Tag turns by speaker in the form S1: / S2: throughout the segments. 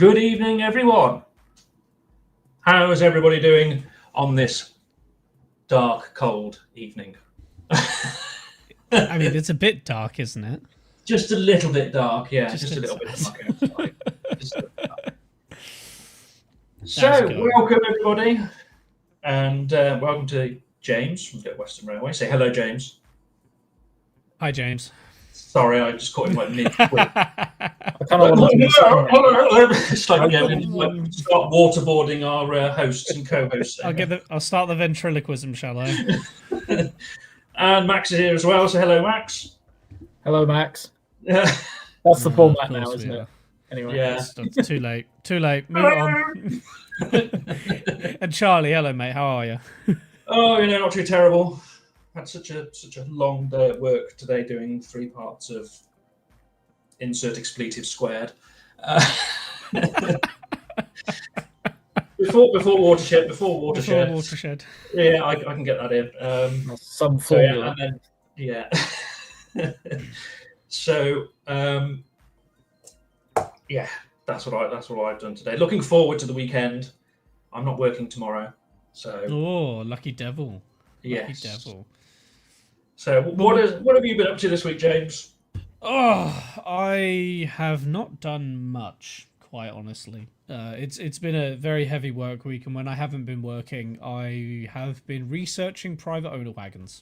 S1: Good evening, everyone. How is everybody doing on this dark, cold evening?
S2: I mean, it's a bit dark, isn't it?
S1: Just a little bit dark, yeah.
S2: Just
S1: a little bit
S2: sad.
S1: dark outside. Just a little bit dark. So, welcome everybody, and welcome to James from Great Western Railway. Say hello, James.
S2: Hi, James.
S1: Sorry, I just caught him like mid.
S3: I kind of want to
S1: It's like start waterboarding our hosts and co-hosts.
S2: I'll start the ventriloquism, shall I?
S1: And Max is here as well. So hello, Max.
S3: Hello, Max. That's the format now, isn't it? Anyway,
S1: yeah.
S2: It's too late. Too late. Move on. And Charlie, hello, mate. How are you?
S1: Oh, not too terrible. Had such a long day at work today, doing 3 parts of insert expletive squared. Before watershed. Yeah, I can get that in.
S3: Some formula.
S1: Yeah. So yeah, that's what I've done today. Looking forward to the weekend. I'm not working tomorrow, so.
S2: Oh, lucky devil!
S1: Yes.
S2: Lucky devil.
S1: So what have you been up to this week, James?
S2: Oh, I have not done much, quite honestly. It's been a very heavy work week, and when I haven't been working, I have been researching private owner wagons.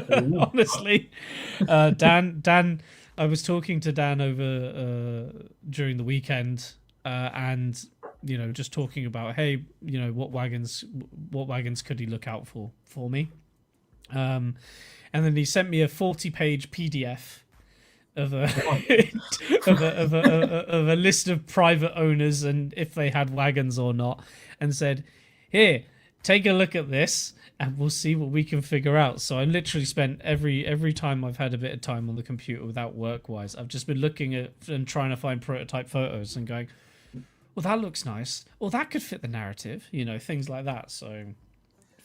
S2: Honestly, Dan, I was talking to Dan over during the weekend, and just talking about, hey, what wagons could he look out for me, and then he sent me a 40-page PDF of a list of private owners and if they had wagons or not, and said, here, take a look at this and we'll see what we can figure out. So I literally spent every time I've had a bit of time on the computer without work-wise, I've just been looking at and trying to find prototype photos and going, well, that looks nice, or that could fit the narrative, things like that. So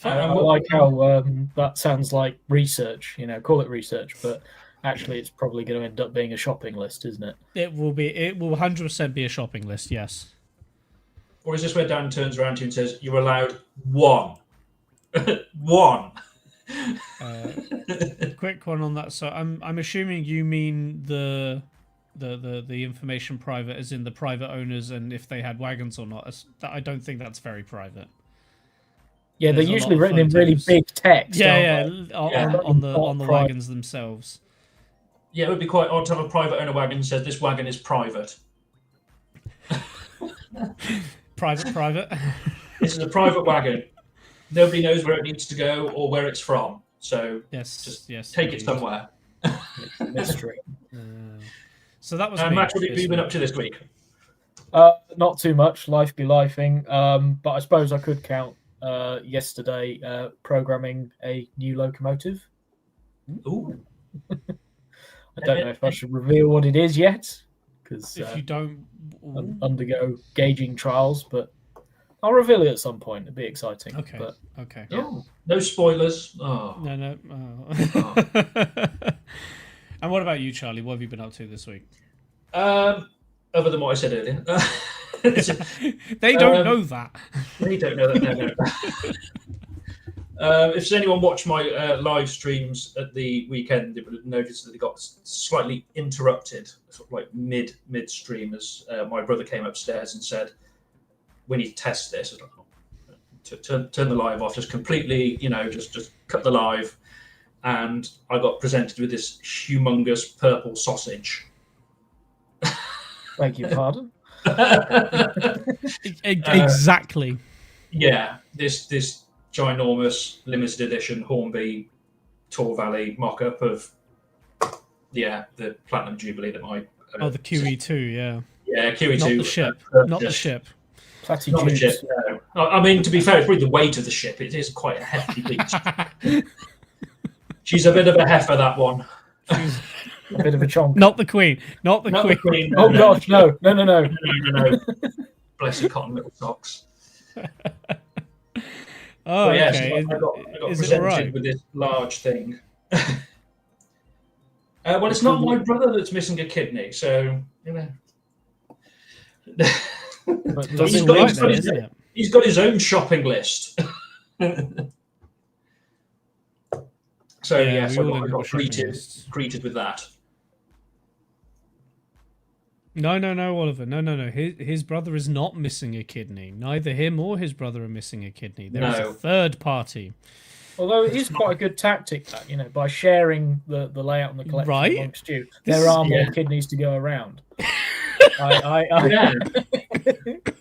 S3: I like how that sounds like research, call it research, but actually it's probably going to end up being a shopping list, isn't it?
S2: It will 100% be a shopping list, yes.
S1: Or is this where Dan turns around to you and says, you're allowed one? One.
S2: Quick one on that. So I'm assuming you mean the information private as in the private owners and if they had wagons or not. I don't think that's very private.
S3: Yeah, they're usually written in really big text.
S2: On the wagons themselves.
S1: Yeah, it would be quite odd to have a private owner wagon that says this wagon is private.
S2: Private. This
S1: is a private wagon. Nobody knows where it needs to go or where it's from. So just take it somewhere.
S3: Mystery.
S2: So that was.
S1: Max, what have you been up to this week?
S3: Not too much. Life be lifing. But I suppose I could count yesterday programming a new locomotive.
S1: Ooh.
S3: I don't know if I should reveal what it is yet, because
S2: if you don't
S3: undergo gauging trials, but I'll reveal it at some point. It'd be exciting.
S2: Okay.
S3: But,
S2: okay.
S1: Yeah. Oh, no spoilers. Oh.
S2: No. Oh. And what about you, Charlie? What have you been up to this week?
S1: Other than what I said earlier.
S2: They don't know that.
S1: They don't know that. No. If anyone watched my live streams at the weekend, they would have noticed that they got slightly interrupted, sort of like mid-stream, as my brother came upstairs and said, "We need to test this." I was like, turn the live off, just completely, just cut the live, and I got presented with this humongous purple sausage.
S3: Beg your pardon?
S2: Exactly.
S1: Yeah, this ginormous limited edition Hornby Tor Valley mock-up of the Platinum Jubilee that my
S2: the QE2, yeah
S1: QE2,
S2: not the ship, not the ship.
S1: Not the ship. No. I mean, to be fair, it's probably the weight of the ship. It is quite a hefty beast. She's a bit of a heifer, that one.
S3: She's a bit of a chonk.
S2: Not the queen. Not the queen.
S3: Oh gosh, no.
S1: Bless her cotton little socks.
S2: Oh,
S1: but, yeah,
S2: okay.
S1: So I got presented with this large thing. Well, it's not my brother that's missing a kidney, so
S3: But
S2: That's
S3: does
S1: He's
S3: it
S1: got
S2: all right
S1: his-
S2: then, isn't it?
S1: He's got his own shopping list. So
S2: Yeah,
S1: yes,
S2: we
S1: I
S2: all
S1: got,
S2: end
S1: I
S2: up
S1: got
S2: with shopping
S1: greeted,
S2: lists.
S1: greeted with that.
S2: No, Oliver. No. His brother is not missing a kidney. Neither him or his brother are missing a kidney. There is a
S1: No.
S2: third party.
S3: Although it is quite a good tactic that, by sharing the layout and the collection
S2: Right?
S3: amongst you,
S2: This
S3: there
S2: is-
S3: are more
S1: yeah.
S3: kidneys to go around.
S1: Yeah.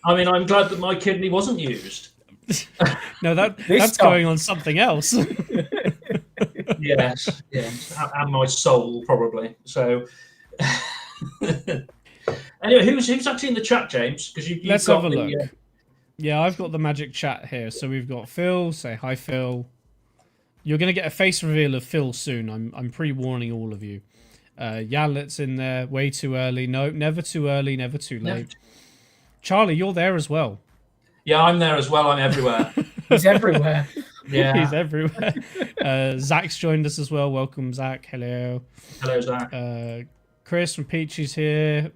S1: I mean, I'm glad that my kidney wasn't used.
S2: No,
S3: This
S2: that's
S3: time.
S2: going on something else.
S1: Yes, and my soul probably. So, anyway, who's actually in the chat, James? Because you've
S2: Let's
S1: got
S2: have a
S1: the,
S2: look. Yeah, I've got the magic chat here. So we've got Phil. Say hi, Phil. You're gonna get a face reveal of Phil soon. I'm pre-warning all of you. Yallet's in there. Way too early. No, never too early. Never too late. Charlie, you're there as well.
S1: Yeah, I'm there as well. I'm everywhere.
S3: He's everywhere.
S1: Yeah.
S2: He's everywhere. Zach's joined us as well. Welcome, Zach. Hello.
S1: Hello, Zach.
S2: Chris from Peachy's here.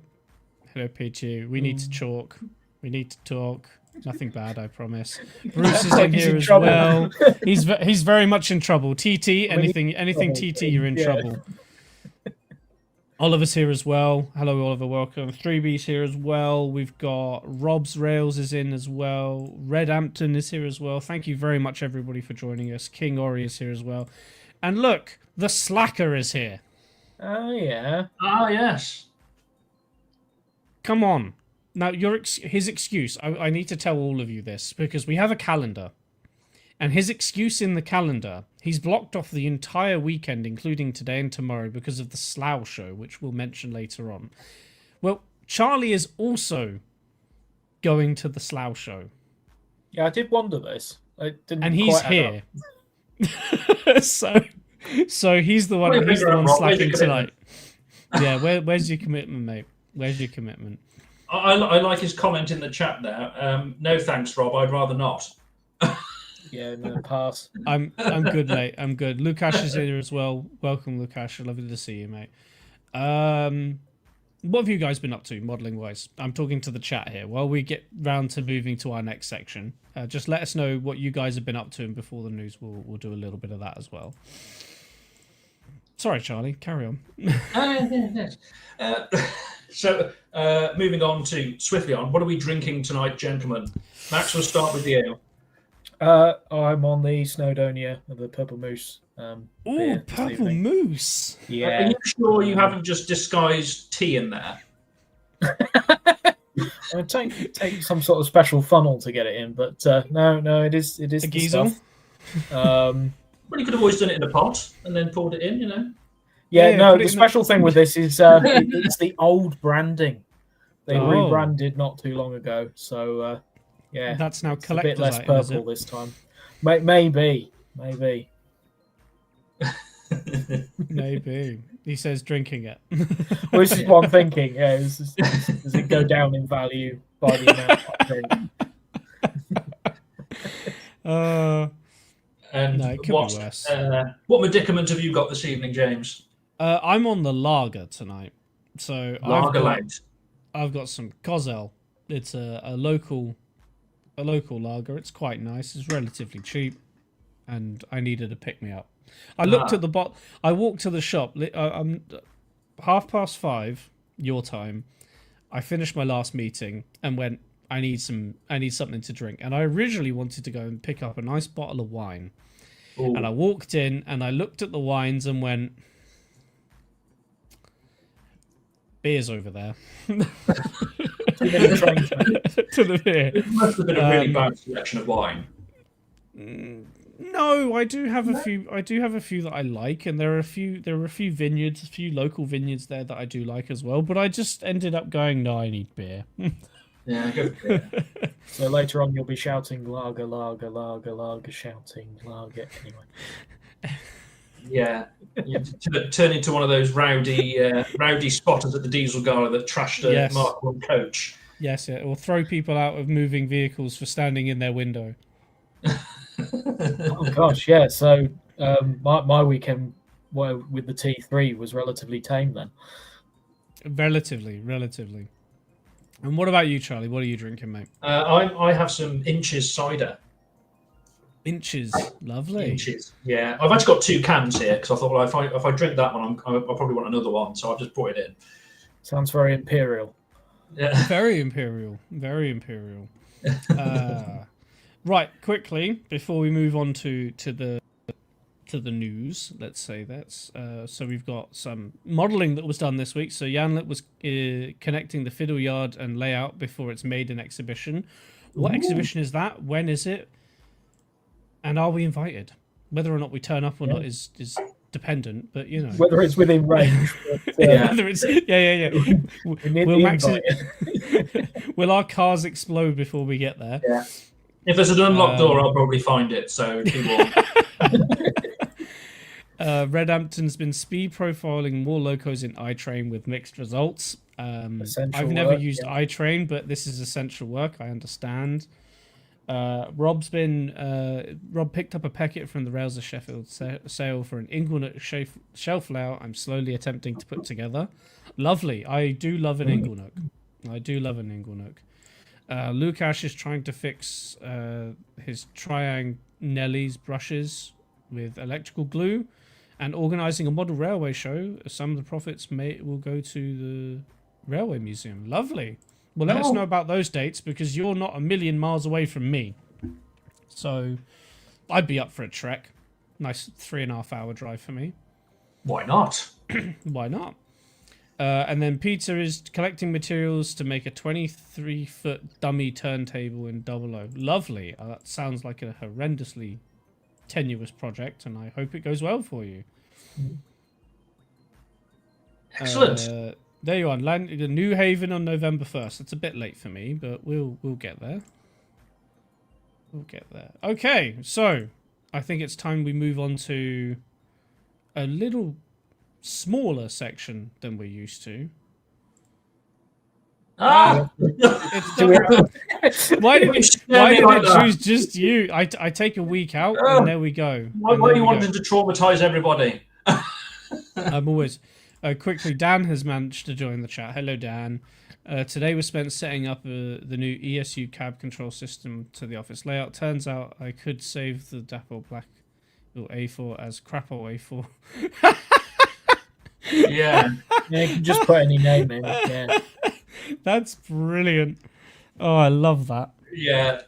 S2: Hello, Peachy. We need to talk. We need to talk. Nothing bad, I promise. Bruce is in
S3: He's
S2: here
S3: in
S2: as
S3: trouble.
S2: well. He's very much in trouble. TT, anything
S3: trouble.
S2: TT, you're in
S3: Yeah.
S2: trouble. Oliver's here as well. Hello, Oliver. Welcome. 3B's here as well. We've got Rob's Rails is in as well. Red Ampton is here as well. Thank you very much, everybody, for joining us. King Ori is here as well. And look, the Slacker is here.
S3: Oh, yeah.
S1: Ah, yes.
S2: Come on. Now, his excuse, I need to tell all of you this, because we have a calendar. And his excuse in the calendar, he's blocked off the entire weekend, including today and tomorrow, because of the Slough show, which we'll mention later on. Well, Charlie is also going to the Slough show.
S3: Yeah, I did wonder this. I didn't
S2: And he's
S3: quite add
S2: here. so he's the one
S1: Wait,
S2: he's the one
S1: Rob, where's
S2: slacking
S1: your
S2: tonight. Yeah, where's your commitment, mate? Where's your commitment?
S1: I like his comment in the chat there. No thanks, Rob. I'd rather not.
S3: Yeah, no, pass.
S2: I'm good, mate. I'm good. Lukash is here as well. Welcome, Lukash. Lovely to see you, mate. What have you guys been up to, modelling wise? I'm talking to the chat here. While we get round to moving to our next section, just let us know what you guys have been up to, and before the news, we'll do a little bit of that as well. Sorry, Charlie. Carry on.
S1: So, moving on swiftly on. What are we drinking tonight, gentlemen? Max, we'll start with you.
S3: I'm on the Snowdonia of the Purple Moose.
S2: Ooh,
S3: beer this
S2: purple
S3: evening.
S2: moose.
S1: Are
S3: Yeah.
S1: you sure you haven't just disguised tea in there?
S3: I take some sort of special funnel to get it in, but no, it is
S2: A
S3: the
S2: Giesel?
S3: stuff.
S1: Well, you could have always done it in a pot and then poured it in,
S3: Yeah,
S2: Yeah,
S3: no.
S2: put it
S3: The
S2: in
S3: special thing with this is it's the old branding. They
S2: Oh.
S3: rebranded not too long ago, so yeah,
S2: That's now
S3: it's a
S2: collector's
S3: bit less
S2: item, is
S3: purple
S2: it?
S3: this time. Maybe.
S2: Maybe. He says drinking it.
S3: Well, this is what I'm thinking. Yeah, does it go down in value by the amount I drink?
S1: And
S2: No, it could be worse.
S1: what medicament have you got this evening, James?
S2: I'm on the lager tonight. So
S1: Lager light.
S2: I've got some Kozel. It's a local lager. It's quite nice. It's relatively cheap, and I needed a pick me up. I looked at the bot. I walked to the shop. I'm 5:30 your time. I finished my last meeting and went. I need something to drink. And I originally wanted to go and pick up a nice bottle of wine.
S1: Ooh.
S2: And I walked in and I looked at the wines and went, beer's over there.
S3: Too many trains, mate.
S2: To the beer.
S1: It must have been a really bad selection of wine.
S2: No, I do have a few. I do have a few that I like, and there are a few vineyards, a few local vineyards there that I do like as well. But I just ended up going, no, I need beer.
S1: Yeah, go for it.
S3: So later on, you'll be shouting lager, lager, lager, lager, shouting lager. Anyway,
S1: Yeah, you turn into one of those rowdy spotters at the Diesel Gala that trashed a
S2: Yes.
S1: Mark I coach.
S2: Yes, yeah, or throw people out of moving vehicles for standing in their window.
S3: oh gosh, yeah. So my weekend with the T3 was relatively tame then.
S2: Relatively. And what about you, Charlie? What are you drinking, mate?
S1: I have some Inches cider.
S2: Inches, lovely.
S1: Inches, yeah. I've actually got 2 cans here because I thought, well, if I drink that one, I'll probably want another one, so I've just brought it in.
S3: Sounds very imperial.
S1: Yeah.
S2: Very imperial. Very imperial. Right, quickly before we move on to the news, let's say that's so we've got some modelling that was done this week. So Janlet was connecting the fiddle yard and layout before it's made an exhibition. What exhibition is that? When is it? And are we invited? Whether or not we turn up or not is dependent, but you know.
S3: Whether it's within range. But,
S2: Whether it's yeah.
S3: We'll
S2: Will our cars explode before we get there?
S1: Yeah. If there's an unlocked door, I'll probably find it. So be warned.
S2: Redhampton's been speed profiling more locos in iTrain with mixed results. I've never used iTrain, but this is essential work. I understand. Rob picked up a packet from the Rails of Sheffield sale for an Inglenook shelf layout I'm slowly attempting to put together. Lovely. I do love an Inglenook. Lukash is trying to fix his Triang Nelly's brushes with electrical glue and organising a model railway show. Some of the profits will go to the Railway Museum. Lovely. Well, let us know about those dates because you're not a million miles away from me. So I'd be up for a trek. Nice 3.5 hour drive for me.
S1: Why not?
S2: Why not? And then Peter is collecting materials to make a 23-foot dummy turntable in 00. Lovely. That sounds like a horrendously tenuous project, and I hope it goes well for you.
S1: Excellent.
S2: There you are. New Haven on November 1st. It's a bit late for me, but we'll get there. Okay, so I think it's time we move on to a little smaller section than we're used to.
S1: Ah!
S2: Why did it choose just you? I take a week out, and there we go.
S1: Why are you wanting to traumatize everybody?
S2: I'm always... quickly, Dan has managed to join the chat. Hello, Dan. Today was spent setting up the new ESU cab control system to the office layout. Turns out I could save the Dapple Black A4 as Crapple A4.
S1: Yeah.
S3: Yeah, you can just put any name in. Yeah.
S2: That's brilliant. Oh, I love that.
S1: Yeah.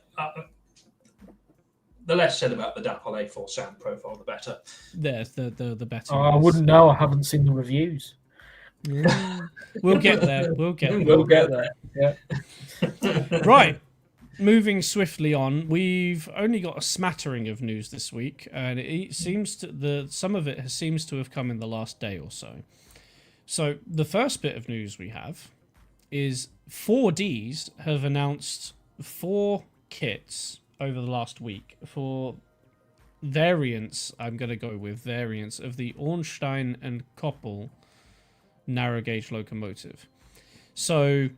S1: The less said about the Dapple A4 sound profile, the better.
S2: The better.
S3: I wouldn't know. I haven't seen the reviews.
S2: We'll get there. We'll
S3: get there. Yeah.
S2: Right. Moving swiftly on, we've only got a smattering of news this week, and it seems some of it seems to have come in the last day or so. So the first bit of news we have is 4Ds have announced 4 kits over the last week for variants. I'm going to go with variants of the Ornstein and Koppel narrow gauge locomotive. So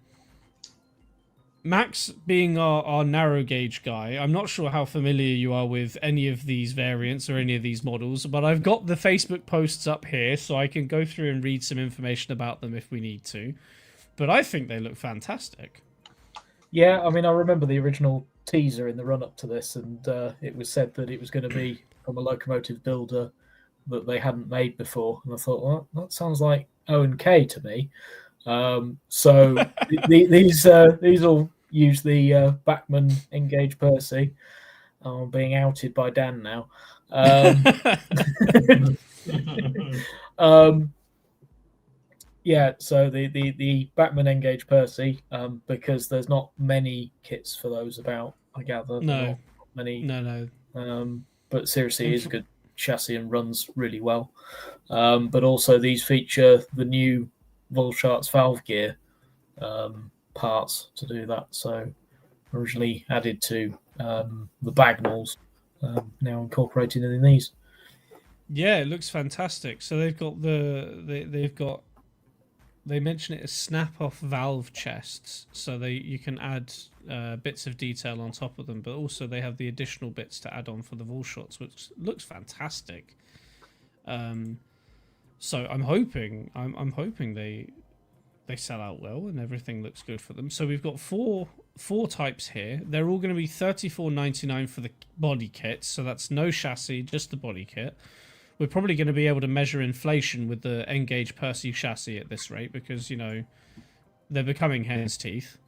S2: Max, being our narrow gauge guy, I'm not sure how familiar you are with any of these variants or any of these models, but I've got the Facebook posts up here so I can go through and read some information about them if we need to. But I think they look fantastic.
S3: Yeah, I mean, I remember the original teaser in the run-up to this, and it was said that it was going to be from a locomotive builder that they hadn't made before. And I thought, well, that sounds like O&K to me. So these all use the Bachmann Engage Percy. I'm being outed by Dan now. Yeah, so the Bachmann Engage Percy, because there's not many kits for those about, I gather.
S2: No.
S3: Not many.
S2: No.
S3: But seriously, it is a good chassis and runs really well. But also these feature the new Volschart's valve gear parts to do that. So originally added to the Bagnalls, now incorporated in these.
S2: Yeah, it looks fantastic. So they've got they mention it as snap-off valve chests, so you can add bits of detail on top of them, but also they have the additional bits to add on for the Volscharts, which looks fantastic. So I'm hoping they sell out well, and everything looks good for them. So we've got four types here. They're all going to be $34.99 for the body kit. So that's no chassis, just the body kit. We're probably going to be able to measure inflation with the N-Gauge Percy chassis at this rate because, you know, they're becoming hen's teeth.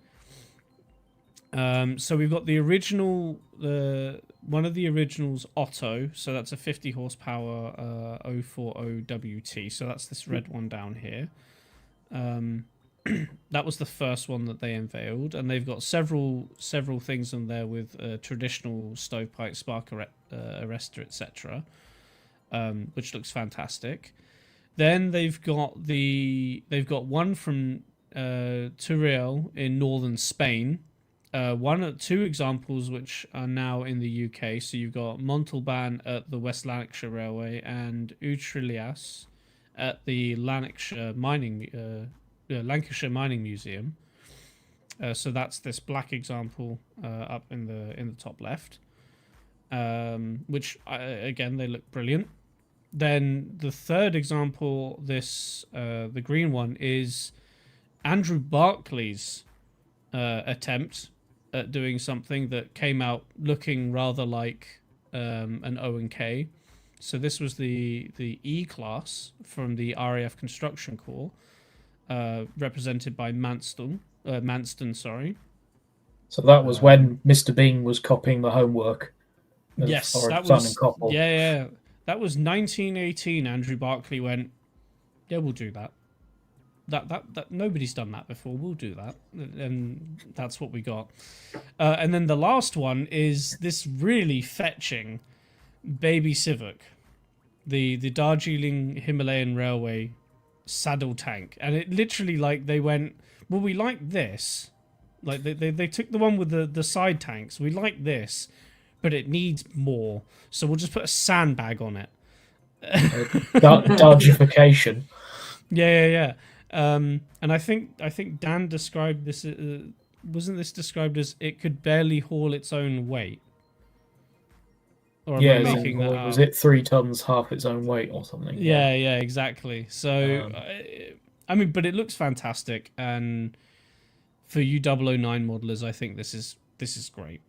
S2: So we've got the original, one of the originals, Otto. So that's a 50 horsepower 040WT. So that's this red one down here. That was the first one that they unveiled, and they've got several things on there with traditional stovepipe, spark arrestor, etc., which looks fantastic. Then they've got one from Teruel in northern Spain. Two examples which are now in the UK. So you've got Montalban at the West Lanarkshire Railway and Utrillas at the Lancashire Mining Museum. So that's this black example up in the top left, which again, they look brilliant. Then the third example, the green one, is Andrew Barclay's attempt at doing something that came out looking rather like an O&K. So this was the E-Class from the RAF Construction Corps, represented by Manston, sorry.
S3: So that was when Mr. Bing was copying the homework.
S2: Yes, that was... Yeah. That was 1918. Andrew Barclay went, yeah, we'll do that. That nobody's done that before. We'll do that, and that's what we got. And then the last one is this really fetching baby Civic, the Darjeeling Himalayan Railway saddle tank, and it literally, like, they went, well, we like this, like they took the one with the side tanks. We like this, but it needs more, so we'll just put a sandbag on it.
S3: Dargification.
S2: Yeah. And I think Dan described this. Wasn't this described as it could barely haul its own weight? Or am I making that up?
S3: Was it 3 tons, half its own weight, or something?
S2: Yeah, exactly. So, I mean, but it looks fantastic, and for you 009 modelers, I think this is great.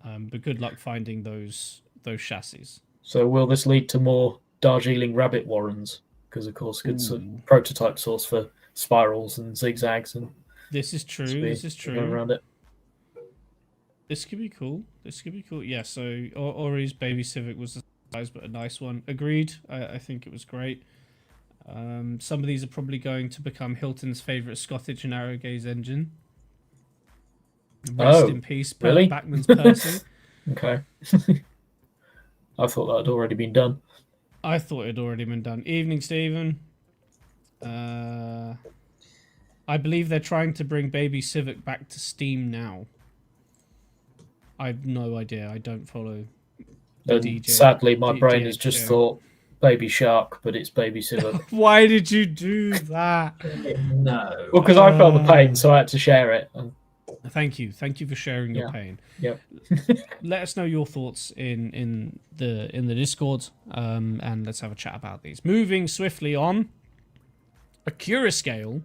S2: But good luck finding those chassis.
S3: So, will this lead to more Darjeeling rabbit warrens? Because, of course, it's a prototype source for spirals and zigzags. And
S2: this is true.
S3: Around it.
S2: This could be cool. Yeah, so Ori's Baby Civic was the size, but a nice one. Agreed. I think it was great. Some of these are probably going to become Hilton's favourite Scottish narrow gauge engine. Rest in peace,
S3: really?
S2: Backman's Percy.
S3: Okay. I thought that had already been done.
S2: I thought it had already been done. Evening, Stephen. I believe they're trying to bring Baby Civic back to Steam now. I've no idea. I don't follow the DJ.
S3: Sadly, my brain has just thought Baby Shark, but it's Baby Civic.
S2: Why did you do that?
S1: No.
S3: Well, because I felt the pain, so I had to share it.
S2: Thank you for sharing your pain.
S3: Yep.
S2: Let us know your thoughts in the Discord, and let's have a chat about these. Moving swiftly on, Accurascale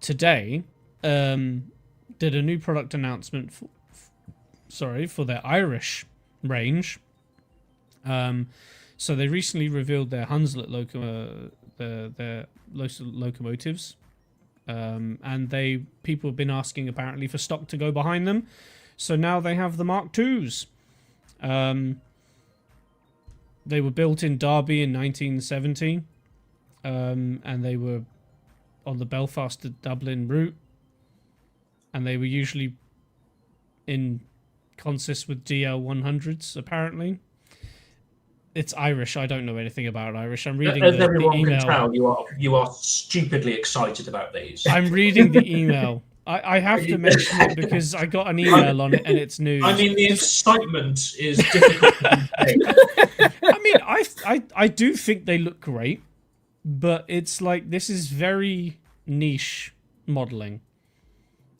S2: today did a new product announcement for their Irish range. So they recently revealed their Hunslet their locomotives. And people have been asking apparently for stock to go behind them, so now they have the Mark IIs. They were built in Derby in 1970, and they were on the Belfast to Dublin route, and they were usually in consist with DL100s apparently. It's Irish. I don't know anything about Irish. I'm reading
S1: as
S2: the
S1: everyone
S2: email.
S1: Can tell, you are stupidly excited about these.
S2: I'm reading the email. I have to mention it because I got an email on it and it's news.
S1: I mean, the excitement is difficult to contain.
S2: I mean, I do think they look great, but it's like this is very niche modelling.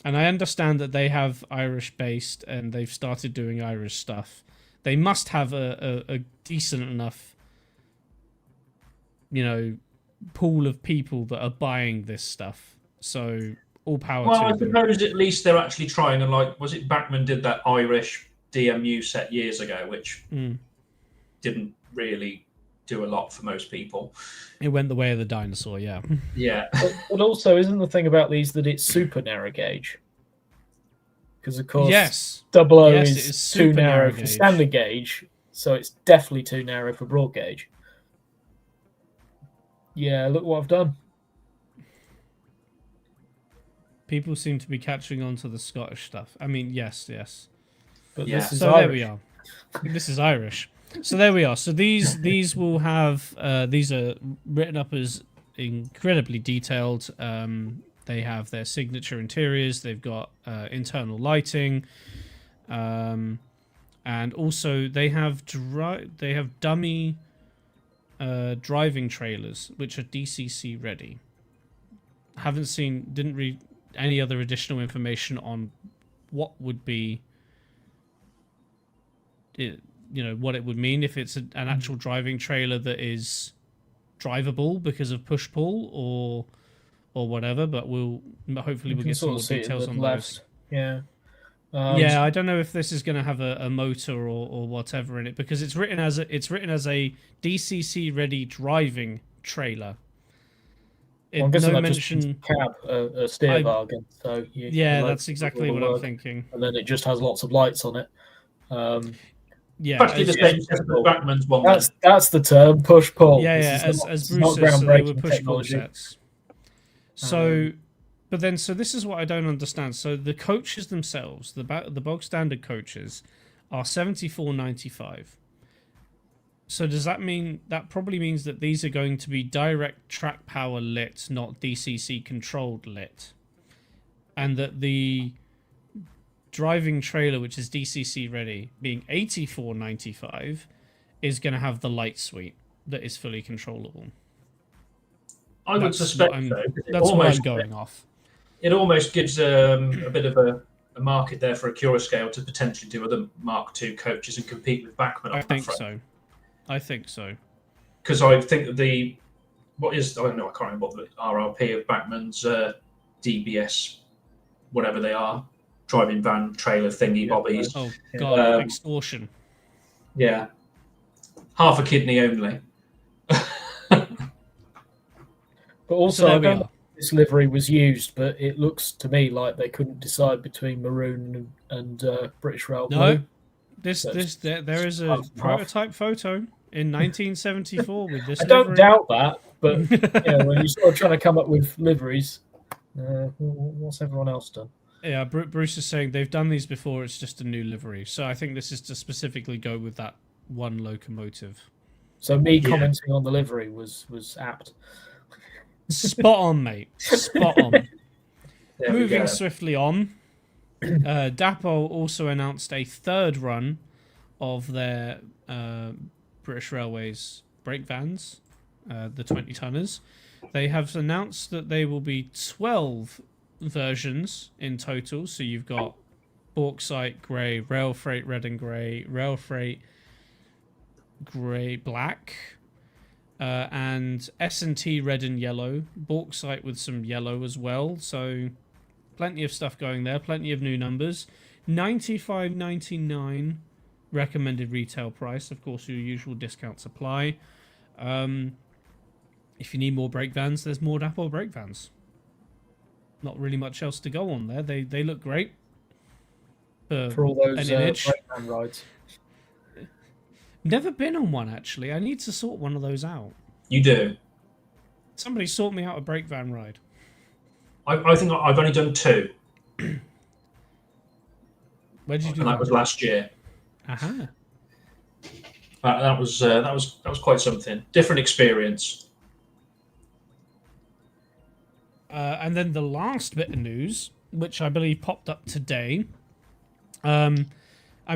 S2: And I understand that they have Irish based and they've started doing Irish stuff. They must have a decent enough, pool of people that are buying this stuff. So all power
S1: Well,
S2: to
S1: I
S2: them.
S1: suppose at least they're actually trying. And like, was it Bachmann did that Irish DMU set years ago, which didn't really do a lot for most people.
S2: It went the way of the dinosaur, yeah.
S1: Yeah.
S3: But also, isn't the thing about these that it's super narrow gauge? Because of course,
S2: Yes.
S3: 00
S2: Yes, it
S3: is
S2: is
S3: too
S2: super
S3: narrow
S2: narrow
S3: for
S2: gauge.
S3: standard gauge, so it's definitely too narrow for broad gauge. Yeah, look what I've done.
S2: People seem to be catching on to the Scottish stuff. I mean, yes.
S3: But
S1: Yeah.
S3: this is
S2: So
S3: Irish.
S2: there we are. This is Irish. So there we are. So these will have these are written up as incredibly detailed. They have their signature interiors. They've got internal lighting, and also they have dummy driving trailers which are DCC ready. Didn't read any other additional information on what would be what it would mean if it's an actual driving trailer that is drivable because of push pull or whatever, but hopefully we'll get some more details on those.
S3: Yeah.
S2: Yeah, I don't know if this is going to have a motor or whatever in it, because it's written as a DCC ready driving trailer.
S3: I'm guessing
S2: no
S3: that just means
S2: mention.
S3: cab, a steer wagon. So
S2: Yeah, that's exactly what I'm thinking.
S3: And then it just has lots of lights on it.
S2: Yeah,
S1: Practically the same as Bachmann's one.
S3: That's the term, push pull.
S2: Yeah, as Bruce says, so they were push pull sets. So, but then this is what I don't understand. So the coaches themselves, the bog standard coaches, are $74.95. So does that mean that probably means that these are going to be direct track power lit, not DCC controlled lit, and that the driving trailer, which is DCC ready, being $84.95, is going to have the light suite that is fully controllable.
S1: I would suspect so.
S2: That's what I'm going off.
S1: It almost gives a bit of a market there for a Curoscale to potentially do other Mark II coaches and compete with Bachmann.
S2: I think so.
S1: Because I think that I don't know, I can't remember what the RRP of Bachmann's DBS, whatever they are, driving van trailer thingy bobbies.
S2: Oh God, extortion.
S1: Yeah, half a kidney only.
S3: But also, I don't know if this livery was used, but it looks to me like they couldn't decide between maroon and British Rail Blue.
S2: No, there is a prototype photo in 1974 with this.
S3: I don't doubt that, but when you're sort of trying to come up with liveries, what's everyone else done?
S2: Yeah, Bruce is saying they've done these before. It's just a new livery, so I think this is to specifically go with that one locomotive.
S3: So me commenting on the livery was apt.
S2: Spot on, mate. Spot on. Moving swiftly on, Dapo also announced a third run of their British Railways brake vans, the 20-tonners. They have announced that they will be 12 versions in total. So you've got bauxite grey, rail freight red and grey, rail freight grey black, and S&T red and yellow, bauxite with some yellow as well. So plenty of stuff going there, plenty of new numbers. $95.99 recommended retail price. Of course, your usual discounts apply. If you need more brake vans, there's more Dapo brake vans. Not really much else to go on there. They look great.
S3: For all those brake van rides.
S2: Never been on one, actually. I need to sort one of those out.
S1: You do.
S2: Somebody sort me out a brake van ride.
S1: I think I've only done 2.
S2: Where did you do
S1: that? That was last year.
S2: Aha.
S1: That was quite something. Different experience.
S2: And then the last bit of news, which I believe popped up today. I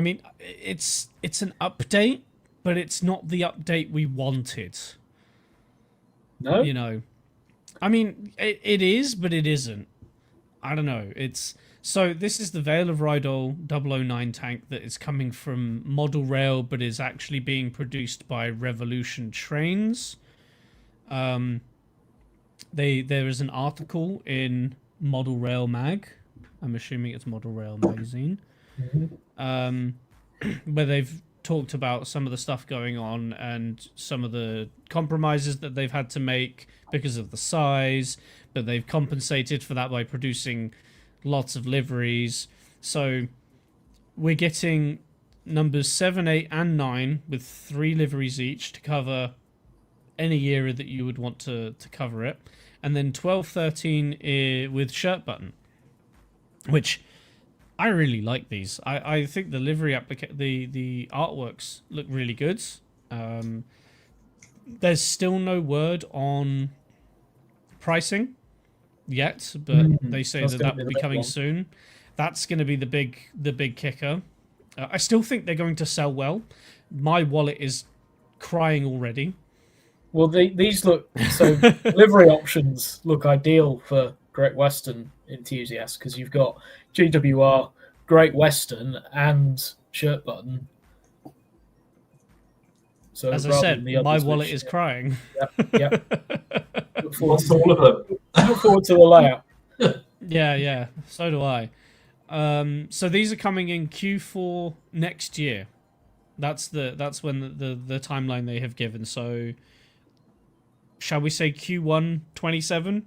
S2: mean, it's an update, but it's not the update we wanted.
S3: No?
S2: You know, I mean, it is, but it isn't. I don't know. So this is the Vale of Rydal 009 tank that is coming from Model Rail, but is actually being produced by Revolution Trains. There is an article in Model Rail Mag. I'm assuming it's Model Rail Magazine. Where they've talked about some of the stuff going on and some of the compromises that they've had to make because of the size, but they've compensated for that by producing lots of liveries. So we're getting numbers 7, 8, and 9 with 3 liveries each to cover any era that you would want to cover it. And then 12, 13 with shirt button, which I really like these. I think the livery the artworks look really good. There's still no word on pricing yet, but they say that will be coming soon. That's going to be the big kicker. I still think they're going to sell well. My wallet is crying already.
S3: Well, these look so livery options look ideal for Great Western enthusiasts because you've got GWR, Great Western, and shirt button. So
S2: as I said, my wallet is crying.
S3: Yep.
S1: Look forward to all of them.
S3: Look forward to the layout.
S2: Yeah. So do I. So these are coming in Q4 next year. That's when the timeline they have given. So shall we say Q1 27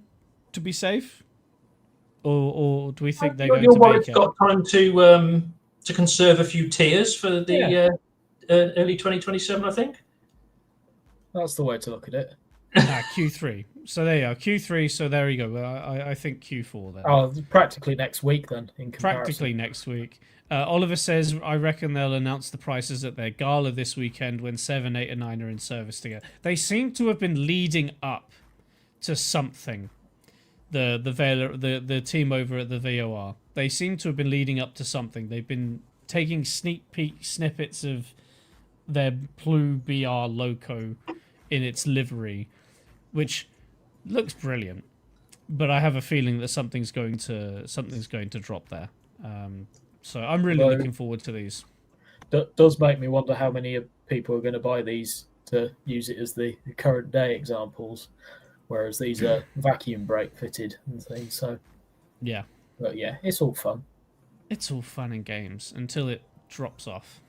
S2: to be safe, or do we think they're going to make it?
S1: Got time to conserve a few tiers for the early 2027, I think.
S3: That's the way to look at it.
S2: Q3. So there you are, Q3. So there you go. I think Q4 then.
S3: Oh, practically next week then. In comparison.
S2: Practically next week. Oliver says, I reckon they'll announce the prices at their gala this weekend when 7, 8, and 9 are in service together. They seem to have been leading up to something. The team over at the VOR. They seem to have been leading up to something. They've been taking sneak peek snippets of their Blue BR logo in its livery, which looks brilliant. But I have a feeling that something's going to drop there. So I'm really looking forward to these.
S3: Does make me wonder how many people are going to buy these to use it as the current day examples, whereas these are vacuum brake fitted and things. So
S2: yeah,
S3: but yeah, it's all fun.
S2: It's all fun and games until it drops off.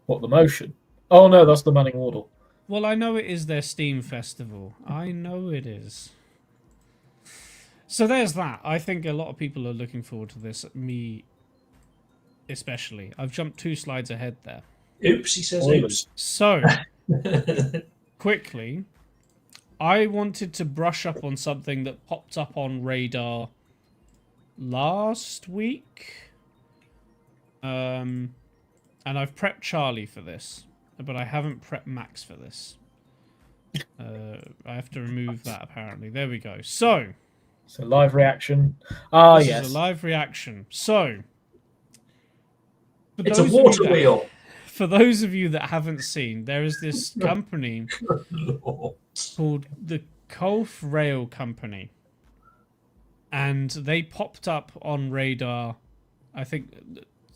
S3: What, the motion? Oh no, that's the Manning Wardle.
S2: Well, I know it is their Steam Festival. I know it is. So there's that. I think a lot of people are looking forward to this. Me especially. I've jumped 2 slides ahead there.
S1: Oops, he says oops.
S2: So, quickly, I wanted to brush up on something that popped up on radar last week. And I've prepped Charlie for this, but I haven't prepped Max for this. I have to remove that, apparently. There we go. So
S3: live reaction.
S2: This
S3: yes.
S2: is a live reaction. So,
S1: it's a water wheel.
S2: For those of you that haven't seen, there is this company called the Colf Rail Company. And they popped up on radar, I think,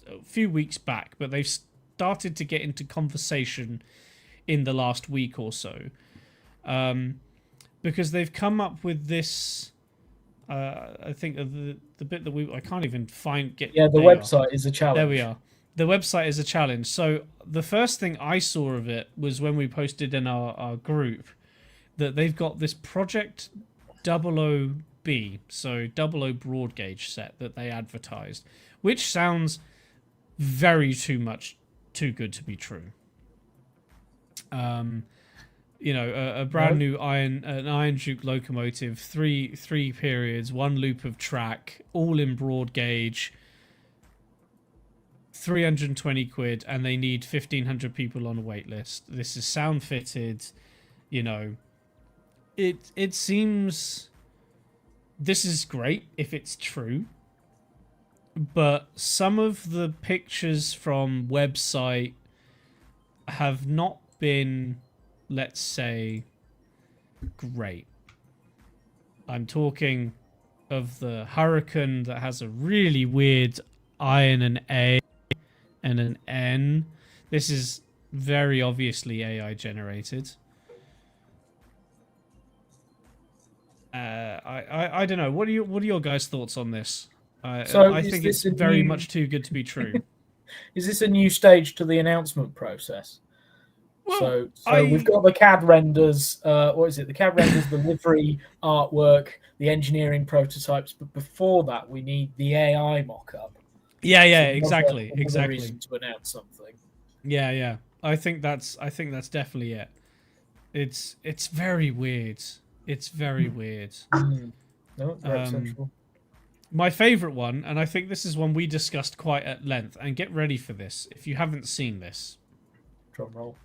S2: a few weeks back, but they've started to get into conversation in the last week or so. Because they've come up with this... I think the bit that I can't even get.
S3: Yeah, the website is a challenge.
S2: There we are. The website is a challenge. So the first thing I saw of it was when we posted in our group that they've got this Project 00B, so 00 broad gauge set that they advertised, which sounds very too good to be true. A brand new Iron Duke locomotive, three periods, 1 loop of track, all in broad gauge, 320 quid, and they need 1,500 people on a wait list. This is sound fitted, It seems this is great if it's true, but some of the pictures from website have not been, let's say, great. I'm talking of the Hurricane that has a really weird I and an A and an N. This is very obviously AI generated. I don't know. What are your guys' thoughts on this?
S3: So
S2: I
S3: is
S2: think
S3: this
S2: it's
S3: a
S2: very
S3: new-
S2: much too good to be true.
S3: Is this a new stage to the announcement process?
S2: Well,
S3: So we've got the CAD renders. What is it? The CAD renders, the livery artwork, the engineering prototypes. But before that, we need the AI mock-up.
S2: Yeah,
S3: It's
S2: exactly,
S3: another
S2: exactly.
S3: reason to announce something.
S2: Yeah. I think that's definitely it. It's very weird. It's very weird.
S3: No, very central.
S2: My favorite one, and I think this is one we discussed quite at length. And get ready for this if you haven't seen this.
S3: Drum roll.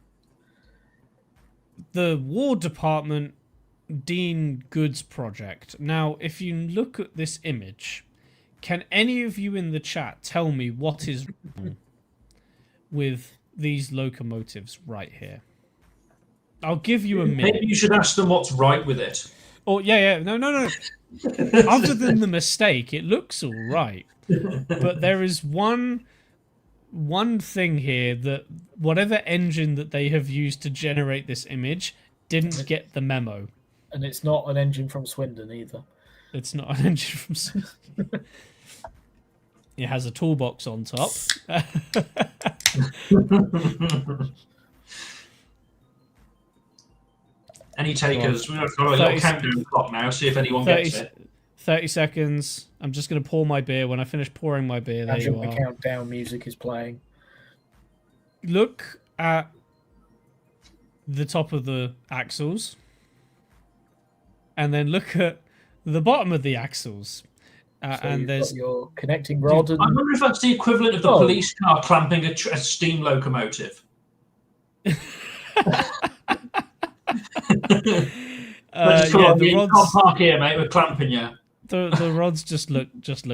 S2: The War Department Dean Goods project. Now, if you look at this image, can any of you in the chat tell me what is wrong with these locomotives right here? I'll give you a minute.
S1: Maybe you should ask them what's right with it.
S2: Oh, yeah. No. Other than the mistake, it looks all right. But there is one thing here that whatever engine that they have used to generate this image didn't get the memo.
S3: And it's not an engine from Swindon either.
S2: It's not an engine from Swindon. It has a toolbox on top.
S1: Any takers? We've got a little countdown clock now. See if anyone gets it.
S2: 30 seconds. I'm just going to pour my beer. When I finish pouring my beer, there you are.
S3: The countdown music is playing.
S2: Look at the top of the axles. And then look at the bottom of the axles. And there's
S3: your connecting rod.
S1: I wonder if that's the equivalent of the police car clamping a steam locomotive.
S2: You
S1: can't park here, mate. We're clamping you.
S2: The rods just look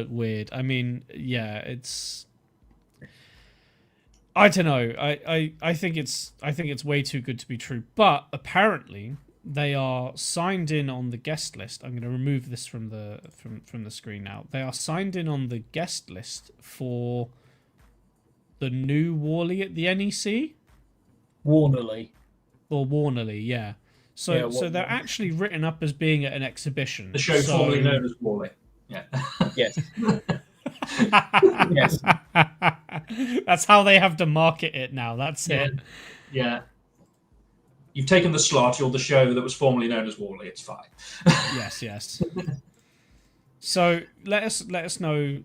S2: weird. I mean, yeah, it's. I don't know. I think it's way too good to be true. But apparently they are signed in on the guest list. I'm going to remove this from the screen now. They are signed in on the guest list for the new Wall-E at the NEC.
S3: Warnerly.
S2: Or Warnerly, yeah. So they're actually written up as being at an exhibition.
S1: The show formerly known as Wall-E. Yeah.
S3: Yes. Yes.
S2: That's how they have to market it now. That's it.
S1: Yeah. You've taken the slot. You're the show that was formerly known as Wall-E. It's fine.
S2: Yes. So let us know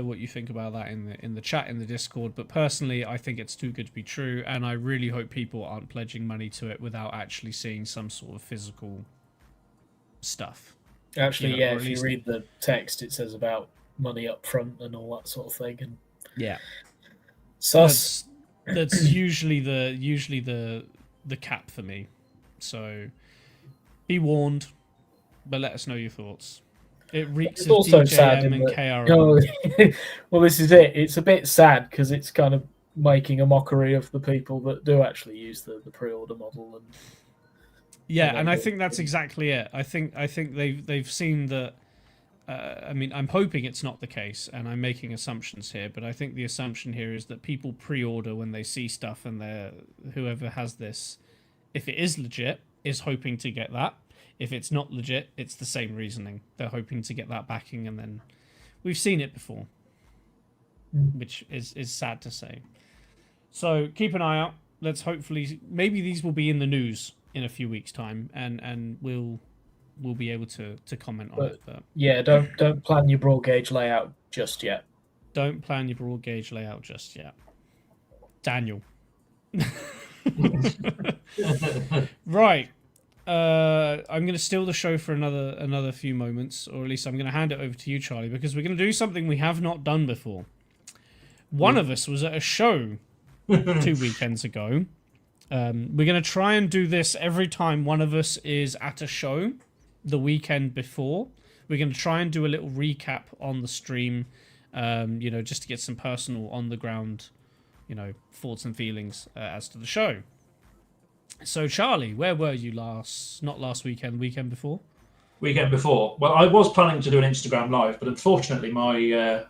S2: what you think about that in the chat, in the Discord. But personally, I think it's too good to be true, and I really hope people aren't pledging money to it without actually seeing some sort of physical stuff.
S3: Actually, if you read the text, it says about money up front and all that sort of thing. And
S2: yeah,
S3: sus.
S2: That's usually the cap for me. So be warned, but let us know your thoughts. It reeks of
S3: also
S2: DJM
S3: sad
S2: and
S3: that,
S2: KRM.
S3: Well, this is it. It's a bit sad because it's kind of making a mockery of the people that do actually use the pre-order model. And
S2: yeah, and I think that's exactly it. I think they've seen that. I mean, I'm hoping it's not the case, and I'm making assumptions here, but I think the assumption here is that people pre-order when they see stuff, and whoever has this, if it is legit, is hoping to get that. If it's not legit, it's the same reasoning. They're hoping to get that backing, and then we've seen it before, which is sad to say. So keep an eye out. Let's maybe these will be in the news in a few weeks' time, and we'll be able to comment on it. But
S3: yeah, don't plan your broad gauge layout just yet.
S2: Don't plan your broad gauge layout just yet, Daniel. Right. I'm going to steal the show for another few moments, or at least I'm going to hand it over to you, Charlie, because we're going to do something we have not done before. One of us was at a show 2 weekends ago. We're going to try and do this every time one of us is at a show the weekend before. We're going to try and do a little recap on the stream, just to get some personal on the ground, thoughts and feelings as to the show. So, Charlie, where were you not last weekend, weekend before?
S1: Weekend before. Well, I was planning to do an Instagram live, but unfortunately my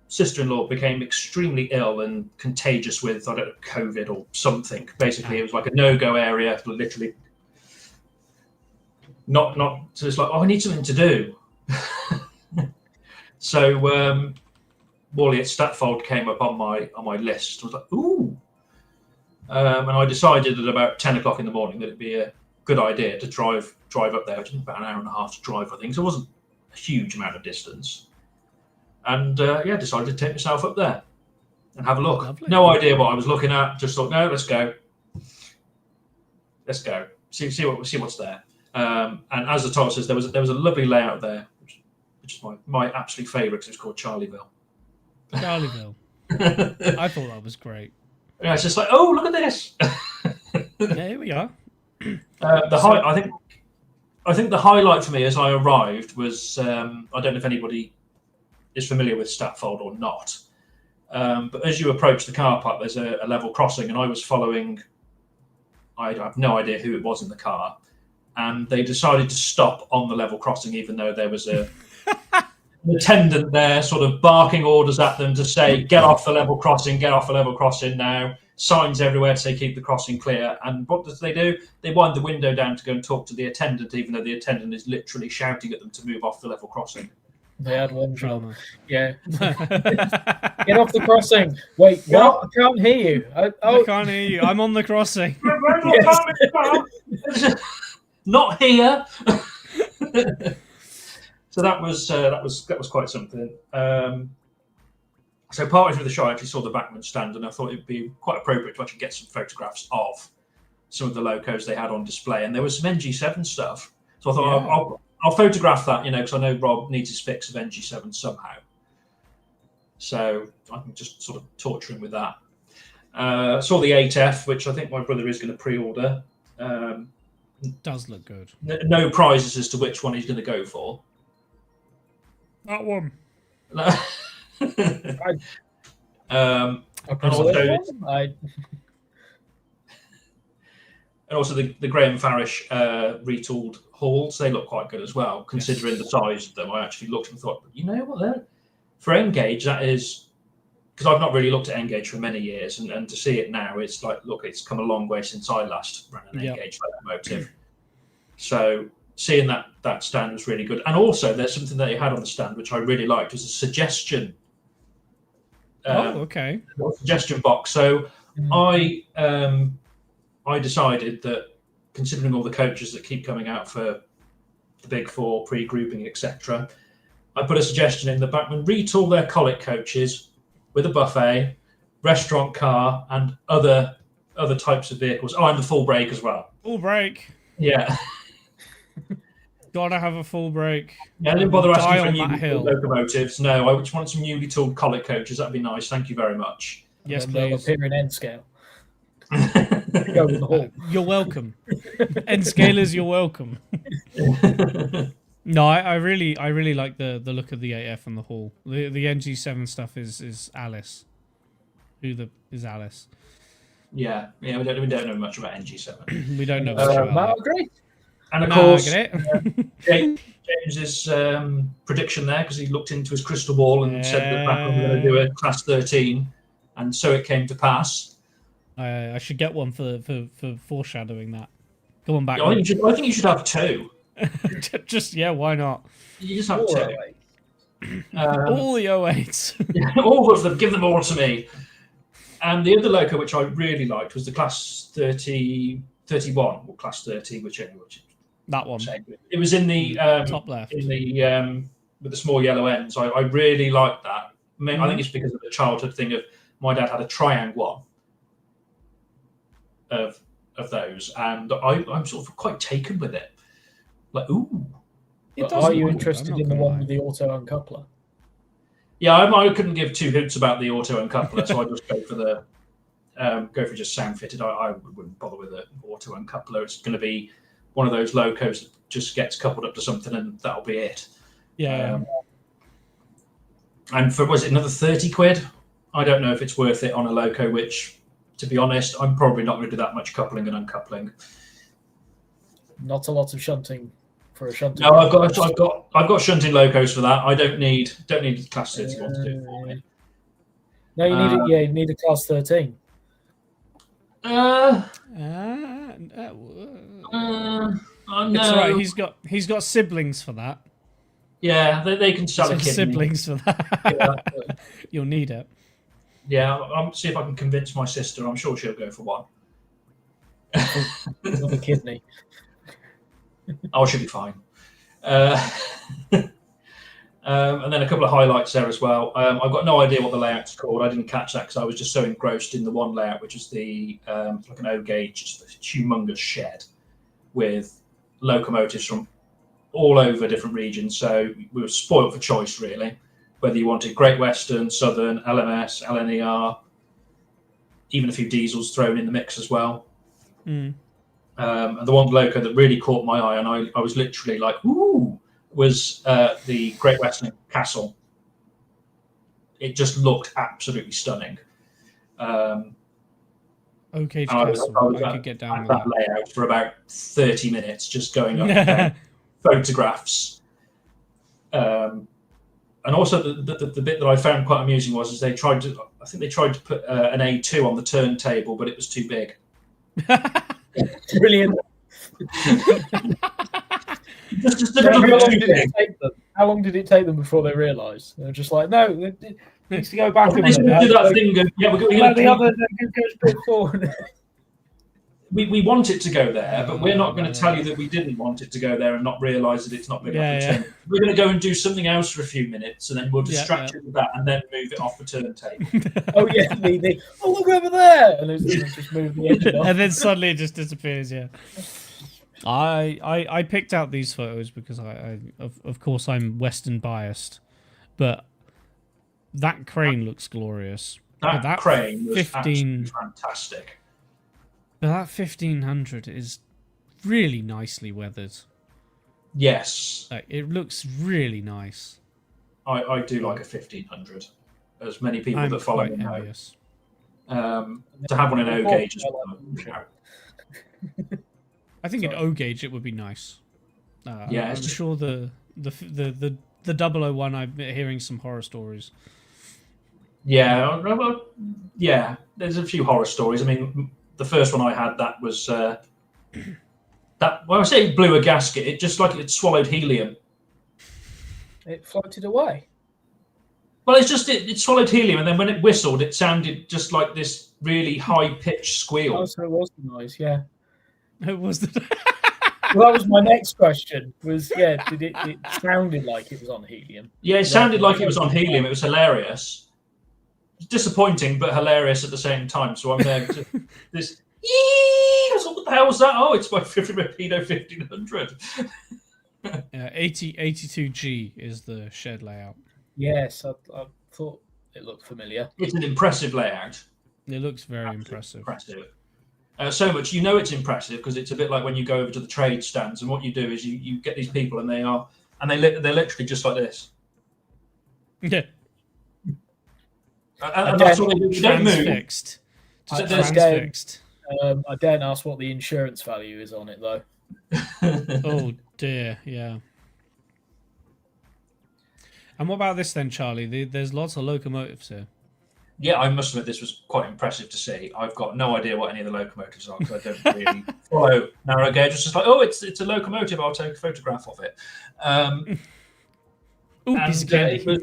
S1: sister-in-law became extremely ill and contagious with, I don't know, COVID or something. Basically, it was like a no-go area, literally So it's like, oh, I need something to do. So Wally at Statfold came up on my list. I was like, ooh. And I decided at about 10 o'clock in the morning that it'd be a good idea to drive up there, which is about an hour and a half to drive, I think. So it wasn't a huge amount of distance. And decided to take myself up there and have a look.
S2: Lovely.
S1: No idea what I was looking at. Just thought, no, let's go. Let's go. See what's there. And as the title says, there was a lovely layout there, which is my absolute favourite, because it's called Charlieville.
S2: Charlieville. I thought that was great.
S1: Yeah, it's just like, oh, look at this.
S2: Yeah, here we are.
S1: I think the highlight for me as I arrived was I don't know if anybody is familiar with Statfold or not, but as you approach the car park, there's a level crossing, and I was following. I have no idea who it was in the car, and they decided to stop on the level crossing, even though there was an attendant there sort of barking orders at them to say, get off the level crossing now. Signs everywhere to say keep the crossing clear. And what do? They wind the window down to go and talk to the attendant, even though the attendant is literally shouting at them to move off the level crossing.
S3: They had one job.
S2: Drama.
S3: Yeah. Get off the crossing. Wait, what? I can't hear you.
S2: I can't hear you. I'm on the crossing.
S1: Not here. So that was quite something. So partway through the show, I actually saw the Backman stand, and I thought it'd be quite appropriate to actually get some photographs of some of the locos they had on display, and there was some NG7 stuff. So I thought I'll photograph that, because I know Rob needs his fix of NG7 somehow. So I can just sort of torture him with that. Saw the 8F, which I think my brother is going to pre-order.
S2: Does look good.
S1: No prizes as to which one he's going to go for.
S2: That one.
S1: And also the Graham Farish retooled halls, they look quite good as well, considering the size of them. I actually looked and thought, you know what, for N-Gauge, that is, because I've not really looked at N-Gauge for many years, and to see it now, it's like, look, it's come a long way since I last ran an N-Gauge locomotive. So seeing that stand was really good. And also there's something that you had on the stand which I really liked, was a suggestion. Suggestion box. So I decided that, considering all the coaches that keep coming out for the Big Four, pre-grouping, etc., I put a suggestion in the Backman retool their colic coaches with a buffet, restaurant car, and other types of vehicles. Oh, and the full brake as well.
S2: Full brake.
S1: Yeah.
S2: Gotta have a full brake.
S1: Yeah, I didn't bother asking for
S2: that hill.
S1: locomotives. No, I just wanted some newly tooled colic coaches. That'd be nice. Thank you very much.
S2: Yes,
S3: they'll
S2: please.
S3: appear in N scale. Go with the hall.
S2: You're welcome. N scalers, you're welcome. No, I really like the look of the 8F and the hall. The NG7 stuff is Alice. Is Alice?
S1: Yeah. We don't know much about NG7.
S2: We don't know much about it.
S3: Great.
S1: And of course, James's prediction there, because he looked into his crystal ball and said that Backman were going to do a Class 13, and so it came to pass.
S2: I should get one for foreshadowing that. Come on, back.
S1: I think you should have two.
S2: Just why not?
S1: You just have two.
S2: All the 08s.
S1: All of them. Give them all to me. And the other loco which I really liked was the Class 31 or Class 30, whichever.
S2: That one.
S1: It was in the
S2: top left.
S1: In the with the small yellow ends. I really liked that. I think it's because of the childhood thing of my dad had a triangle one of those, and I'm sort of quite taken with it. Like, ooh.
S3: Are you interested in the one with the auto uncoupler?
S1: Yeah, I couldn't give two hoots about the auto uncoupler, so I just go for just sound fitted. I wouldn't bother with an auto uncoupler. It's going to be one of those locos that just gets coupled up to something, and that'll be it.
S2: Yeah.
S1: And was it another 30 quid? I don't know if it's worth it on a loco, which, to be honest, I'm probably not going to do that much coupling and uncoupling.
S3: Not a lot of shunting for a shunting.
S1: No, I've got shunting locos for that. I don't need Class 31 to do it for me.
S3: No, you need a Class 13.
S1: I'm No.
S2: It's all right. He's got siblings for that.
S1: Yeah, they can sell a
S2: Some
S1: kidney.
S2: siblings for that.
S1: Yeah.
S2: You'll need it.
S1: Yeah, I'll see if I can convince my sister. I'm sure she'll go for one.
S3: Another kidney.
S1: Oh, she'll be fine. And then a couple of highlights there as well. I've got no idea what the layout's called. I didn't catch that because I was just so engrossed in the one layout, which is the like an O gauge, just a humongous shed with locomotives from all over different regions. So we were spoiled for choice, really. Whether you wanted Great Western, Southern, LMS, LNER, even a few diesels thrown in the mix as well.
S2: Mm.
S1: And the one loco that really caught my eye, and I was literally like, ooh, was the Great Western Castle. It just looked absolutely stunning.
S2: Okay,
S1: I
S2: could get down with
S1: that layout for about 30 minutes, just going up and
S2: that.
S1: down photographs. And also the bit that I found quite amusing was they tried to put an A2 on the turntable, but it was too big.
S3: Brilliant. How long did it take them before they realised? They were just like, no, it needs to go back.
S1: They do that thing. Yeah, we're going
S3: the other goes a bit forward.
S1: We want it to go there, but we're not going to tell you that we didn't want it to go there and not realise that it's not big enough to turn. We're going to go and do something else for a few minutes, and then we'll distract you with that, and then move it off the turntable.
S3: Oh yeah, look over there, and it's just move the engine off,
S2: and then suddenly it just disappears. Yeah. I picked out these photos because of course I'm Western biased, but that crane looks glorious.
S1: That crane was absolutely fantastic.
S2: But that 1500 is really nicely weathered.
S1: Yes.
S2: It looks really nice.
S1: I do like a 1500. As many people that follow me know. To have one in O gauge as well.
S2: I think in O gauge it would be nice.
S1: Yeah,
S2: I'm sure the 001 I'm hearing some horror stories.
S1: Yeah, well, yeah. There's a few horror stories. I mean, the first one I had that was that. Well, I say it blew a gasket. It just like it swallowed helium.
S3: It floated away.
S1: Well, it's just it swallowed helium, and then when it whistled, it sounded just like this really high pitched squeal.
S3: Oh, so it was the noise, yeah.
S2: It was the.
S3: Well, that was my next question. Was did it sounded like it was on helium?
S1: Yeah, it sounded like it was on helium. It was hilarious. Disappointing, but hilarious at the same time. So I'm there. This. What the hell was that? Oh, it's my Rapido 1500.
S2: 82G is the shed layout.
S3: Yes, I thought it looked familiar.
S1: It's an impressive layout.
S2: It looks very impressive.
S1: So much, it's impressive because it's a bit like when you go over to the trade stands, and what you do is you get these people, and they're literally just like this.
S2: Yeah.
S1: And that's what they do. They don't move.
S2: Transfixed.
S3: I daren't ask what the insurance value is on it, though.
S2: Oh dear, yeah. And what about this then, Charlie? There's lots of locomotives here.
S1: Yeah, I must admit this was quite impressive to see. I've got no idea what any of the locomotives are because I don't really follow narrow gauge. It's just like, oh, it's a locomotive. I'll take a photograph of it.
S2: Piece of candy.
S1: It was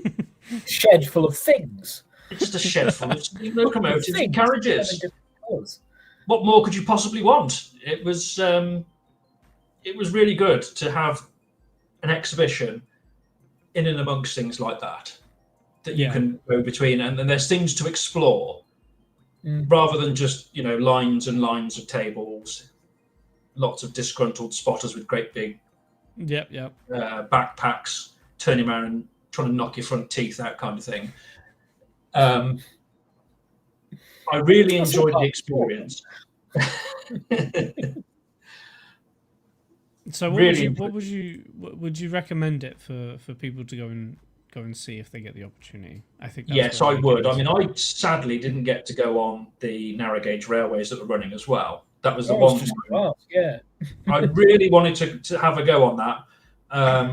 S3: shed full of things.
S1: It's just a shed full of locomotives and carriages. What more could you possibly want? It was really good to have an exhibition in and amongst things like that you can go between, and then there's things to explore rather than just lines and lines of tables, lots of disgruntled spotters with great big backpacks turning around and trying to knock your front teeth out kind of thing. I really enjoyed the experience.
S2: So what would you recommend it for people to go and see if they get the opportunity? I think
S1: yes, I would. I mean, I sadly didn't get to go on the narrow gauge railways that were running as well. That was the one.
S3: Yeah,
S1: I really wanted to have a go on that,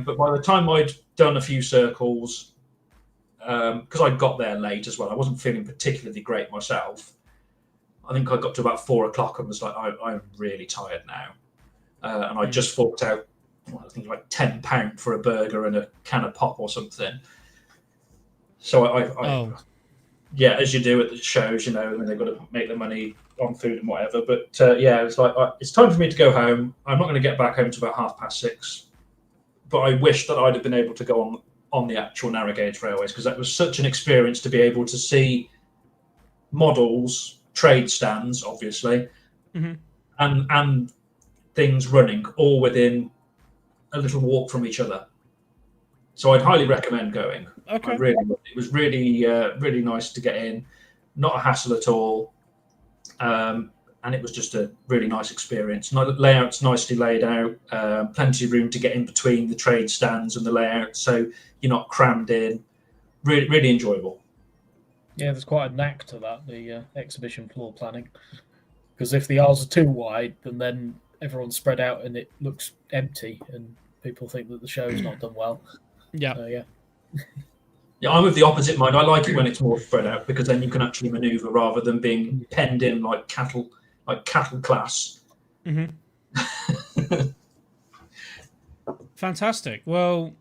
S1: but by the time I'd done a few circles, because I got there late as well, I wasn't feeling particularly great myself. I think I got to about 4 o'clock and was like, I'm really tired now. and I just forked out, I think like £10 for a burger and a can of pop or something. So yeah, as you do at the shows, and then they've got to make the money on food and whatever. But it was like, it's time for me to go home. I'm not going to get back home to about 6:30. But I wish that I'd have been able to go on the actual narrow gauge railways, because that was such an experience to be able to see models, trade stands, obviously, and things running all within a little walk from each other. So I'd highly recommend going.
S2: Okay.
S1: It was really, really nice to get in, not a hassle at all, and it was just a really nice experience. Layout's nicely laid out, plenty of room to get in between the trade stands and the layout, so you're not crammed in. Really, really enjoyable.
S3: Yeah, there's quite a knack to that, the exhibition floor planning. Because if the aisles are too wide, then everyone's spread out and it looks empty, and people think that the show's not done well.
S2: Yeah.
S1: Yeah, I'm of the opposite mind. I like it when it's more spread out, because then you can actually manoeuvre rather than being penned in like cattle class.
S2: Fantastic. Well,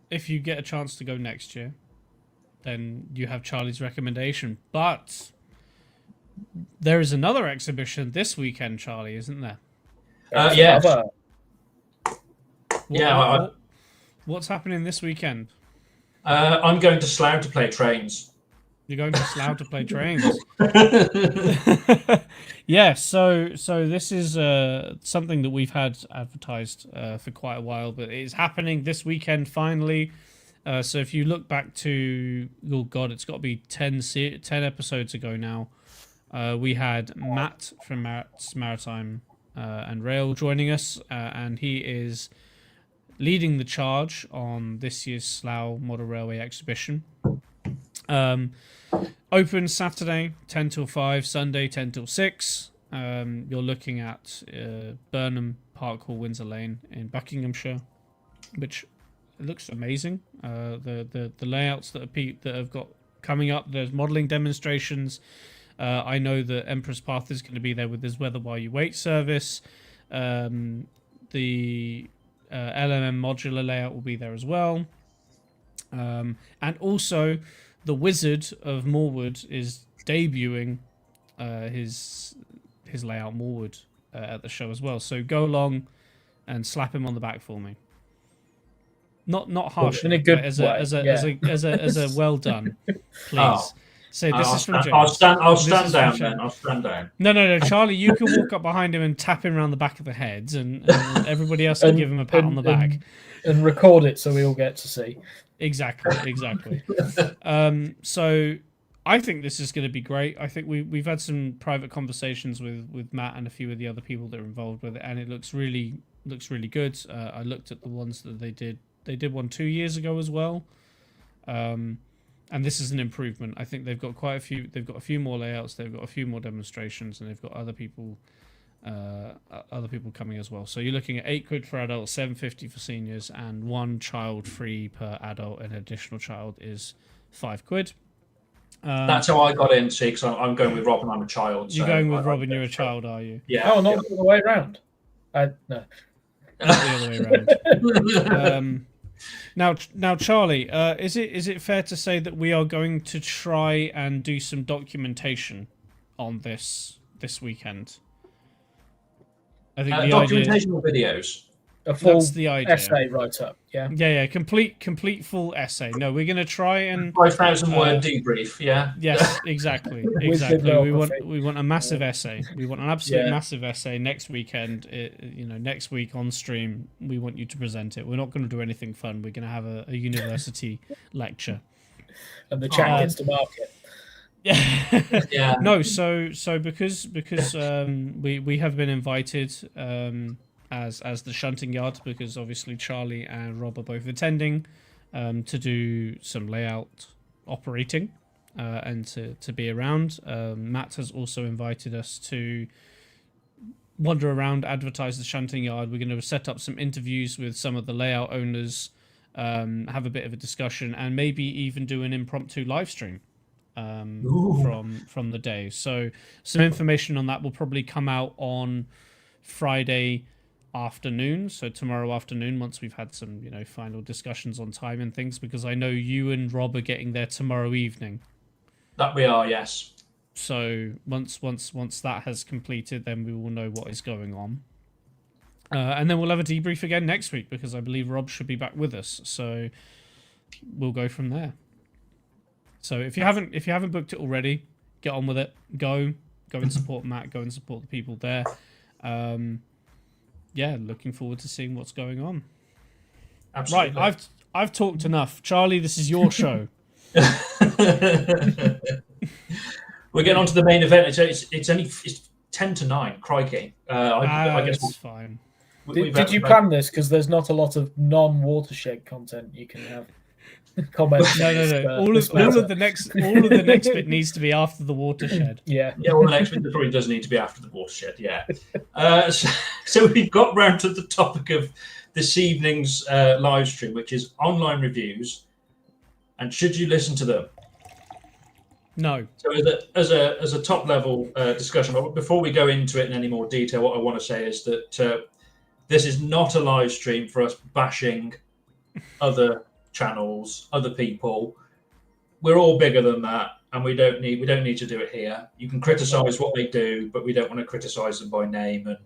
S2: if you get a chance to go next year, then you have Charlie's recommendation. But there is another exhibition this weekend, Charlie, isn't there? What's happening this weekend?
S1: I'm going to Slough to play trains.
S2: You're going to Slough to play trains. Yeah, so this is something that we've had advertised for quite a while, but it's happening this weekend finally. So if you look back to, oh god, it's got to be 10 episodes ago now, we had Matt from Matt's Maritime and Rail joining us, and he is leading the charge on this year's Slough Model Railway exhibition. Open Saturday 10 till 5, Sunday 10 till 6. You're looking at Burnham Park Hall, Windsor Lane in Buckinghamshire, which looks amazing. The layouts that have got coming up, there's modelling demonstrations. I know that Empress Path is going to be there with his Weather While You Wait service. The LMM modular layout will be there as well. And also, the Wizard of Morewood is debuting his layout Morewood at the show as well. So go along and slap him on the back for me. Not harshly,
S3: in a good
S2: as
S3: way.
S2: as a well done, please. So this is from James.
S1: I'll stand down then. I'll stand down.
S2: No, Charlie, you can walk up behind him and tap him around the back of the head, and everybody else can give him a pat on the back.
S3: And record it so we all get to see.
S2: Exactly. So I think this is going to be great. I think we've had some private conversations with Matt and a few of the other people that are involved with it, and it looks really good. I looked at the ones that they did. They did one 2 years ago as well. And this is an improvement. I think they've got quite a few. They've got a few more layouts. They've got a few more demonstrations, and they've got other people coming as well. So you're looking at £8 for adults, £7.50 for seniors, and one child free per adult. An additional child is £5.
S1: That's how I got in. See, because I'm going with Rob, and I'm a child.
S2: You're going with Rob, and you're a child, are you?
S1: Yeah.
S3: Oh, not the other way around. No.
S2: Not the other way around. Now, Charlie, is it fair to say that we are going to try and do some documentation on this weekend? I think the
S1: documentation of videos.
S3: A full
S2: that's the idea.
S3: essay write-up, yeah?
S2: Yeah, complete full essay. No, we're going to try and
S1: 5,000 word debrief, yeah?
S2: Yes, exactly. We want a massive essay. We want an absolute massive essay next weekend. Next week on stream, we want you to present it. We're not going to do anything fun. We're going to have a university lecture.
S3: And the chat gets to mark it.
S2: Yeah. No, so because we have been invited as the shunting yard, because obviously Charlie and Rob are both attending to do some layout operating and to be around. Matt has also invited us to wander around, advertise the shunting yard. We're going to set up some interviews with some of the layout owners, have a bit of a discussion, and maybe even do an impromptu live stream from the day. So some information on that will probably come out on Friday afternoon, so tomorrow afternoon, once we've had some, final discussions on time and things, because I know you and Rob are getting there tomorrow evening.
S1: That we are, yes.
S2: So once that has completed, then we will know what is going on. And then we'll have a debrief again next week, because I believe Rob should be back with us. So we'll go from there. So if you haven't booked it already, get on with it. Go and support Matt. Go and support the people there. Yeah, looking forward to seeing what's going on.
S1: Absolutely.
S2: Right, I've talked enough. Charlie, this is your show.
S1: We're getting on to the main event. It's 10 to 9. Crikey. I guess
S2: it's fine.
S3: Did you plan this? Because there's not a lot of non-watershed content you can have. Comments.
S2: No. All of the next bit needs to be after the watershed.
S3: Yeah.
S1: Well, the next bit probably does need to be after the watershed. Yeah. So we've got round to the topic of this evening's live stream, which is online reviews, and should you listen to them?
S2: No.
S1: So as a top level discussion, before we go into it in any more detail, what I want to say is that this is not a live stream for us bashing other channels, other people. We're all bigger than that, and we don't need to do it here. You can criticize what they do, but we don't want to criticize them by name, and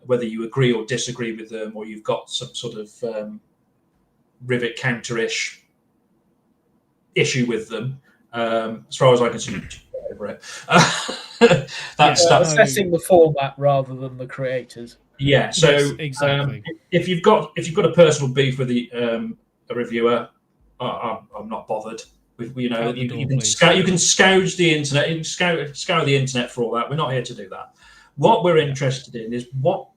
S1: whether you agree or disagree with them, or you've got some sort of rivet counter-ish issue with them. As far as I can see, over it. That's
S3: assessing the format rather than the creators.
S1: Yeah. So
S2: yes, exactly.
S1: If you've got a personal beef with a reviewer, I'm not bothered. You can scourge the internet. You can scour the internet for all that. We're not here to do that. What we're interested in is what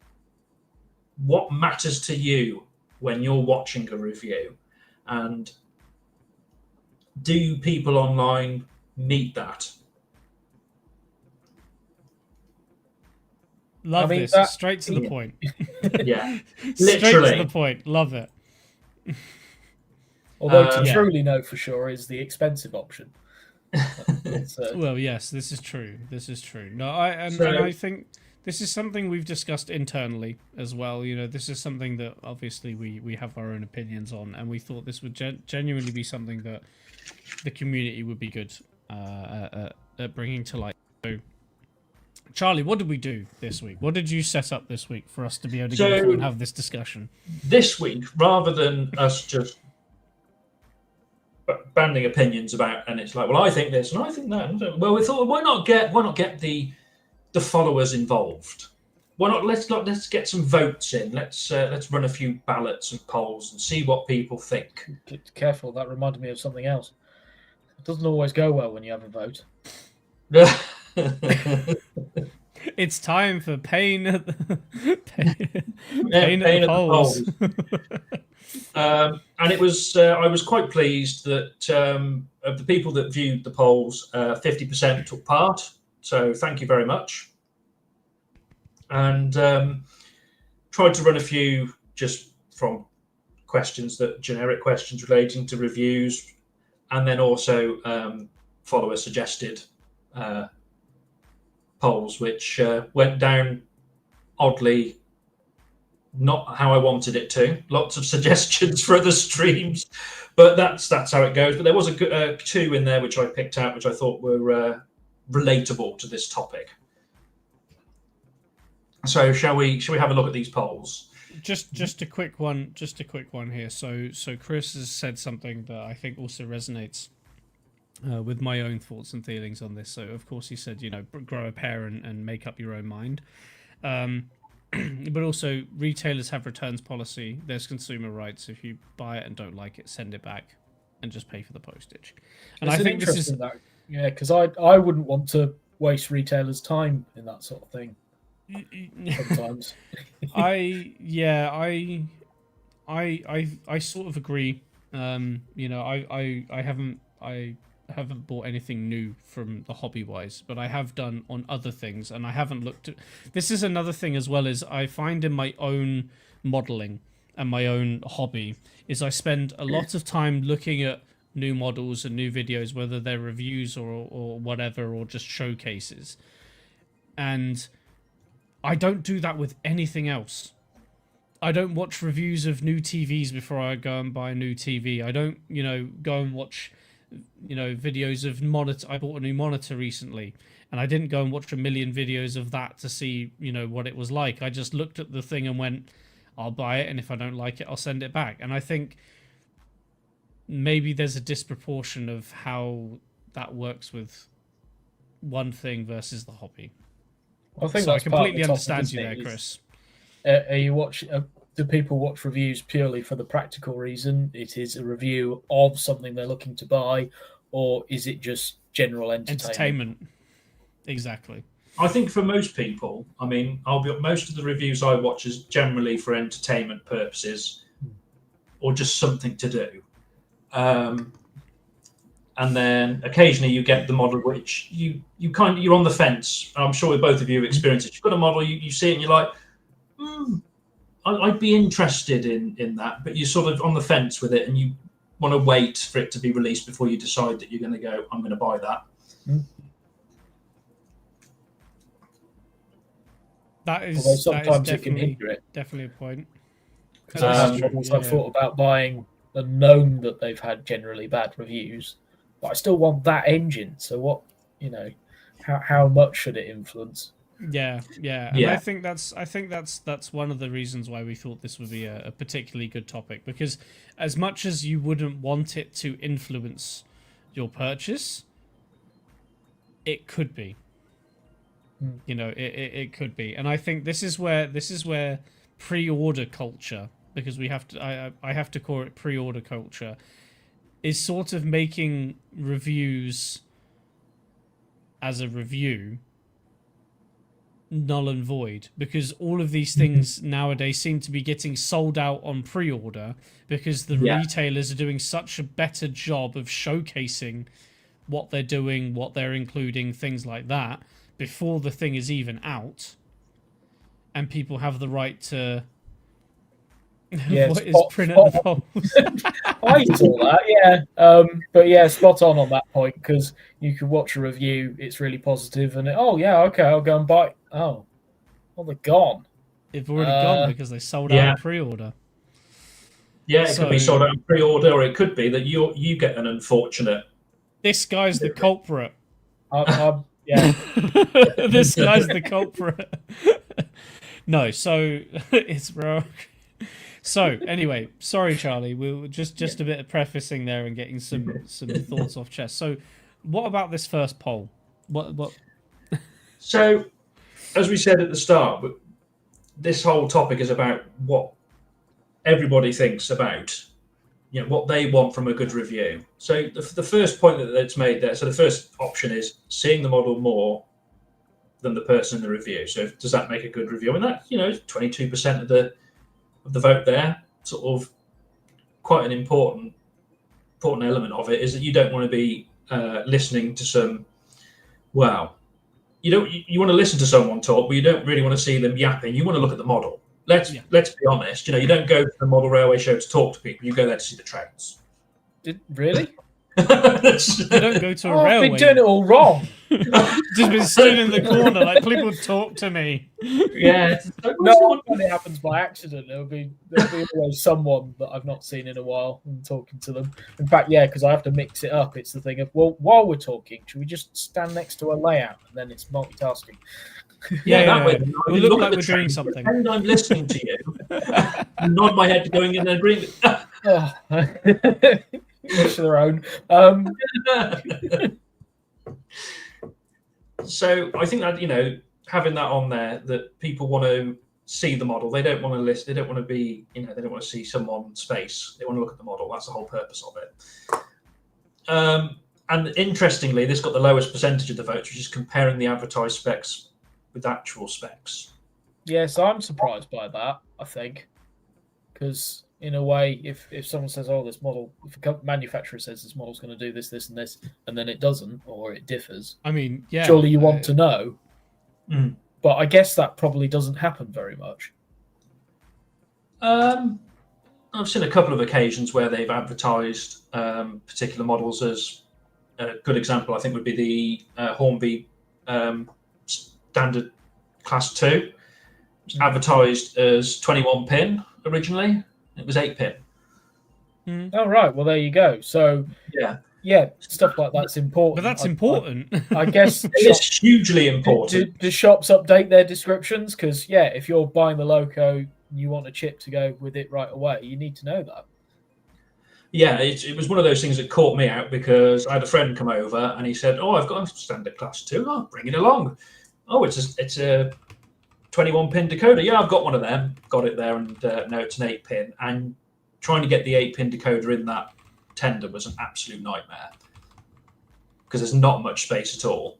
S1: matters to you when you're watching a review, and do people online meet that?
S2: Love this. Straight to the point.
S1: Yeah.
S2: Straight to the point. Love it.
S3: Although to truly know for sure is the expensive option.
S2: Well, yes, this is true. No, I think this is something we've discussed internally as well. This is something that obviously we have our own opinions on, and we thought this would genuinely be something that the community would be good at bringing to light. So, Charlie, what did we do this week? What did you set up this week for us to be able to go through and have this discussion?
S1: This week, rather than us just banding opinions about, and it's like, well, I think this and I think that. Well, we thought, why not get the followers involved? Why not let's get some votes in. Let's run a few ballots and polls and see what people think.
S3: Careful, that reminded me of something else. It doesn't always go well when you have a vote.
S2: It's time for pain at the polls.
S1: And it was I was quite pleased that of the people that viewed the polls, 50% took part. So thank you very much. And tried to run a few just from generic questions relating to reviews, and then also follower suggested polls, which went down oddly, not how I wanted it to. Lots of suggestions for other streams, but that's how it goes. But there was a two in there which I picked out, which I thought were relatable to this topic. So shall we have a look at these polls?
S2: Just a quick one here. So Chris has said something that I think also resonates with my own thoughts and feelings on this. So of course he said, grow a pair and make up your own mind. But also retailers have returns policy. There's consumer rights. If you buy it and don't like it, send it back and just pay for the postage. And I think this is
S3: because I wouldn't want to waste retailers' time in that sort of thing. Sometimes. I sort of agree. I haven't bought anything new from the hobby wise, but I have done on other things, and I haven't looked at. This is another thing as well, as I find in my own modeling and my own hobby is I spend a lot of time looking at new models and new videos, whether they're reviews or whatever, or just showcases, and I don't do that with anything else.
S2: I don't watch reviews of new TVs before I go and buy a new TV. I don't, go and watch, videos of monitor. I bought a new monitor recently, and I didn't go and watch a million videos of that to see, what it was like. I just looked at the thing and went, I'll buy it, and if I don't like it, I'll send it back. And I think maybe there's a disproportion of how that works with one thing versus the hobby.
S3: I think
S2: so I
S3: that's
S2: completely
S3: part of the
S2: understand
S3: topic,
S2: you there,
S3: isn't it?
S2: Chris.
S3: Are you watch? Do people watch reviews purely for the practical reason? It is a review of something they're looking to buy, or is it just general entertainment?
S2: Exactly.
S1: I think for most people, I mean, most of the reviews I watch is generally for entertainment purposes, or just something to do. And then occasionally you get the model which you're on the fence. I'm sure both of you have experienced it. You've got a model, you see it, and you're like, I'd be interested in that, but you're sort of on the fence with it, and you want to wait for it to be released before you decide that you're going to go, I'm going to buy that.
S2: That is,
S3: Although sometimes
S2: that is
S3: it can hinder it.
S2: Definitely a point.
S3: Because I've thought about buying and known that they've had generally bad reviews, but I still want that engine. So what, how much should it influence?
S2: Yeah. And I think that's one of the reasons why we thought this would be a particularly good topic, because as much as you wouldn't want it to influence your purchase, it could be. It could be. And I think this is where pre-order culture, because we have to I have to call it pre-order culture, is sort of making reviews as a review null and void, because all of these things nowadays seem to be getting sold out on pre-order because the retailers are doing such a better job of showcasing what they're doing, what they're including, things like that, before the thing is even out, and people have the right to what is print at the polls.
S3: I saw that, but yeah, spot on that point, because you could watch a review, it's really positive, and okay, I'll go and buy it. Oh, they're gone.
S2: They've already gone because they sold out in pre-order.
S1: Yeah, it could be sold out in pre-order, or it could be that you get an unfortunate.
S2: This guy's the culprit.
S3: Yeah.
S2: This guy's the culprit. No, so it's wrong. So anyway, sorry, Charlie. We were just a bit of prefacing there and getting some thoughts off chest. So, what about this first poll? What?
S1: So, as we said at the start, this whole topic is about what everybody thinks about, what they want from a good review. So the first point that's made there, so the first option is seeing the model more than the person in the review. So does that make a good review? I mean, that 22% of the vote there, sort of quite an important element of it is that you don't want to be listening to some. Wow, you want to listen to someone talk, but you don't really want to see them yapping. You want to look at the model. Let's be honest. You don't go to the model railway show to talk to people. You go there to see the trains.
S3: Really?
S2: You don't go to a railway.
S3: I've been doing it all wrong.
S2: Just been sitting in the corner like, people talk to me.
S1: Yeah.
S3: No, when it happens by accident, there'll be always someone that I've not seen in a while and talking to them. In fact, because I have to mix it up. It's the thing of, well, while we're talking, should we just stand next to a layout, and then it's multitasking.
S2: That way. We look like we're doing something.
S1: And I'm listening to you. Nod my head going in and bring.
S3: Each to their own.
S1: So I think that having that on there, that people want to see the model. They don't want to list. They don't want to be. They don't want to see someone's face. They want to look at the model. That's the whole purpose of it. And interestingly, this got the lowest percentage of the votes, which is comparing the advertised specs with actual specs.
S3: Yes, I'm surprised by that, I think, because in a way, if someone says, this model, if a manufacturer says this model's going to do this, this, and this, and then it doesn't, or it differs,
S2: I mean,
S3: surely you want to know. But I guess that probably doesn't happen very much.
S1: I've seen a couple of occasions where they've advertised particular models. As a good example, I think, would be the Hornby Standard Class 2. It was advertised as 21 pin originally. It was 8 pin.
S3: Oh, right. Well, there you go. So,
S1: yeah,
S3: stuff like that's important.
S2: But that's important.
S3: I guess
S1: it's hugely important.
S3: Do shops update their descriptions? Because, if you're buying the loco, you want a chip to go with it right away, you need to know that.
S1: Yeah, it was one of those things that caught me out because I had a friend come over and he said, "Oh, I've got a standard class 2. Oh, bring it along. Oh, it's a 21 pin decoder. Yeah, I've got one of them. Got it there, and no, it's an 8 pin. And trying to get the 8 pin decoder in that tender was an absolute nightmare because there's not much space at all.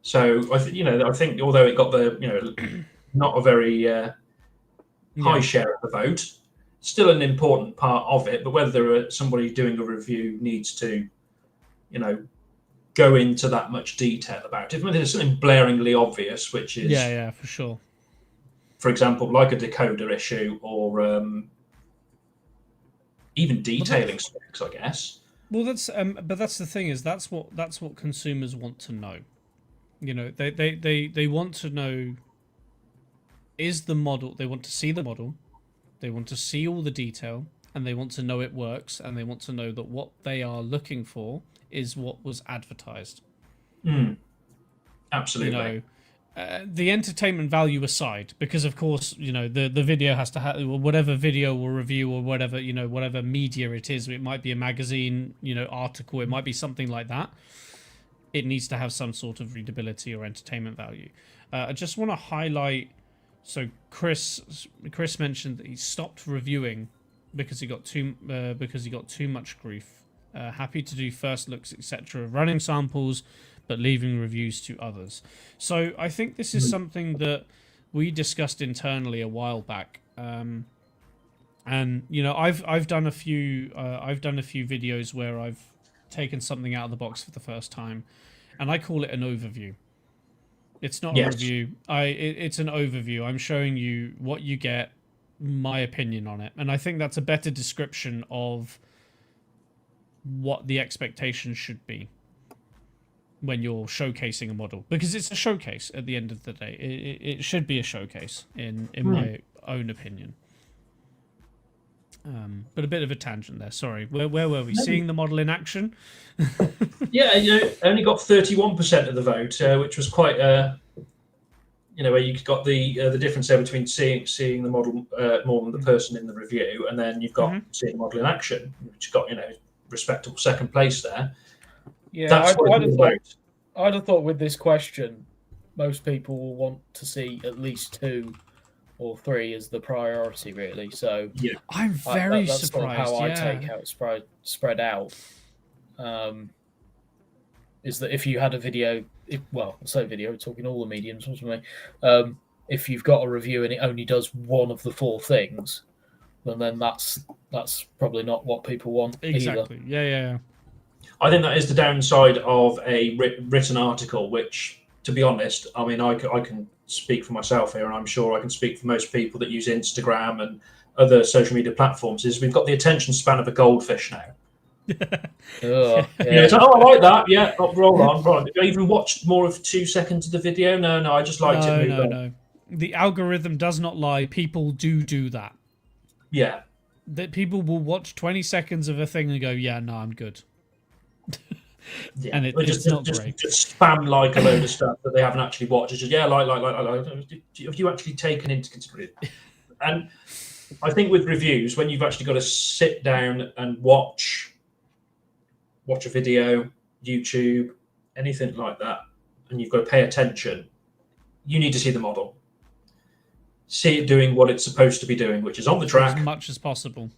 S1: So I think although it got the not a very high share of the vote, still an important part of it. But whether somebody doing a review needs to, go into that much detail about it, I mean, there's something blaringly obvious, which is
S2: for sure.
S1: For example, like a decoder issue, or even detailing specs, I guess.
S2: Well, but that's the thing, is that's what consumers want to know. They want to know, is the model, they want to see the model, they want to see all the detail, and they want to know it works, and they want to know that what they are looking for is what was advertised.
S1: Absolutely.
S2: The entertainment value aside, because of course, the video has to have whatever video or review or whatever, whatever media it is. It might be a magazine, article. It might be something like that. It needs to have some sort of readability or entertainment value. I just want to highlight. So Chris mentioned that he stopped reviewing because he got too much grief. Happy to do first looks, etc., running samples, but leaving reviews to others. So I think this is something that we discussed internally a while back, and I've done a few videos where I've taken something out of the box for the first time, and I call it an overview. It's not a review. It's an overview. I'm showing you what you get, my opinion on it, and I think that's a better description of what the expectation should be when you're showcasing a model, because it's a showcase at the end of the day. It should be a showcase in my own opinion. But a bit of a tangent there. Sorry. Where were we? Seeing the model in action?
S1: Only got 31% of the vote, which was quite where you got the difference there between seeing the model more than the person in the review, and then you've got seeing the model in action, which got respectable second place there.
S3: Yeah, I'd have thought with this question, most people will want to see at least 2 or 3 as the priority, really. So
S2: I'm very
S3: that's
S2: surprised.
S3: Sort of how I take how it's spread out. Is that if you had a video, talking all the mediums, if you've got a review and it only does one of the 4 things, then that's probably not what people want
S2: exactly.
S3: either.
S2: Yeah.
S1: I think that is the downside of a written article, which, to be honest, I mean, I can speak for myself here, and I'm sure I can speak for most people that use Instagram and other social media platforms, is we've got the attention span of a goldfish now. It's like, I like that. Yeah, roll on. Right. Have you even watched more of 2 seconds of the video? No, I just liked it.
S2: No. The algorithm does not lie. People do that.
S1: Yeah.
S2: That people will watch 20 seconds of a thing and go, yeah, no, I'm good. And it's not great.
S1: Just spam like a load of stuff that they haven't actually watched. It's just, have you actually taken into consideration? And I think with reviews, when you've actually got to sit down and watch a video, YouTube, anything like that, and you've got to pay attention, you need to see the model. See it doing what it's supposed to be doing, which is on the track.
S2: As much as possible.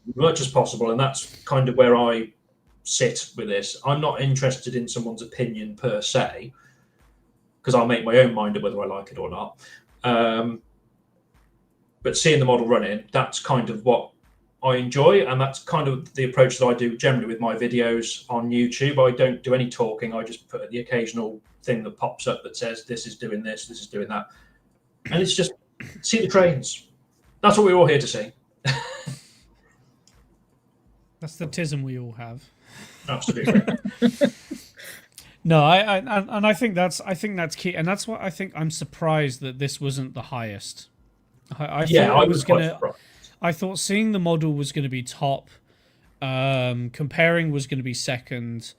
S1: And that's kind of where I sit with this. I'm not interested in someone's opinion per se, because I'll make my own mind up whether I like it or not. But seeing the model running, that's kind of what I enjoy, and that's kind of the approach that I do generally with my videos on YouTube. I don't do any talking. I just put the occasional thing that pops up that says this is doing this is doing that, and it's just see the trains. That's what we're all here to see.
S2: That's the tism we all have.
S1: Absolutely.
S2: No, and I think that's key, and that's what I think. I'm surprised that this wasn't the highest. I thought it was
S1: quite
S2: gonna.
S1: surprised.
S2: I thought seeing the model was going to be top. Comparing was going to be second.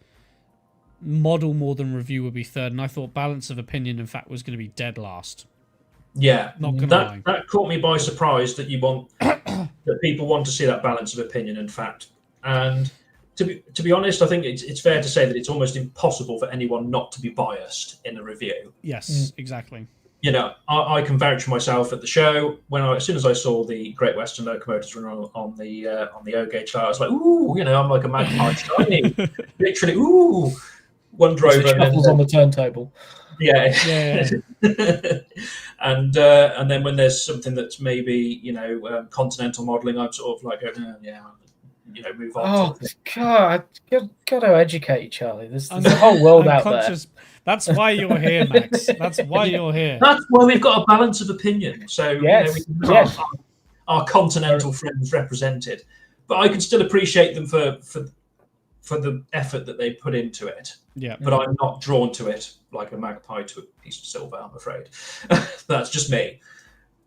S2: Model more than review would be third, and I thought balance of opinion, in fact, was going to be dead last.
S1: Yeah,
S2: Not gonna lie.
S1: that caught me by surprise that you want that people want to see that balance of opinion and fact. And to be honest, I think it's fair to say that it's almost impossible for anyone not to be biased in a review.
S2: Yes, exactly.
S1: You know, I can vouch for myself at the show. As soon as I saw the Great Western locomotives run on the O gauge chart, I was like, ooh, you know, I'm like a magpie shiny, literally, ooh. One drove
S3: shuffles on the turntable.
S1: Yeah.
S2: Yeah.
S1: And then when there's something that's maybe, you know, continental modelling, I'm sort of like, yeah, you know, move on.
S3: Oh God, got to educate you, Charlie. There's a whole world out there.
S2: That's why you're here, Max. That's why you're here.
S1: That's why we've got a balance of opinion. So
S3: yes,
S1: you know, we can have our continental friends represented, but I can still appreciate them for the effort that they put into it.
S2: Yeah.
S1: But I'm not drawn to it like a magpie to a piece of silver, I'm afraid. That's just me.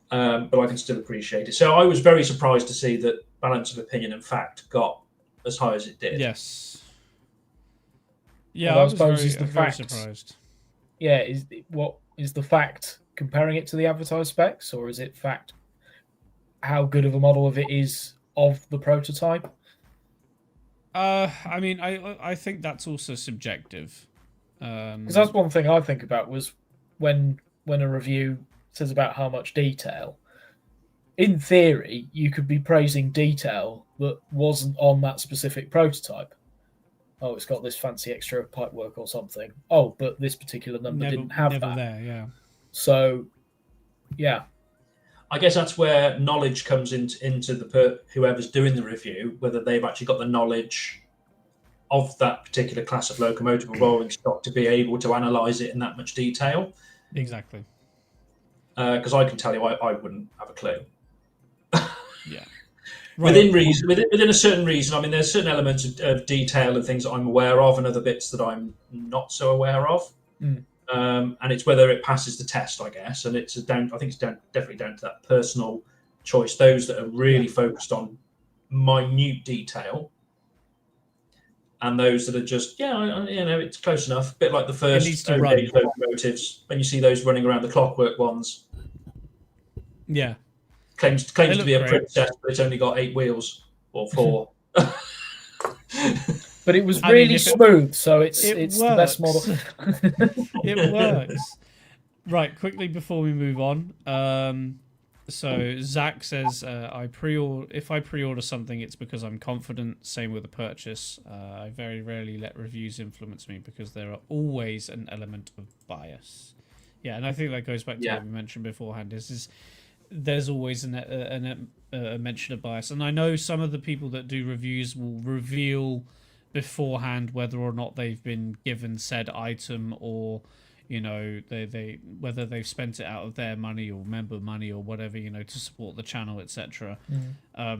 S1: But I can still appreciate it. So I was very surprised to see that balance of opinion and fact got as high as it did.
S2: Yes. Yeah,
S3: well,
S2: I was very surprised.
S3: Yeah, what is the fact comparing it to the advertised specs, or is it fact how good of a model of it is of the prototype?
S2: I mean, I think that's also subjective.
S3: Because that's one thing I think about was when a review says about how much detail. In theory, you could be praising detail that wasn't on that specific prototype. Oh, it's got this fancy extra pipework or something. Oh, but this particular number didn't have that.
S2: There, yeah.
S3: So, yeah.
S1: I guess that's where knowledge comes into whoever's doing the review, whether they've actually got the knowledge of that particular class of locomotive or rolling stock to be able to analyse it in that much detail.
S2: Exactly.
S1: Because I can tell you, I wouldn't have a clue.
S2: Yeah.
S1: Right. Within a certain reason, I mean, there's certain elements of detail and things that I'm aware of, and other bits that I'm not so aware of. And it's whether it passes the test, I guess. And I think it's definitely down to that personal choice. Those that are really focused on minute detail, and those that are just, you know, it's close enough. A bit like the first locomotives when you see those running around the clockwork ones.
S2: Yeah.
S1: Claims to be a princess, but it's only got 8 wheels or 4.
S3: But it was really smooth, so it's the best model.
S2: It works. Right, quickly before we move on. So Zach says, if I pre-order something, it's because I'm confident. Same with a purchase. I very rarely let reviews influence me because there are always an element of bias. Yeah, and I think that goes back to what we mentioned beforehand. There's always a mention of bias, and I know some of the people that do reviews will reveal beforehand whether or not they've been given said item, or you know they whether they've spent it out of their money or member money or whatever, you know, to support the channel, etc. But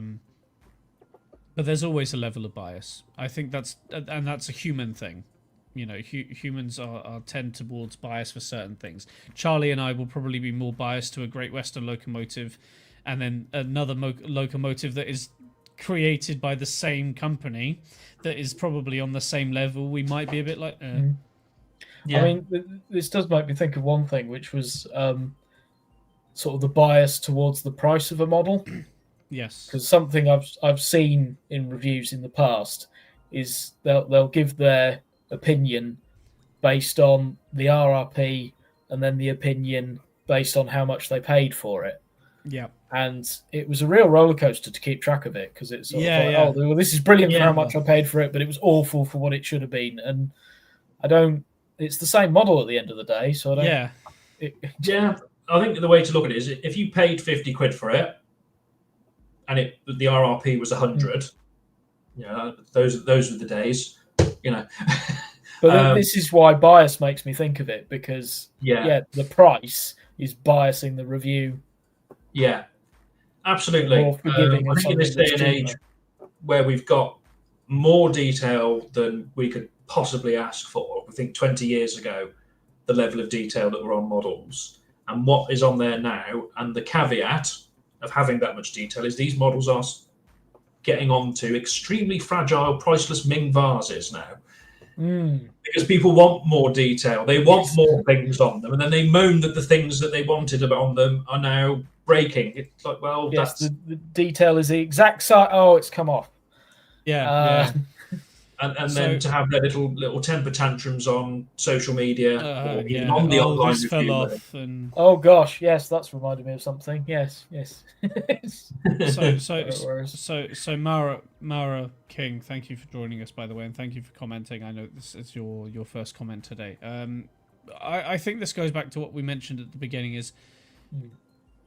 S2: there's always a level of bias. I think that's a human thing. You know, humans are tend towards bias for certain things. Charlie and I will probably be more biased to a Great Western locomotive, and then another locomotive that is created by the same company that is probably on the same level. We might be a bit like,
S3: Yeah. I mean, this does make me think of one thing, which was sort of the bias towards the price of a model.
S2: Yes,
S3: because something I've seen in reviews in the past is they'll give their opinion based on the RRP and then the opinion based on how much they paid for it.
S2: Yeah.
S3: And it was a real roller coaster to keep track of it, because it's sort of like, oh, well, this is brilliant for how much I paid for it, but it was awful for what it should have been. And it's the same model at the end of the day. So I don't.
S1: I think the way to look at it is if you paid 50 quid for it and the RRP was 100, those were the days. You know,
S3: but this is why bias makes me think of it, because the price is biasing the review.
S1: Yeah, absolutely.
S3: More forgiving.
S1: I think in this day and age, where we've got more detail than we could possibly ask for. I think 20 years ago, the level of detail that were on models and what is on there now, and the caveat of having that much detail is these models are getting onto extremely fragile, priceless Ming vases now. Because people want more detail, they want more things on them, and then they moan that the things that they wanted on them are now breaking. It's like, well,
S3: yes,
S1: that's
S3: the detail is the exact size. Oh, it's come off.
S2: Yeah.
S1: And then to have their little temper tantrums on social media or even
S2: yeah.
S1: on the online
S2: this fell
S1: review.
S2: off, and
S3: Oh gosh, yes, that's reminded me of something. Yes.
S2: So Mara King, thank you for joining us, by the way, and thank you for commenting. I know this is your first comment today. I think this goes back to what we mentioned at the beginning. Is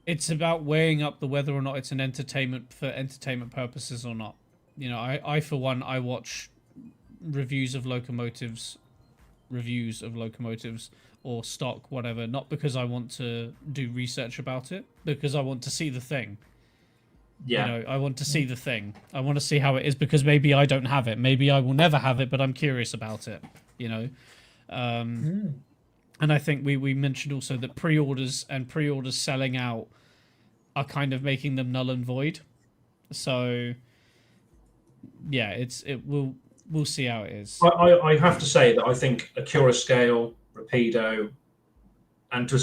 S2: it's about weighing up the whether or not it's an entertainment for entertainment purposes or not. You know, I for one, I watch reviews of locomotives or stock, whatever, not because I want to do research about it, because I want to see the thing.
S1: Yeah.
S2: You know, I want to see the thing. I want to see how it is, because maybe I don't have it. Maybe I will never have it, but I'm curious about it, you know. And I think we mentioned also that pre-orders selling out are kind of making them null and void. So yeah, we'll see how it is.
S1: I have to say that I think Acura Scale, Rapido, and to a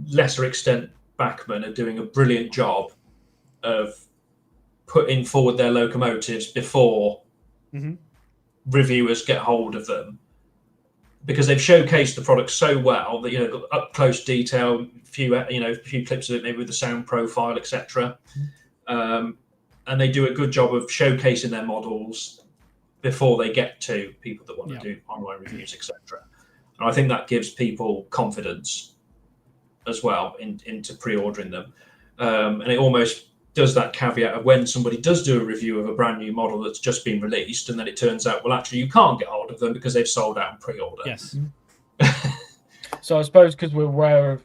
S1: lesser extent Bachmann are doing a brilliant job of putting forward their locomotives before reviewers get hold of them, because they've showcased the product so well that, you know, got up close detail, a few clips of it, maybe with the sound profile, etc. And they do a good job of showcasing their models before they get to people that want to do online reviews, etc. And I think that gives people confidence as well into pre-ordering them. And it almost does that caveat of when somebody does do a review of a brand new model that's just been released, and then it turns out, well, actually, you can't get hold of them because they've sold out in pre-order.
S2: Yes.
S3: So I suppose because we're aware of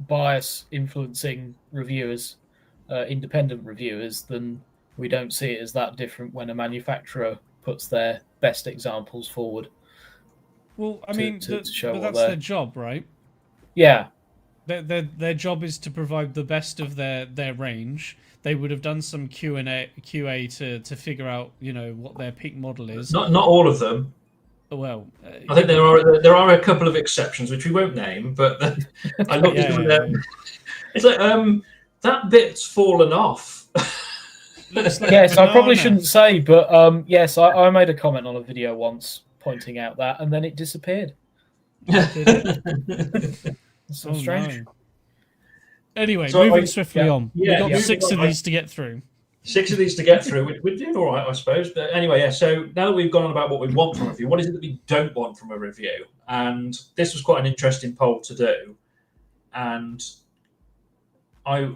S3: bias influencing reviewers, independent reviewers, then we don't see it as that different when a manufacturer puts their best examples forward.
S2: Well, I mean,
S3: to show
S2: but that's their job, right?
S3: Yeah.
S2: Their job is to provide the best of their range. They would have done some QA to figure out, you know, what their peak model is.
S1: Not all of them.
S2: Well,
S1: I think there are a couple of exceptions which we won't name, but I looked at them. It's like that bit's fallen off.
S2: Like
S3: yes, I probably shouldn't say, but yes, I made a comment on a video once pointing out that, and then it disappeared. So strange.
S2: No. Anyway, moving swiftly on. We've got 6 of these to get through. 6 of these to get through.
S1: We're doing all right, I suppose. But anyway, yeah. So now that we've gone on about what we want from a review, what is it that we don't want from a review? And this was quite an interesting poll to do. And I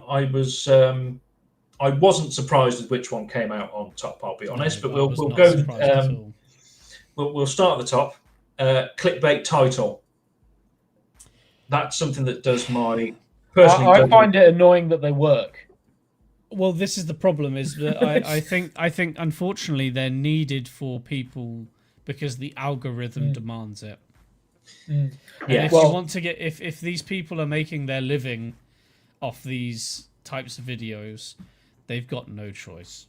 S1: wasn't surprised with which one came out on top, I'll be honest. But we'll go. We'll start at the top. Clickbait title. That's something that does my personally.
S3: I find it annoying that they work.
S2: Well, this is the problem. Is that I think unfortunately they're needed for people because the algorithm demands it. And if you want to get if these people are making their living off these types of videos, they've got no choice.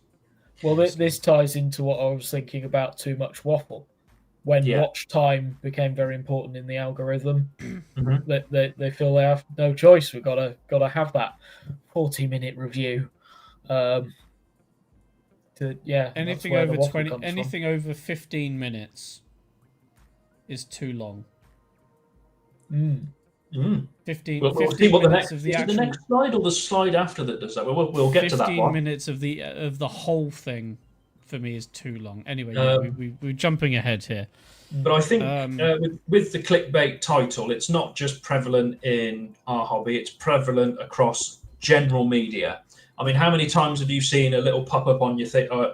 S3: Well, this ties into what I was thinking about too much waffle. When watch time became very important in the algorithm, they feel they have no choice. We've got to have that 40-minute review.
S2: Anything over 20, anything over 15 minutes is too long. 15 minutes of the actual.
S1: The next slide or the slide after that does that? We'll get to that one.
S2: 15 minutes of the whole thing for me is too long. Anyway, we're jumping ahead here.
S1: But I think with the clickbait title, it's not just prevalent in our hobby; it's prevalent across general media. I mean, how many times have you seen a little pop-up on your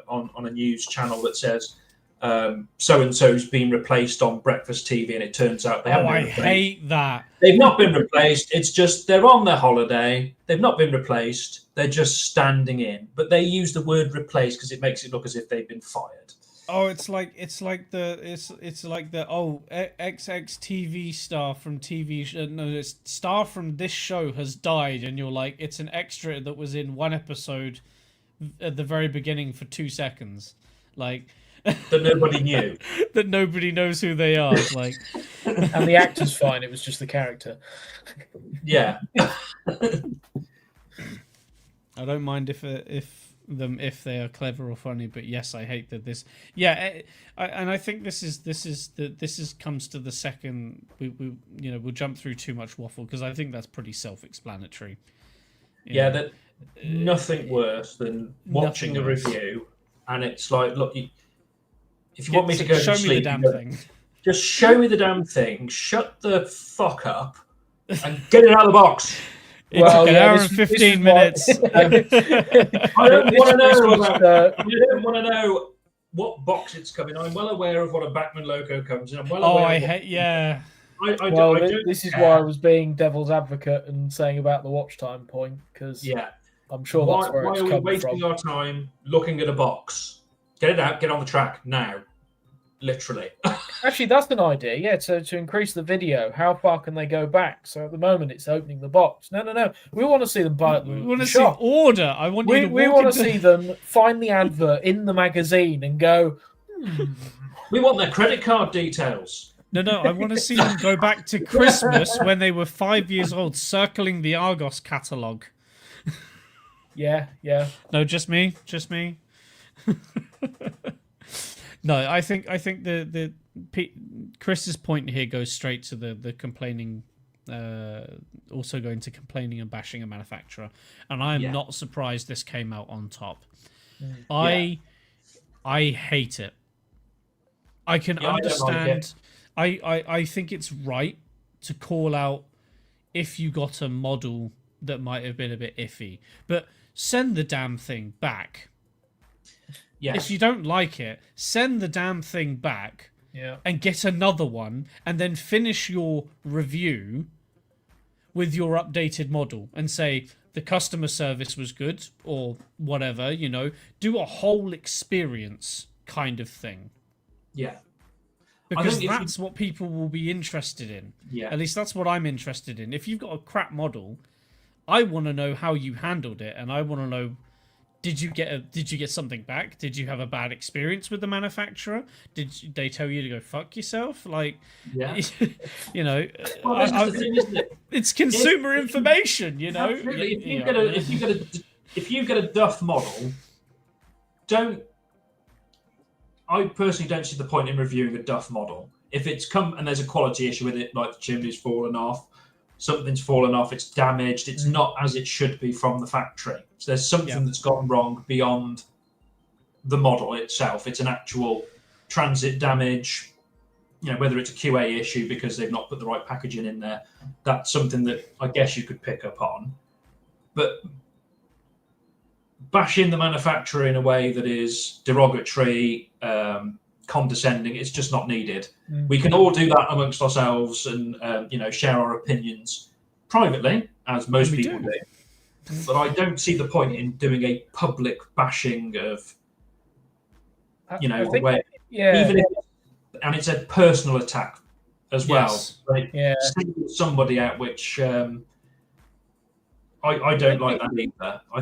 S1: on a news channel that says so and so's been replaced on breakfast TV, and it turns out they haven't been replaced.
S2: Hate that.
S1: They've not been replaced. It's just they're on their holiday. They've not been replaced. They're just standing in. But they use the word replaced because it makes it look as if they've been fired.
S2: Oh, it's like the XX TV star from TV no, it's star from this show has died, and you're like, it's an extra that was in one episode at the very beginning for 2 seconds, like
S1: that nobody knew.
S2: that nobody knows who they are. It's like,
S3: And the actor's fine. It was just the character.
S1: Yeah.
S2: I don't mind if they are clever or funny, but yes, I hate that this. Yeah, and I think this comes to the second. We'll jump through too much waffle because I think that's pretty self-explanatory.
S1: Yeah, that nothing worse than watching a
S2: worse.
S1: review and it's like, look, if you want me to go
S2: show
S1: to
S2: me
S1: sleep,
S2: the damn thing.
S1: just show me the damn thing. Shut the fuck up and get it out of the box.
S2: It took an hour and 15 minutes.
S1: I don't want to know. I don't want to know what box it's coming. I'm well aware of what a Bachmann logo comes in. I'm well aware.
S3: This is why I was being devil's advocate and saying about the watch time point, because I'm sure that's where it's coming from. Why are we wasting
S1: our time looking at a box? Get it out. Get on the track now. Literally.
S3: Actually, that's an idea. Yeah, to increase the video, how far can they go back? So at the moment, it's opening the box. No. We want to see them buy it.
S2: We want to see order. I want you to.
S3: We want to see them find the advert in the magazine and go.
S1: We want their credit card details.
S2: No. I want to see them go back to Christmas when they were 5 years old, circling the Argos catalogue.
S3: Yeah.
S2: No, just me. No, I think the Chris's point here goes straight to the complaining, also going to complaining and bashing a manufacturer, and I am not surprised this came out on top. I hate it. I can understand. I think it's right to call out if you got a model that might have been a bit iffy, but send the damn thing back.
S1: Yes.
S2: If you don't like it, send the damn thing back and get another one, and then finish your review with your updated model and say the customer service was good or whatever, do a whole experience kind of thing.
S1: Yeah.
S2: Because that's what people will be interested in.
S1: Yeah.
S2: At least that's what I'm interested in. If you've got a crap model, I want to know how you handled it, and I want to know, did you get something back? Did you have a bad experience with the manufacturer? Did they tell you to go fuck yourself? Like,
S1: that's
S2: the thing, isn't it? It's consumer information,
S1: Absolutely. If you get a duff model, I personally don't see the point in reviewing a duff model. If it's come and there's a quality issue with it, like the chimney's fallen off, something's fallen off, it's damaged, it's not as it should be from the factory. So there's something that's gone wrong beyond the model itself. It's an actual transit damage, whether it's a QA issue because they've not put the right packaging in there. That's something that I guess you could pick up on. But bashing the manufacturer in a way that is derogatory, condescending, it's just not needed. We can all do that amongst ourselves and share our opinions privately, as most people do. But I don't see the point in doing a public bashing of even if, and it's a personal attack as well. Single somebody out, which I don't like that either.
S3: I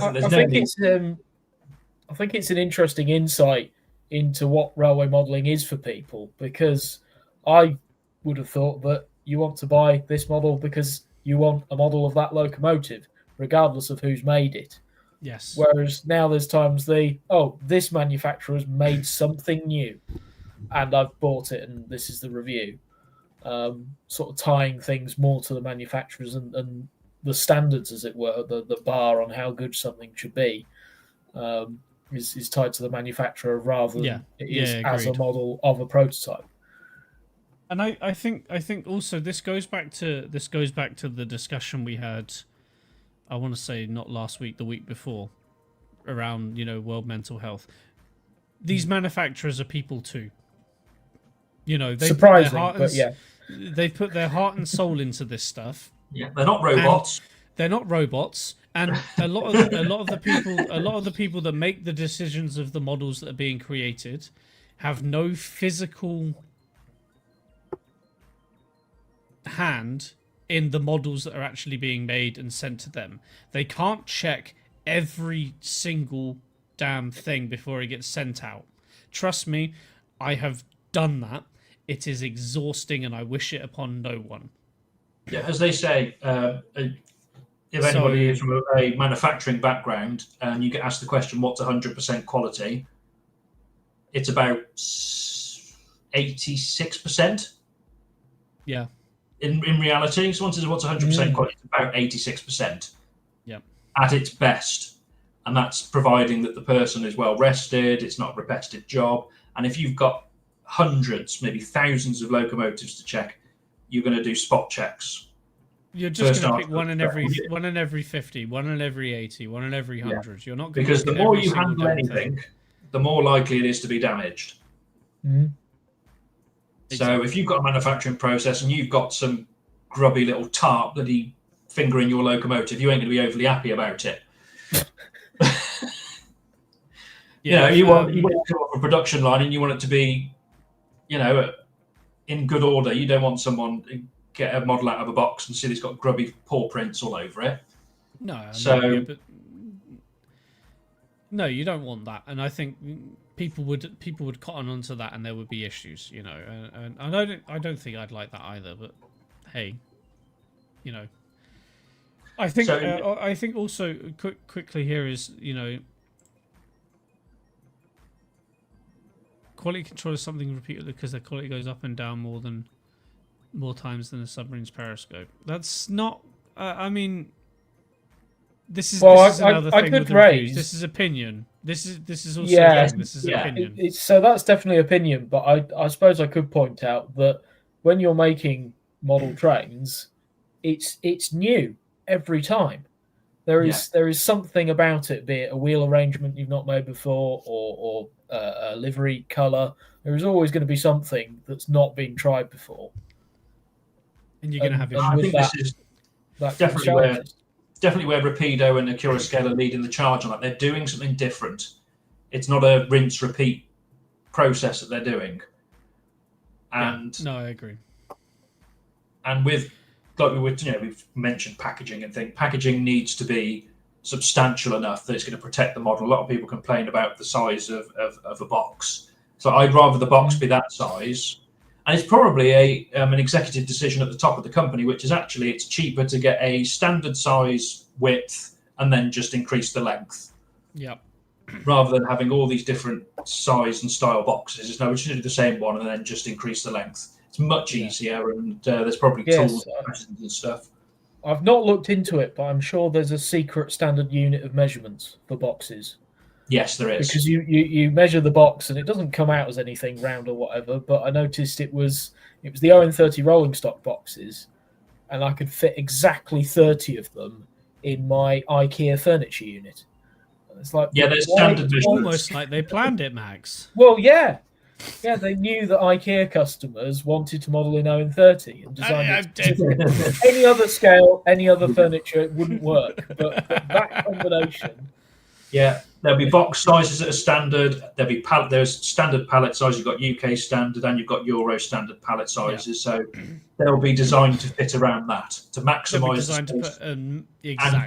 S3: think it's an interesting insight into what railway modelling is for people, because I would have thought that you want to buy this model because you want a model of that locomotive, regardless of who's made it.
S2: Yes.
S3: Whereas now there's times this manufacturer's made something new and I've bought it and this is the review. Sort of tying things more to the manufacturers and the standards, as it were, the bar on how good something should be. Is tied to the manufacturer rather than it is as a model of a prototype.
S2: And I think also this goes back to the discussion we had, I want to say not last week, the week before, around World Mental Health. These manufacturers are people too.
S3: Surprising,
S2: they put their heart and soul into this stuff.
S1: Yeah, they're not robots. And a lot of the people that make the decisions of the models that are being created
S2: have no physical hand in the models that are actually being made and sent to them. They can't check every single damn thing before it gets sent out. Trust me, I have done that. It is exhausting, and I wish it upon no one.
S1: Yeah, as they say, if anybody is from a manufacturing background and you get asked the question, what's 100% quality? It's about 86%.
S2: Yeah.
S1: In reality, someone says, what's 100% quality? It's about 86%.
S2: Yeah.
S1: At its best. And that's providing that the person is well rested, it's not a repetitive job. And if you've got hundreds, maybe thousands of locomotives to check, you're going to do spot checks.
S2: You're just going to pick one in every 50, one in every 80, one in every 100. You're not going to
S1: because the more you handle anything, the more likely it is to be damaged.
S3: Mm-hmm.
S1: So if you've got a manufacturing process and you've got some grubby little tart bloody finger in your locomotive, you ain't going to be overly happy about it. You want to come off a production line and you want it to be, in good order. You don't want someone to get a model out of a box and see it's got grubby paw prints all over it.
S2: No, you don't want that, and I think people would cotton onto that, and there would be issues, And I don't think I'd like that either. But hey, I think I think also quickly here is quality control is something repeatedly because the quality goes up and down more times than a submarine's periscope. That's not. I mean. This is another thing with the reviews. This is opinion. This is also this is opinion.
S3: So that's definitely opinion, but I suppose I could point out that when you're making model trains, it's new every time. There is something about it, be it a wheel arrangement you've not made before or a livery colour. There is always going to be something that's not been tried before.
S2: And you're going to have
S1: I think this is definitely where Rapido and Acura Scale are leading the charge on that. They're doing something different. It's not a rinse repeat process that they're doing. And
S2: no, I agree.
S1: And with we've mentioned packaging and things. Packaging needs to be substantial enough that it's going to protect the model. A lot of people complain about the size of a box. So I'd rather the box be that size. And it's probably an executive decision at the top of the company, which is actually it's cheaper to get a standard size width and then just increase the length.
S2: Yep.
S1: Rather than having all these different size and style boxes. It's no, we just do the same one and then just increase the length. It's much easier, and there's probably tools and stuff.
S3: I've not looked into it, but I'm sure there's a secret standard unit of measurements for boxes.
S1: Yes, there is.
S3: Because you measure the box and it doesn't come out as anything round or whatever, but I noticed it was the ON30 rolling stock boxes, and I could fit exactly 30 of them in my IKEA furniture unit. It's like
S1: there's standard measurements.
S2: Almost like they planned it, Max.
S3: Well, yeah, they knew that IKEA customers wanted to model in ON30 and design it. Any other scale, any other furniture, it wouldn't work. But that combination.
S1: Yeah, there'll be box sizes that are standard. There'll be there's standard pallet size. You've got UK standard and you've got Euro standard pallet sizes. So they'll be designed to fit around that to maximise and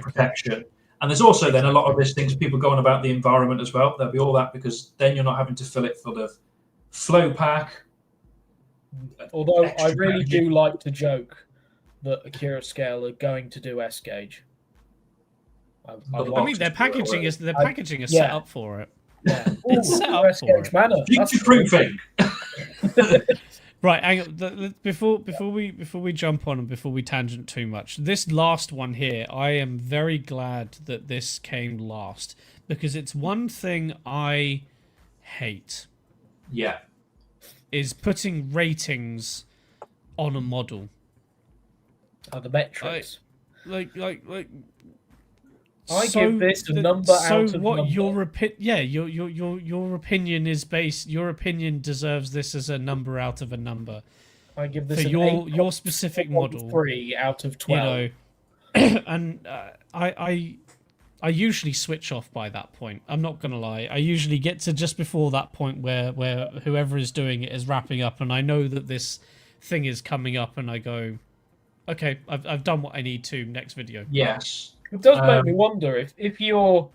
S1: protection. And there's also then a lot of these things people go on about the environment as well. There'll be all that because then you're not having to fill it full of flow pack.
S3: Although I really do like to joke that Acura Scale are going to do S gauge.
S2: I mean, their packaging is set up for it.
S3: Yeah,
S2: it's set up for it.
S1: Future-proofing.
S2: Right, hang on. Before we jump on and before we tangent too much, this last one here, I am very glad that this came last because it's one thing I hate.
S1: Yeah,
S2: is putting ratings on a model.
S3: The metrics.
S2: Like.
S3: I give this a number out of
S2: what
S3: number.
S2: Your opinion is based. Your opinion deserves this as a number out of a number.
S3: I give this
S2: for your specific model
S3: 3 out of 12.
S2: And I I usually switch off by that point. I'm not gonna lie. I usually get to just before that point where whoever is doing it is wrapping up, and I know that this thing is coming up, and I go, okay, I've done what I need to. Next video.
S1: Yes.
S3: It does make me wonder if your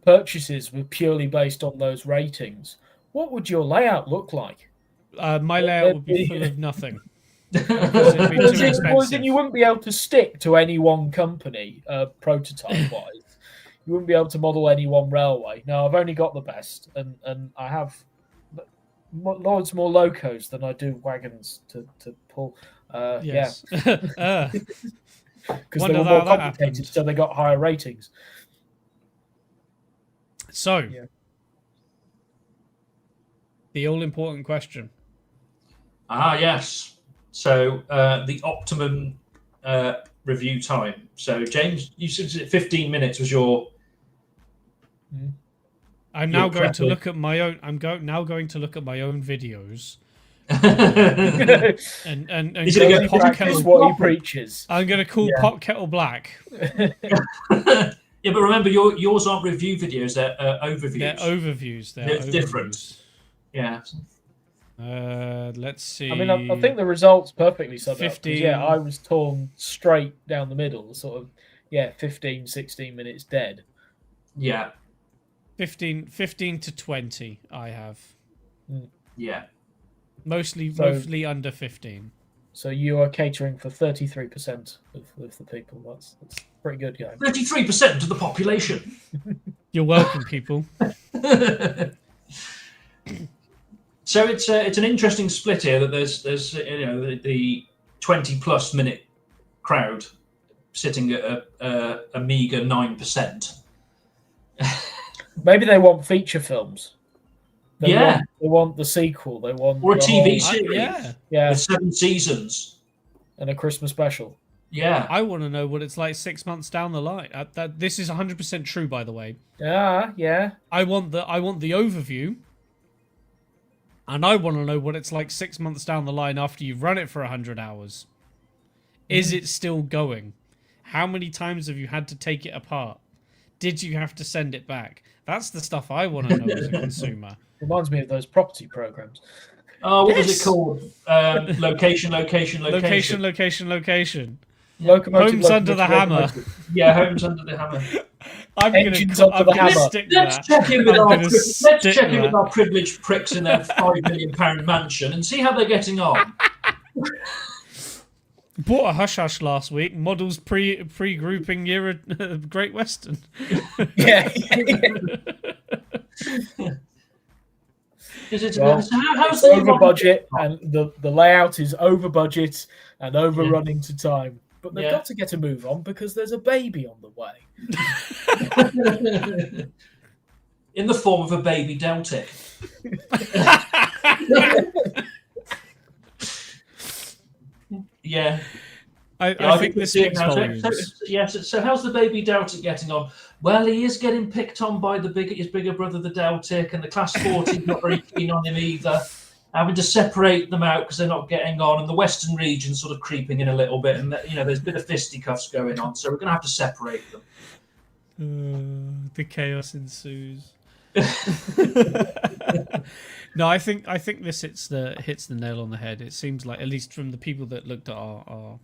S3: purchases were purely based on those ratings, what would your layout look like?
S2: My layout would be full of nothing. Because it'd be too expensive.
S3: Then you wouldn't be able to stick to any one company, prototype-wise. You wouldn't be able to model any one railway. No, I've only got the best, and I have loads more locos than I do wagons to pull.
S2: Yes.
S3: Yeah. Because they were more complicated, so they got higher ratings.
S2: So, the all-important question.
S1: Yes. So, the optimum review time. So, James, you said 15 minutes was your...
S2: I'm now going to look at my own... now going to look at my own videos. and
S3: He's going to practice what he preaches.
S2: I'm going to call pot kettle black.
S1: Yeah, but remember, yours aren't review videos; they're overviews.
S2: They're overviews.
S1: They're different. Yeah.
S2: Let's see.
S3: I mean, I think the results perfectly sum up.
S2: 15.
S3: Yeah, I was torn straight down the middle. Sort of, 15, 16 minutes dead.
S1: Yeah.
S2: 15 to 20. I have.
S1: Yeah.
S2: Mostly under 15.
S3: So you are catering for 33% of the people. That's pretty good going.
S1: 33% of the population.
S2: You're welcome, people.
S1: So it's an interesting split here. That there's the 20+ minute crowd sitting at a meager 9%.
S3: Maybe they want feature films. They
S1: Yeah.
S3: want the sequel. They want
S1: Or a TV series.
S3: Yeah.
S1: With 7 seasons.
S3: And a Christmas special.
S1: Yeah.
S2: I want to know what it's like 6 months down the line. This is 100% true, by the way.
S3: Yeah.
S2: I want the overview, and I want to know what it's like 6 months down the line after you've run it for 100 hours. Is it still going? How many times have you had to take it apart? Did you have to send it back? That's the stuff I want to know as a consumer.
S3: Reminds me of those property programs.
S1: Oh, what was it called? Location.
S2: Location.
S3: Locomotive,
S2: Under the Hammer.
S1: Yeah, Homes Under the Hammer.
S3: Engines under the hammer.
S1: Let's check in with our privileged pricks in their £5 million mansion and see how they're getting on.
S2: Bought a hush hush last week. Models pre-grouping near a Great Western.
S3: Yeah.
S1: How's
S3: over budget, and the layout is over budget and overrunning to time. But they've got to get a move on because there's a baby on the way.
S1: In the form of a baby Deltic. Yeah.
S2: I think this speaks volumes.
S1: So how's the baby Deltic getting on? Well, he is getting picked on by his bigger brother, the Deltic, and the Class 40 not very keen on him either. Having to separate them out because they're not getting on, and the Western region sort of creeping in a little bit, and there's a bit of fisticuffs going on, so we're going to have to separate them.
S2: The chaos ensues. No, I think this hits the nail on the head. It seems like, at least from the people that looked at our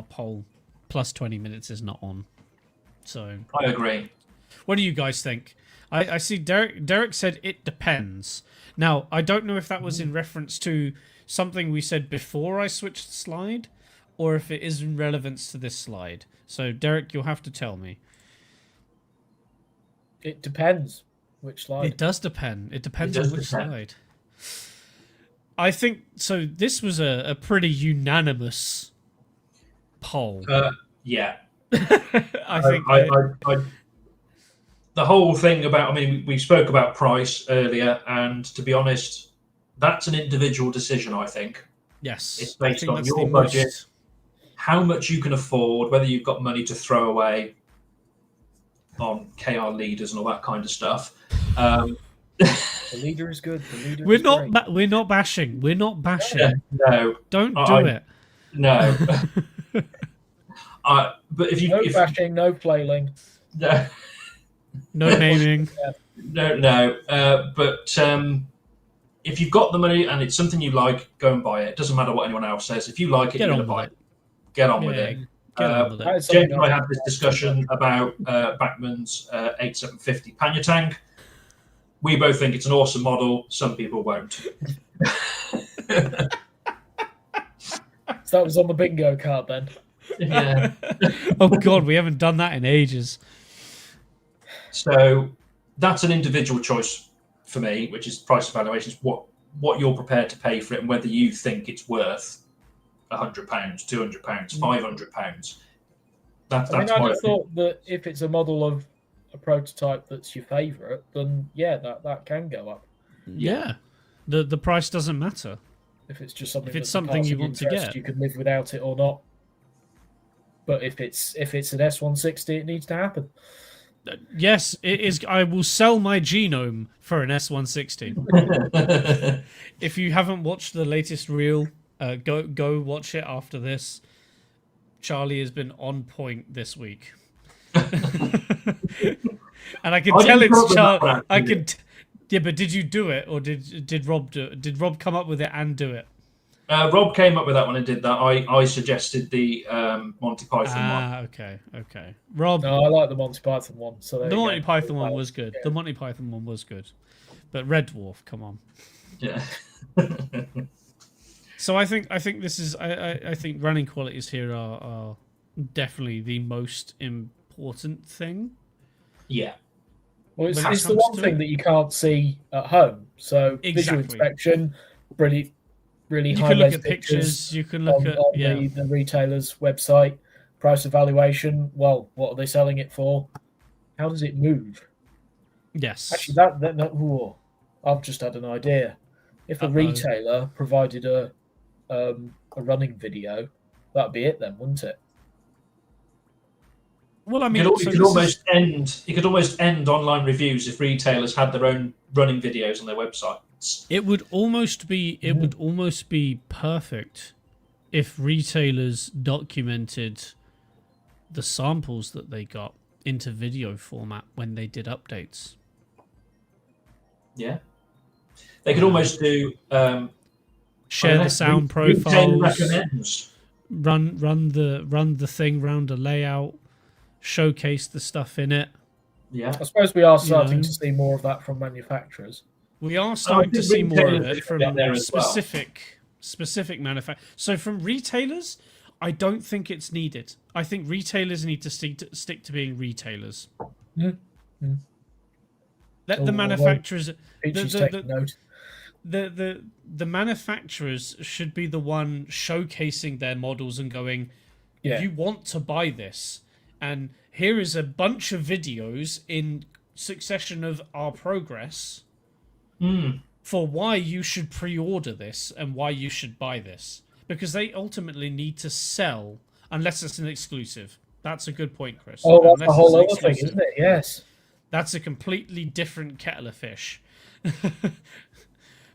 S2: poll, plus 20 minutes is not on. So
S1: I agree.
S2: What do you guys think? I see Derek said it depends. Now, I don't know if that was in reference to something we said before I switched the slide, or if it is in relevance to this slide. So, Derek, you'll have to tell me.
S3: It depends which slide.
S2: It does depend. It depends on which slide. I think, so this was a pretty unanimous poll.
S1: Yeah.
S2: I think...
S1: the whole thing about, we spoke about price earlier, and to be honest, that's an individual decision, I think.
S2: Yes.
S1: It's based on your budget, how much you can afford, whether you've got money to throw away on KR leaders and all that kind of stuff.
S3: The leader is good.
S2: We're not bashing. We're not bashing.
S1: No.
S2: Don't do it.
S1: No. But if you...
S3: No bashing, no flailing.
S1: No.
S2: No naming.
S1: No. But if you've got the money and it's something you like, go and buy it. It doesn't matter what anyone else says. If you like it,
S2: Get
S1: you're
S2: on
S1: going to buy
S2: with
S1: it.
S2: it.
S1: Get on with
S2: Yeah,
S1: it.
S2: get on with it.
S3: That is
S1: James
S3: something
S1: and I had this discussion about Bachmann's 8750 Panyatang. We both think it's an awesome model. Some people won't.
S3: So that was on the bingo card then.
S1: Yeah.
S2: Oh God, we haven't done that in ages.
S1: So that's an individual choice for me, which is price evaluations. What you're prepared to pay for it, and whether you think it's worth £100, £200, £500. That's
S3: I
S1: my
S3: just thought that if it's a model of a prototype that's your favourite, then yeah, that can go up.
S2: Yeah. The price doesn't matter.
S3: If it's just something,
S2: If it's
S3: that's
S2: something you
S3: passing
S2: want to
S3: interest,
S2: get.
S3: you can live without it or not. But if it's an S160, it needs to happen.
S2: Yes, it is. I will sell my genome for an S160. If you haven't watched the latest reel, go watch it after this. Charlie has been on point this week, and I can tell it's Charlie. I could. Yeah, but did you do it, or did Rob do it? Did Rob come up with it and do it?
S1: Rob came up with that one and did that. I suggested the Monty Python one.
S2: Okay. Rob.
S3: No, I like the Monty Python one. So
S2: The Monty Python one was good. Yeah. The Monty Python one was good, but Red Dwarf, come on.
S1: Yeah.
S2: So I think this is. I think running qualities here are definitely the most important thing.
S1: Yeah.
S3: Well, it's the one thing that you can't see at home. So visual inspection, really
S2: you
S3: high
S2: can look at
S3: pictures.
S2: You can look at
S3: the retailer's website. Price evaluation. Well, what are they selling it for? How does it move?
S2: Yes.
S3: Actually, that I've just had an idea. If a retailer provided a running video, that'd be it then, wouldn't it?
S2: Well, I mean,
S1: you could almost end online reviews if retailers had their own running videos on their websites.
S2: It would almost be perfect if retailers documented the samples that they got into video format when they did updates.
S1: Yeah, they could almost do
S2: share the sound profiles, run the thing round a layout, showcase the stuff in it.
S1: Yeah,
S3: I suppose we are starting to see more of that from manufacturers.
S2: We are starting to see more of it from specific manufacturers. So from retailers, I don't think it's needed. I think retailers need to stick to being retailers. Let the manufacturers. The manufacturers should be the one showcasing their models and going, you want to buy this, and here is a bunch of videos in succession of our progress for why you should pre-order this and why you should buy this, because they ultimately need to sell unless it's an exclusive. That's a good point, Chris.
S3: Oh, that's a whole other thing, isn't it? Yes.
S2: That's a completely different kettle of fish.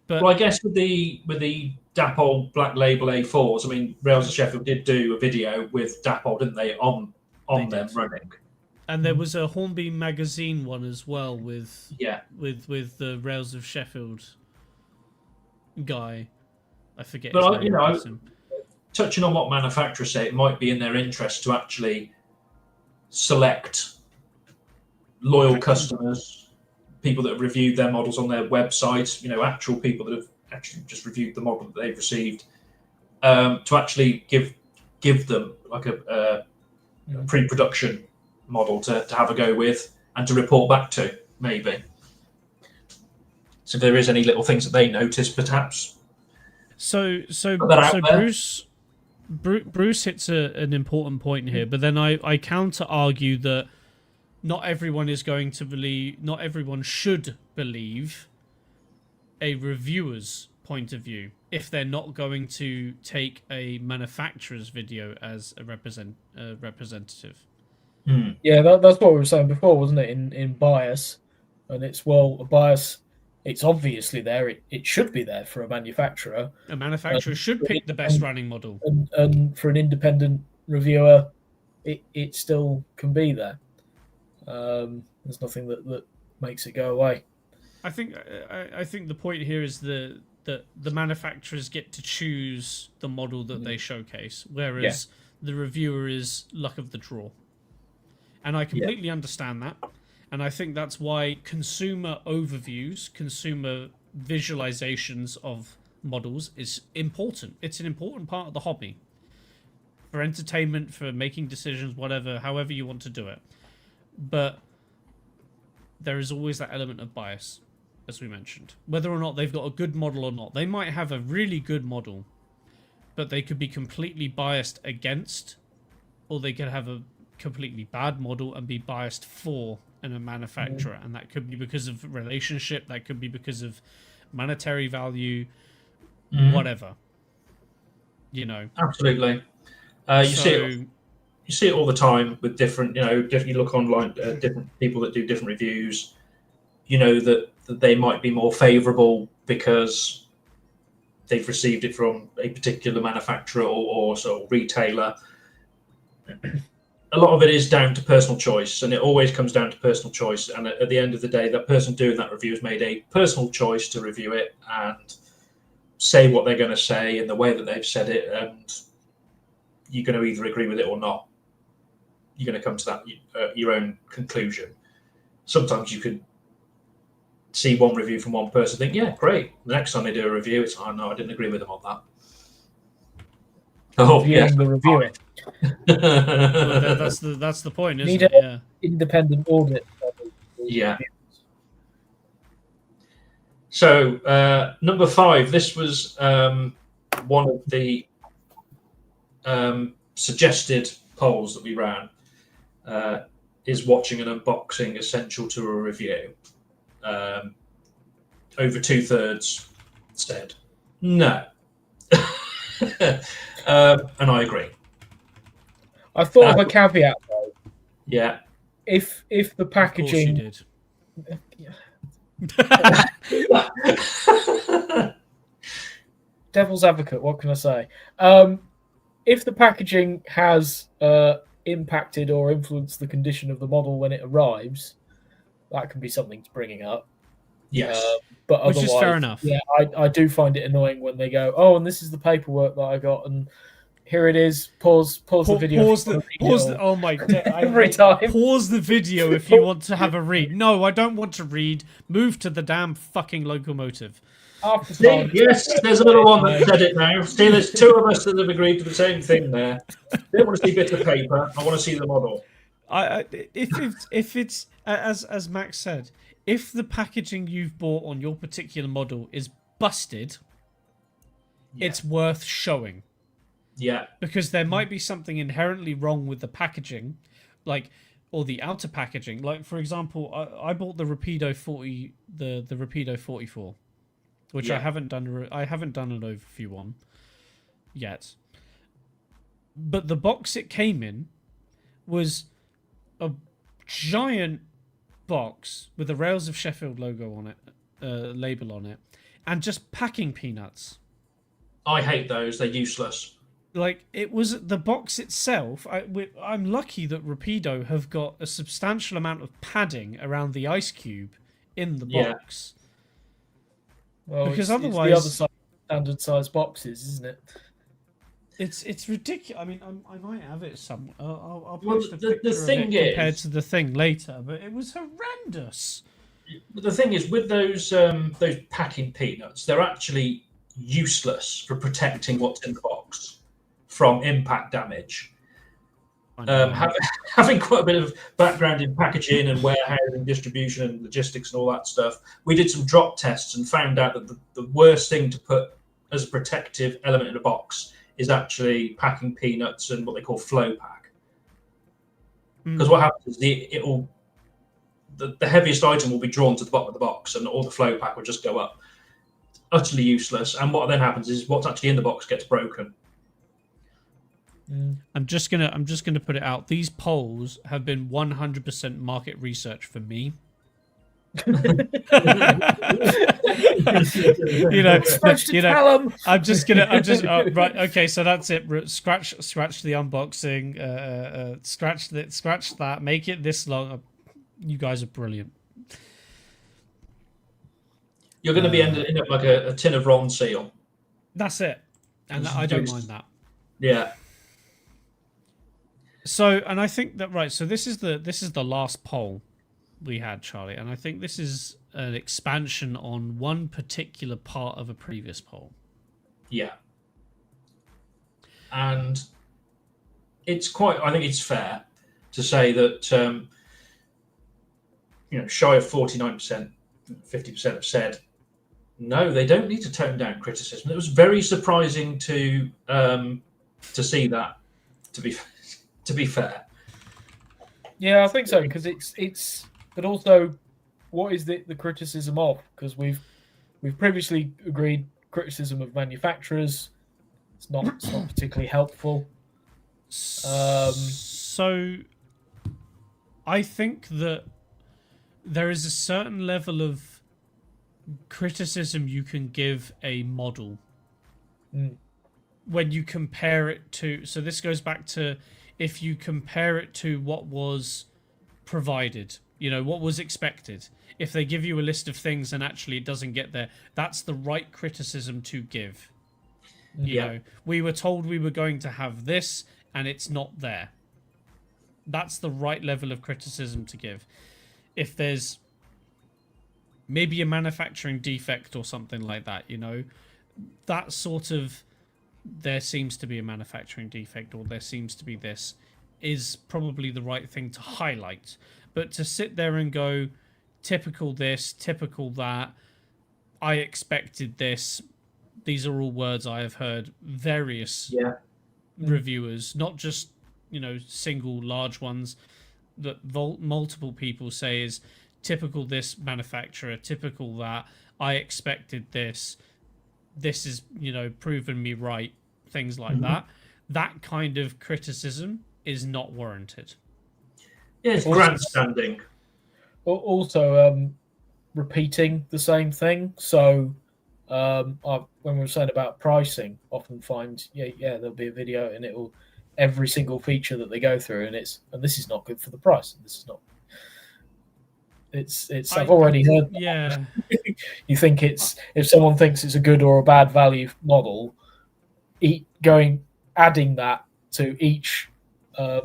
S2: But
S1: well, I guess with the Dapol Black Label A4s, I mean, Rails of Sheffield did do a video with Dapol, didn't they, on them running.
S2: And there was a Hornbeam magazine one as well with the Rails of Sheffield guy. I forget.
S1: But touching on what manufacturers say, it might be in their interest to actually select loyal customers, people that have reviewed their models on their website, actual people that have actually just reviewed the model that they've received, to actually give them like a pre-production model to have a go with and to report back to, maybe. So if there is any little things that they notice, perhaps. So
S2: Bruce hits an important point here, but then I counter argue that not everyone should believe a reviewer's point of view if they're not going to take a manufacturer's video as a representative.
S3: Yeah, that's what we were saying before, wasn't it? In bias, and it's a bias. It's obviously there. It should be there for a manufacturer.
S2: A manufacturer should pick the best running model,
S3: and for an independent reviewer, it still can be there. There's nothing that makes it go away.
S2: I think the point here is that the manufacturers get to choose the model that they showcase, whereas the reviewer is luck of the draw. And I completely understand that. And I think that's why consumer overviews, consumer visualizations of models is important. It's an important part of the hobby. For entertainment, for making decisions, whatever, however you want to do it. But there is always that element of bias, as we mentioned. Whether or not they've got a good model or not. They might have a really good model, but they could be completely biased against, or they could have a completely bad model and be biased for a manufacturer. And that could be because of relationship, that could be because of monetary value, whatever. You know.
S1: Absolutely. You see it all the time with different, you look online, different people that do different reviews, that they might be more favourable because they've received it from a particular manufacturer or sort of retailer. A lot of it is down to personal choice, and it always comes down to personal choice. And at the end of the day, that person doing that review has made a personal choice to review it and say what they're going to say in the way that they've said it, and you're going to either agree with it or not. You're going to come to that your own conclusion. Sometimes you could see one review from one person, think, yeah, great. The next time they do a review, it's, oh no, I didn't agree with them on that. Oh, yeah,
S3: the reviewer.
S2: Well, that's the point, isn't it? Yeah.
S3: Independent audit.
S1: Yeah. So number 5. This was one of the suggested polls that we ran. Is watching an unboxing essential to a review? Over 2/3 said no. And I agree.
S3: I thought of a caveat though.
S1: Yeah.
S3: If the packaging.
S2: Of course you did.
S3: Devil's advocate, what can I say? If the packaging has impacted or influenced the condition of the model when it arrives, that can be something to bringing up.
S1: Yes.
S3: But otherwise,
S2: which is fair enough.
S3: Yeah, I do find it annoying when they go, oh, and this is the paperwork that I got, and here it is. Pause the video.
S2: Pause the. Oh my god!
S3: Every time.
S2: Pause the video if you want to have a read. No, I don't want to read. Move to the damn fucking locomotive.
S1: See, yes, there's another one that said it now. See, there's 2 of us that have agreed to the same thing there. I don't want to see bits of paper. I want to see the model.
S2: If it's as Max said, if the packaging you've bought on your particular model is busted, it's worth showing.
S1: Yeah.
S2: Because there might be something inherently wrong with the packaging, or the outer packaging. Like, for example, I bought the Rapido 40, the Rapido 44, which I haven't done an overview on yet. But the box it came in was a giant box with the Rails of Sheffield logo on it, label on it, and just packing peanuts.
S1: I hate those. They're useless.
S2: Like, it was the box itself. I'm lucky that Rapido have got a substantial amount of padding around the ice cube in the box.
S3: Well,
S2: because
S3: otherwise, it's the other side standard size boxes, isn't it?
S2: It's ridiculous. I mean, I might have it somewhere. I'll
S1: post
S2: a picture
S1: the thing
S2: of it compared to the thing later, but it was horrendous.
S1: The thing is, with those packing peanuts, they're actually useless for protecting what's in the box from impact damage. Having quite a bit of background in packaging and warehousing, distribution and logistics and all that stuff, we did some drop tests and found out that the worst thing to put as a protective element in a box is actually packing peanuts and what they call flow pack. Because what happens is the heaviest item will be drawn to the bottom of the box and all the flow pack will just go up. Utterly useless. And what then happens is what's actually in the box gets broken.
S2: I'm just gonna put it out. These polls have been 100% market research for me. I'm just right. Okay, so that's it. Scratch the unboxing. Scratch that. Make it this long. You guys are brilliant.
S1: You're going to be ending up like a tin of Ron Seal.
S2: That's it. And I don't mind that.
S1: Yeah.
S2: So, and I think that right. So this is the last poll we had, Charlie, and I think this is an expansion on one particular part of a previous poll.
S1: Yeah. And it's quite. I think it's fair to say that shy of 49%, 50% have said no. They don't need to tone down criticism. It was very surprising to see that. To be fair.
S3: Yeah, I think so, because it's but also, what is the criticism of? Because we've previously agreed criticism of manufacturers. It's not particularly helpful.
S2: So I think that there is a certain level of criticism you can give a model when you compare it to. So this goes back to if you compare it to what was provided, what was expected. If they give you a list of things and actually it doesn't get there, that's the right criticism to give. You know, we were told we were going to have this and it's not there. That's the right level of criticism to give. If there's maybe a manufacturing defect or something like that, that sort of, there seems to be a manufacturing defect or there seems to be this, is probably the right thing to highlight. But to sit there and go, typical this, typical that, I expected this, these are all words I have heard various reviewers, not just, single large ones, that multiple people say is typical this manufacturer, typical that, I expected this, this is, proven me right, things like that. That kind of criticism is not warranted.
S1: Yeah, it's grandstanding.
S3: Also, repeating the same thing. So, when we were saying about pricing, often find there'll be a video and it'll every single feature that they go through, and this is not good for the price. This is not. It's. I've already heard.
S2: Yeah.
S3: You think if someone thinks it's a good or a bad value model, adding that to each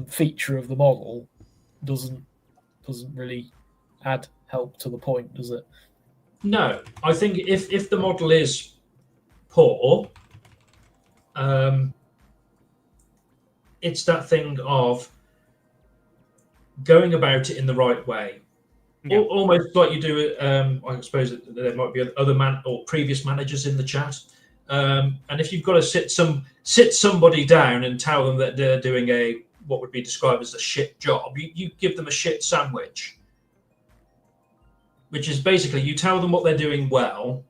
S3: feature of the model doesn't really add help to the point, does it?
S1: No, I think if the model is poor, it's that thing of going about it in the right way. Yeah. Almost like you do it. I suppose there might be other previous managers in the chat, and if you've got to sit somebody down and tell them that they're doing what would be described as a shit job, you give them a shit sandwich, which is basically you tell them what they're doing well,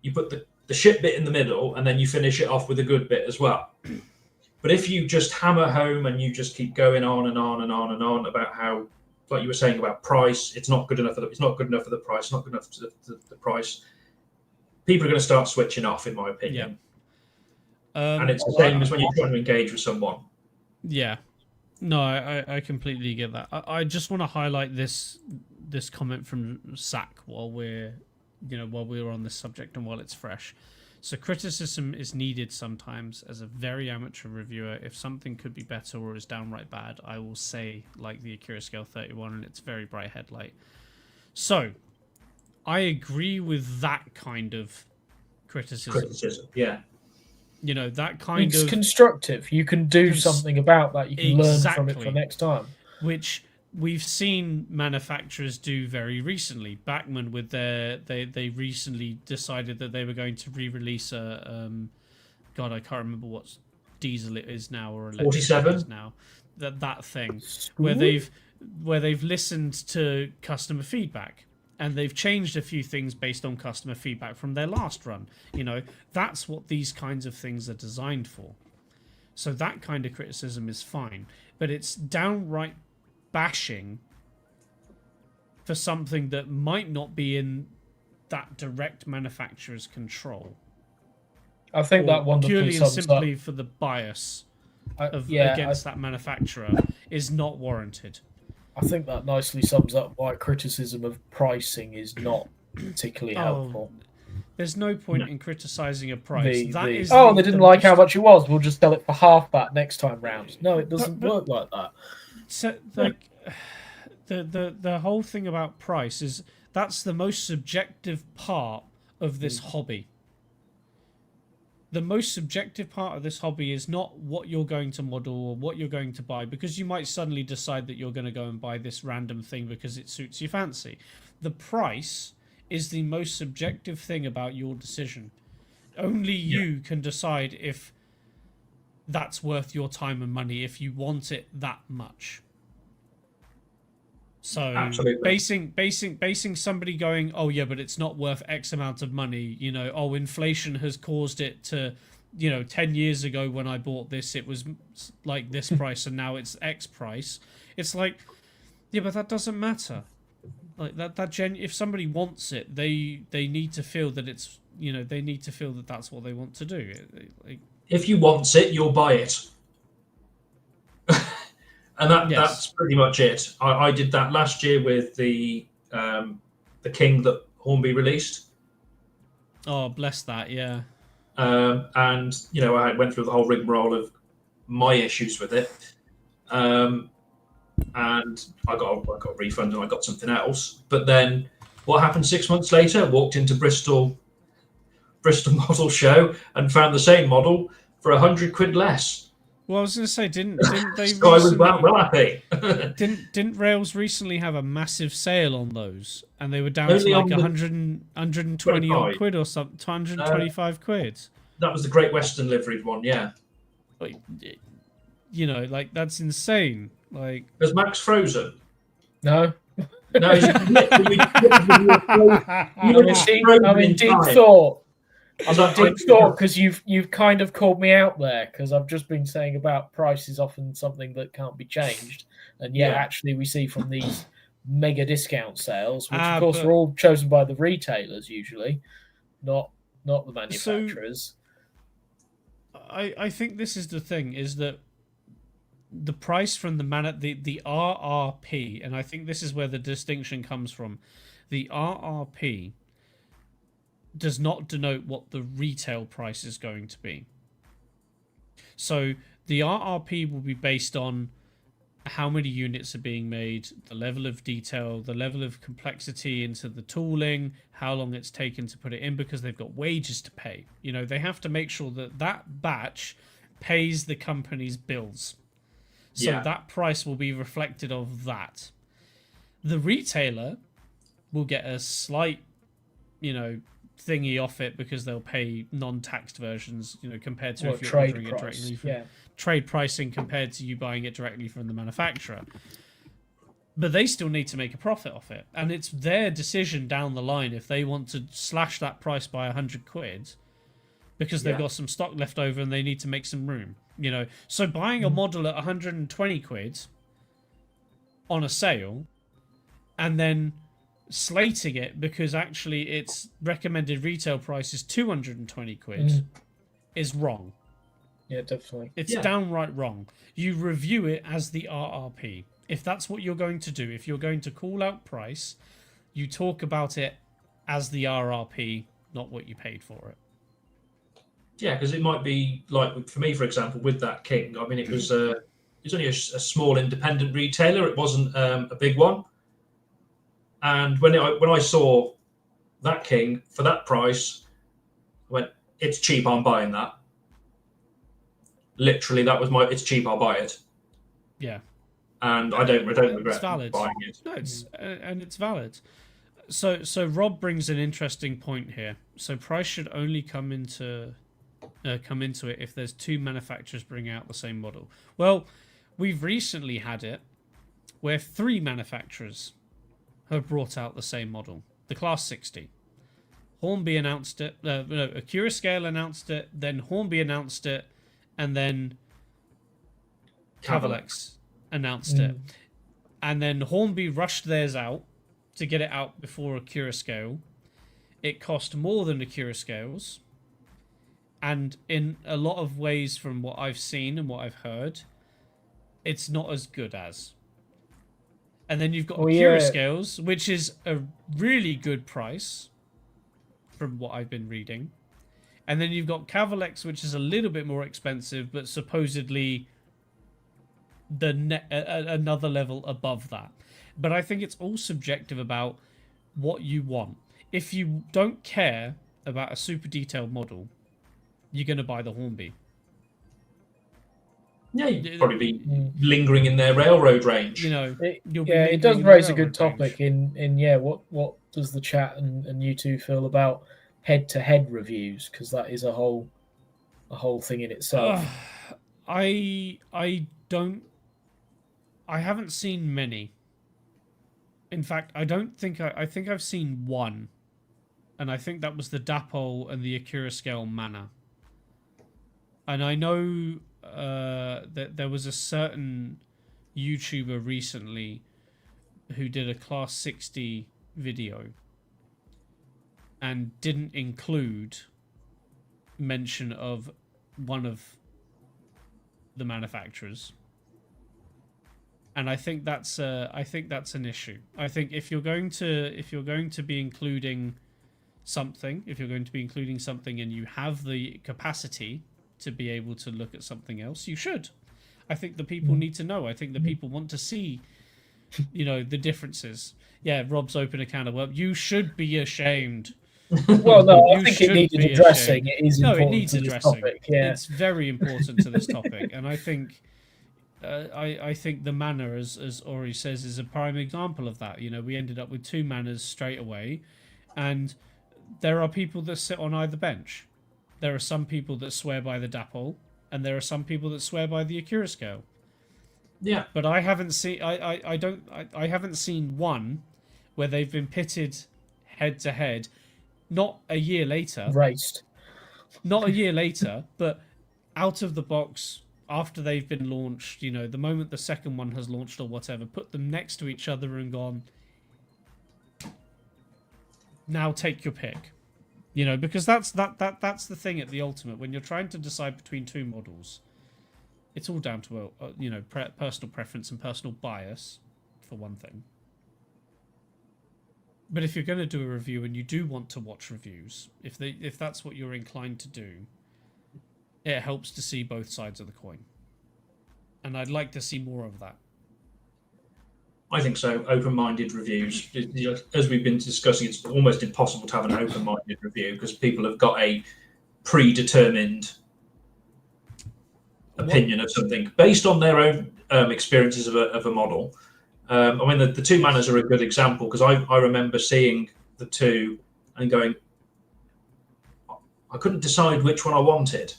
S1: you put the shit bit in the middle, and then you finish it off with a good bit as well. But if you just hammer home and you just keep going on and on and on and on about how, like you were saying about price, it's not good enough for the price, not good enough for the price, people are going to start switching off, in my opinion. And it's the same as when you're trying to engage with someone.
S2: Yeah. No, I completely get that. I just want to highlight this comment from Sack while we're on this subject and while it's fresh. So criticism is needed sometimes. As a very amateur reviewer, if something could be better or is downright bad, I will say, like the Akira Scale 31 and its very bright headlight. So I agree with that kind of criticism.
S1: Yeah.
S2: That kind
S3: it's
S2: of
S3: constructive. You can do something about that. You can learn from it for next time.
S2: Which we've seen manufacturers do very recently. Bachmann with they recently decided that they were going to re-release a God, I can't remember what diesel it is now or electric
S1: 47
S2: it is now. That thing where they've listened to customer feedback. And they've changed a few things based on customer feedback from their last run. That's what these kinds of things are designed for. So that kind of criticism is fine. But it's downright bashing for something that might not be in that direct manufacturer's control.
S3: I think that wonderfully
S2: purely and simply
S3: up.
S2: For the bias against that manufacturer is not warranted.
S3: I think that nicely sums up why criticism of pricing is not particularly
S2: Oh,
S3: helpful.
S2: there's no point in criticizing a price. That
S3: They
S2: is
S3: didn't
S2: the
S3: like how
S2: most...
S3: much it was. We'll just sell it for half that next time round. No, it doesn't
S2: But
S3: work like that.
S2: so, like, the whole thing about price is that's the most subjective part of this hobby. The most subjective part of this hobby is not what you're going to model or what you're going to buy, because you might suddenly decide that you're going to go and buy this random thing because it suits your fancy. The price is the most subjective thing about your decision. Only you can decide if that's worth your time and money, if you want it that much. So
S1: Absolutely.
S2: basing somebody going, oh yeah, but it's not worth X amount of money, you know, oh, inflation has caused it to, you know, 10 years ago when I bought this it was like this price and now it's X price. It's like, yeah, but that doesn't matter. Like if somebody wants it, they need to feel that it's, you know, they need to feel that that's what they want to do. Like,
S1: If you want it, you'll buy it. And
S2: Yes.
S1: that's pretty much it. I did that last year with the King that Hornby released.
S2: oh, bless that, yeah.
S1: And you know, I went through the whole rigmarole of my issues with it, and I got a refund and I got something else. But then, what happened 6 months later? Walked into Bristol Model Show and found the same model for £100 less.
S2: Well, I was going to say, didn't they
S1: So I was
S2: recently...
S1: well happy.
S2: Didn't Rails recently have a massive sale on those, and they were down
S1: Only
S2: to like
S1: on the
S2: 120 odd
S1: 25.
S2: quid or something, 225 quid.
S1: That was the Great Western liveried one, yeah.
S2: Like, you know, like that's insane. Like,
S1: Was Max frozen?
S3: No.
S1: No, you
S3: I'm in deep thought. I'm in deep
S1: I-
S3: thought because you've kind of called me out there, because I've just been saying about price is often something that can't be changed, and yet actually we see from these mega discount sales, which of course are all chosen by the retailers usually, not the manufacturers.
S2: So, I think this is the thing, is that the price from the RRP, and I think this is where the distinction comes from. The RRP does not denote what the retail price is going to be. So the RRP will be based on how many units are being made, the level of detail, the level of complexity into the tooling, how long it's taken to put it in, because they've got wages to pay. You know, they have to make sure that that batch pays the company's bills. So that price will be reflected of that. The retailer will get a slight, you know, thingy off it because they'll pay non-taxed versions, you know, compared to if you're ordering it directly from trade pricing compared to you buying it directly from the manufacturer. But they still need to make a profit off it, and it's their decision down the line if they want to slash that price by 100 quid because they've got some stock left over and they need to make some room, you know. So buying a model at 120 quid on a sale and then slating it because actually its recommended retail price is 220 quid is wrong.
S3: Yeah, definitely.
S2: It's downright wrong. You review it as the RRP. If that's what you're going to do, if you're going to call out price, you talk about it as the RRP, not what you paid for it.
S1: Yeah, because it might be like, for me, for example, with that King, I mean, it was only a small independent retailer. It wasn't a big one. And when I saw that King for that price, I went, it's cheap, I'm buying that. Literally, that was it's cheap, I'll buy it.
S2: Yeah.
S1: And I don't regret buying it.
S2: No, it's valid. So Rob brings an interesting point here. So price should only come into it if there's two manufacturers bringing out the same model. Well, we've recently had it where 3 manufacturers have brought out the same model, the Class 60. Hornby announced it. Acura Scale announced it. Then Hornby announced it, and then Cavalex announced it. And then Hornby rushed theirs out to get it out before Acura Scale. It cost more than Acura Scales, and in a lot of ways, from what I've seen and what I've heard, it's not as good as. And then you've got
S3: Oh,
S2: Acura
S3: yeah.
S2: scales, which is a really good price from what I've been reading. And then you've got Cavalex, which is a little bit more expensive, but supposedly another level above that. But I think it's all subjective about what you want. If you don't care about a super detailed model, you're going to buy the Hornby.
S1: Yeah, you'd probably be lingering in their railroad range.
S2: You know,
S3: it does raise a good topic what does the chat and you two feel about head-to-head reviews, because that is a whole thing in itself.
S2: I haven't seen many. In fact, I think I've seen one, and I think that was the Dapol and the Acura Scale Manor. And I know that there was a certain YouTuber recently who did a Class 60 video and didn't include mention of one of the manufacturers. And I think that's an issue. I think if you're going to be including something, and you have the capacity to be able to look at something else, you should. I think the people need to know. I think the people want to see, the differences. Yeah, Rob's opened a can of worms. You should be ashamed.
S3: Well, no, I think it needed addressing. It is important.
S2: It needs addressing.
S3: Topic, yeah.
S2: It's very important to this topic, and I think. I think the manor, as Ori says, is a prime example of that. We ended up with 2 manors straight away, and there are people that sit on either bench. There are some people that swear by the Dapol, and there are some people that swear by the Acura Scale.
S1: Yeah,
S2: but I haven't seen. I haven't seen one where they've been pitted head to head. Not a year later.
S3: Raced.
S2: Not a year later, but out of the box. After they've been launched, the moment the second one has launched or whatever, put them next to each other and gone, now take your pick. Because that's the thing at the ultimate. When you're trying to decide between 2 models, it's all down to personal preference and personal bias, for one thing. But if you're going to do a review and you do want to watch reviews, if that's what you're inclined to do, it helps to see both sides of the coin. And I'd like to see more of that.
S1: I think so. Open-minded reviews. As we've been discussing, it's almost impossible to have an open-minded review because people have got a predetermined opinion of something based on their own experiences of a model. The 2 manors are a good example because I remember seeing the 2 and going, I couldn't decide which one I wanted.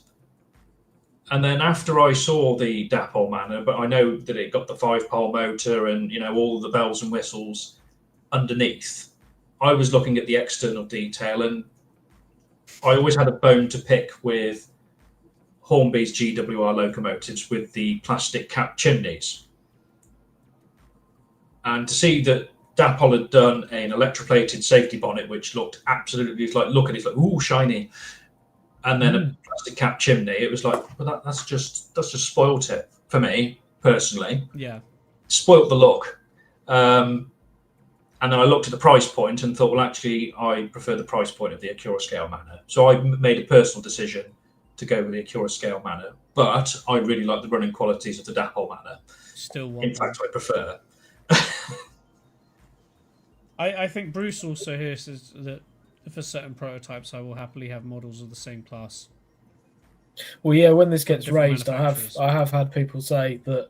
S1: And then after I saw the Dapol Manor, but I know that it got the 5-pole motor and all the bells and whistles underneath, I was looking at the external detail, and I always had a bone to pick with Hornby's GWR locomotives with the plastic cap chimneys. And to see that Dapol had done an electroplated safety bonnet, which looked absolutely ooh, shiny. And then a plastic cap chimney. It was like, well, that's just spoilt it for me personally.
S2: Yeah,
S1: spoilt the look. And then I looked at the price point and thought, well, actually, I prefer the price point of the Acura Scale Manor. So I made a personal decision to go with the Acura Scale Manor. But I really like the running qualities of the Dapol Manor. In fact, I prefer.
S2: I think Bruce also here says that for certain prototypes, I will happily have models of the same class.
S3: Well, yeah, when this gets raised, I have had people say that